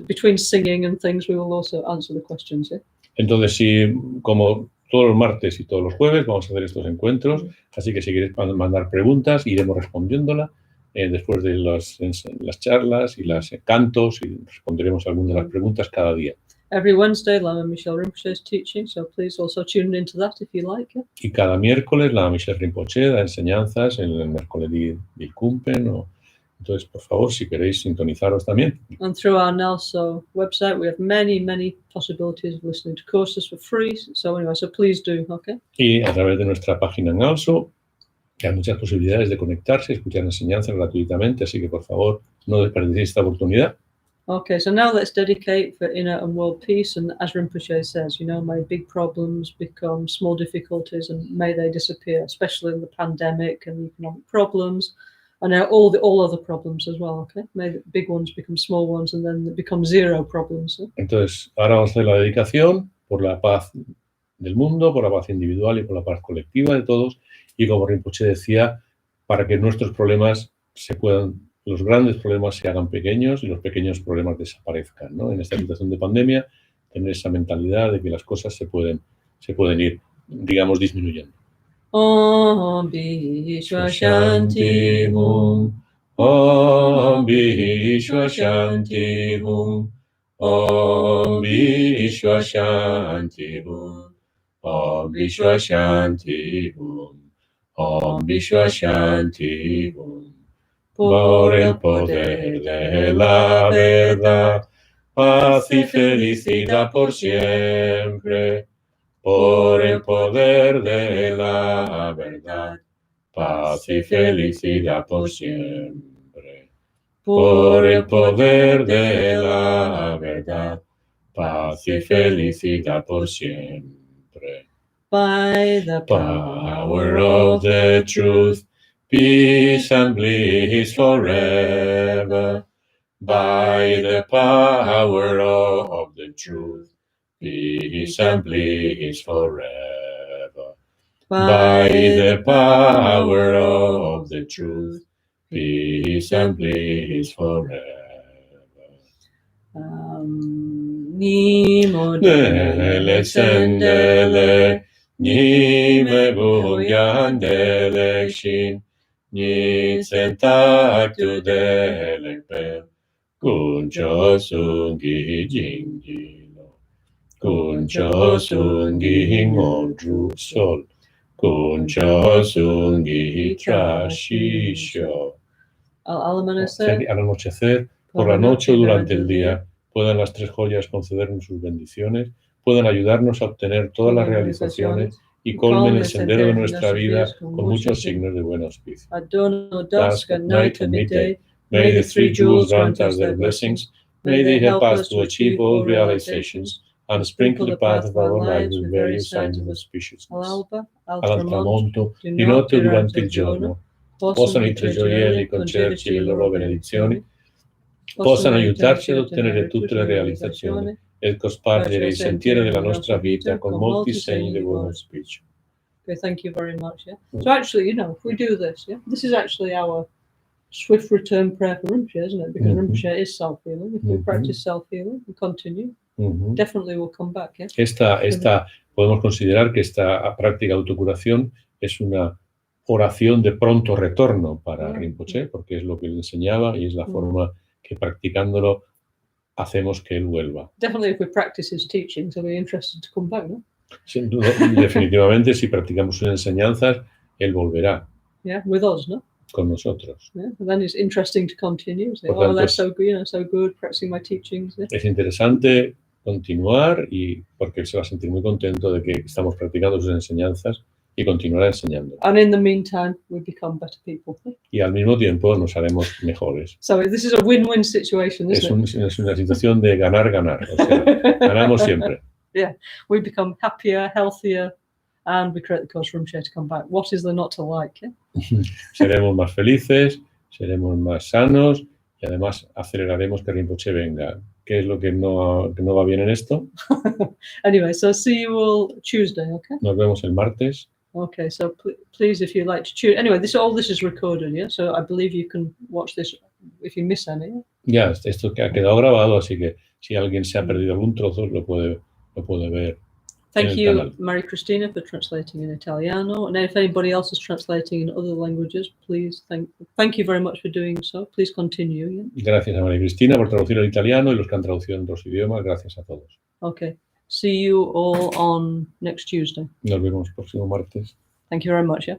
[SPEAKER 1] between singing and things, we will also answer the questions. Yeah?
[SPEAKER 2] Entonces, sí, como todos los martes y todos los jueves vamos a hacer estos encuentros, así que si queréis mandar preguntas, iremos respondiéndolas después de las charlas y los cantos y responderemos algunas de las preguntas cada día.
[SPEAKER 1] Every Wednesday, Lama Michel Rinpoche is teaching, so please also tune into that if you like. Yeah?
[SPEAKER 2] Y cada miércoles Lama Michel Rinpoche da enseñanzas en el miércoles del Kumpen. Entonces, por favor, si queréis sintonizaros también.
[SPEAKER 1] And through our NgalSo website, we have many possibilities of listening to courses for free. So anyway, so please do, okay?
[SPEAKER 2] Y a través de nuestra página NgalSo, que hay muchas posibilidades de conectarse y escuchar enseñanzas gratuitamente, así que por favor, no desperdiciéis esta oportunidad.
[SPEAKER 1] Okay, so now let's dedicate for inner and world peace. And as Rinpoche says, may big problems become small difficulties and may they disappear, especially in the pandemic and economic problems. And all other problems as well, okay? May the big ones become small ones and then become zero problems. ¿Eh?
[SPEAKER 2] Entonces, ahora vamos a hacer la dedicación por la paz del mundo, por la paz individual y por la paz colectiva de todos. Y como Rinpoche decía, para que nuestros problemas los grandes problemas se hagan pequeños y los pequeños problemas desaparezcan, ¿no? En esta situación de pandemia, tener esa mentalidad de que las cosas se pueden ir, digamos, disminuyendo.
[SPEAKER 1] Om Vishwa Shanti Hum.
[SPEAKER 2] Om Vishwa Shanti Hum. Om Vishwa Shanti Hum. Om Vishwa Shanti Hum. Om Vishwa Shanti Hum. Por el poder de la verdad, paz y felicidad por siempre. Por el poder de la verdad, paz y felicidad por siempre. Por el poder de la verdad, paz y felicidad por siempre.
[SPEAKER 1] By the
[SPEAKER 2] power of the truth, peace and bliss forever. By the power of the truth, peace and bliss forever. By the power of the truth, peace and bliss forever.
[SPEAKER 1] Nimo
[SPEAKER 2] Dele sendele, nime bugyandele shin, ni sentak tu dele per, kuncho sungi jingi. Kuncho sungi ngodru sol, kuncho sungi trashisho.
[SPEAKER 1] Al
[SPEAKER 2] anochecer, por la noche o durante el día, puedan las tres joyas concedernos sus bendiciones, puedan ayudarnos a obtener todas las realizaciones y colmen el sendero de nuestra vida con muchos signos de buen auspicio.
[SPEAKER 1] At dawn or dusk, at
[SPEAKER 2] night and midday, may the three jewels grant us their blessings, may they help us to achieve all realizations, and sprinkle the path of our lives with various signs of auspiciousness.
[SPEAKER 1] All'alba, al
[SPEAKER 2] Al tramonto, di notte o durante il giorno, possano intergioielli, concederci le loro benedizioni, possano aiutarci ad ottenere tutte le realizzazioni e cospargere il sentiero della nostra vita con molti segni di buon auspicio.
[SPEAKER 1] Okay, thank you very much. Yeah. So actually, if we do this, this is actually our swift return prayer for Rinpoche, isn't it? Because Rinpoche is self-healing. If we practice self-healing and continue, definitely we'll come back. Yeah.
[SPEAKER 2] Podemos considerar que esta práctica de autocuración es una oración de pronto retorno para Rinpoche, porque es lo que él enseñaba y es la forma que practicándolo hacemos que él vuelva.
[SPEAKER 1] Definitely if we practice his teachings, he'll be interested to come back, no?
[SPEAKER 2] Definitivamente, si practicamos sus enseñanzas, él volverá.
[SPEAKER 1] Yeah, with us, no?
[SPEAKER 2] Con nosotros.
[SPEAKER 1] Yeah, and then it's interesting to continue. Say, they're so good, so good, practicing my teachings. Yeah.
[SPEAKER 2] Es interesante continuar y porque él se va a sentir muy contento de que estamos practicando sus enseñanzas y continuará enseñando.
[SPEAKER 1] And in the meantime, we become better people.
[SPEAKER 2] Y al mismo tiempo nos haremos mejores.
[SPEAKER 1] So this is a win-win situation, isn't it?
[SPEAKER 2] Es una situación de ganar-ganar. O sea, ganamos siempre.
[SPEAKER 1] Yeah, we become happier, healthier, and we create the cause for Rinpoche to come back. What is there not to like? Yeah?
[SPEAKER 2] Seremos más felices, seremos más sanos y además aceleraremos que Rinpoche venga. ¿Qué es lo que no va bien en esto?
[SPEAKER 1] Anyway, so see you all Tuesday, okay?
[SPEAKER 2] Nos vemos el martes.
[SPEAKER 1] Okay, so please, if you'd like to tune. Anyway, all this is recorded, yeah? So I believe you can watch this if you miss any.
[SPEAKER 2] Ya, esto que ha quedado grabado, así que si alguien se ha perdido algún trozo, lo puede ver.
[SPEAKER 1] Thank you, Maria Cristina, for translating in Italiano. And if anybody else is translating in other languages, please thank you very much for doing so. Please continue. Yeah?
[SPEAKER 2] Gracias a María Cristina por traducir al italiano y los que han traducido en otros idiomas. Gracias a todos.
[SPEAKER 1] Okay. See you all on next Tuesday.
[SPEAKER 2] Nos vemos el próximo martes.
[SPEAKER 1] Thank you very much. Yeah.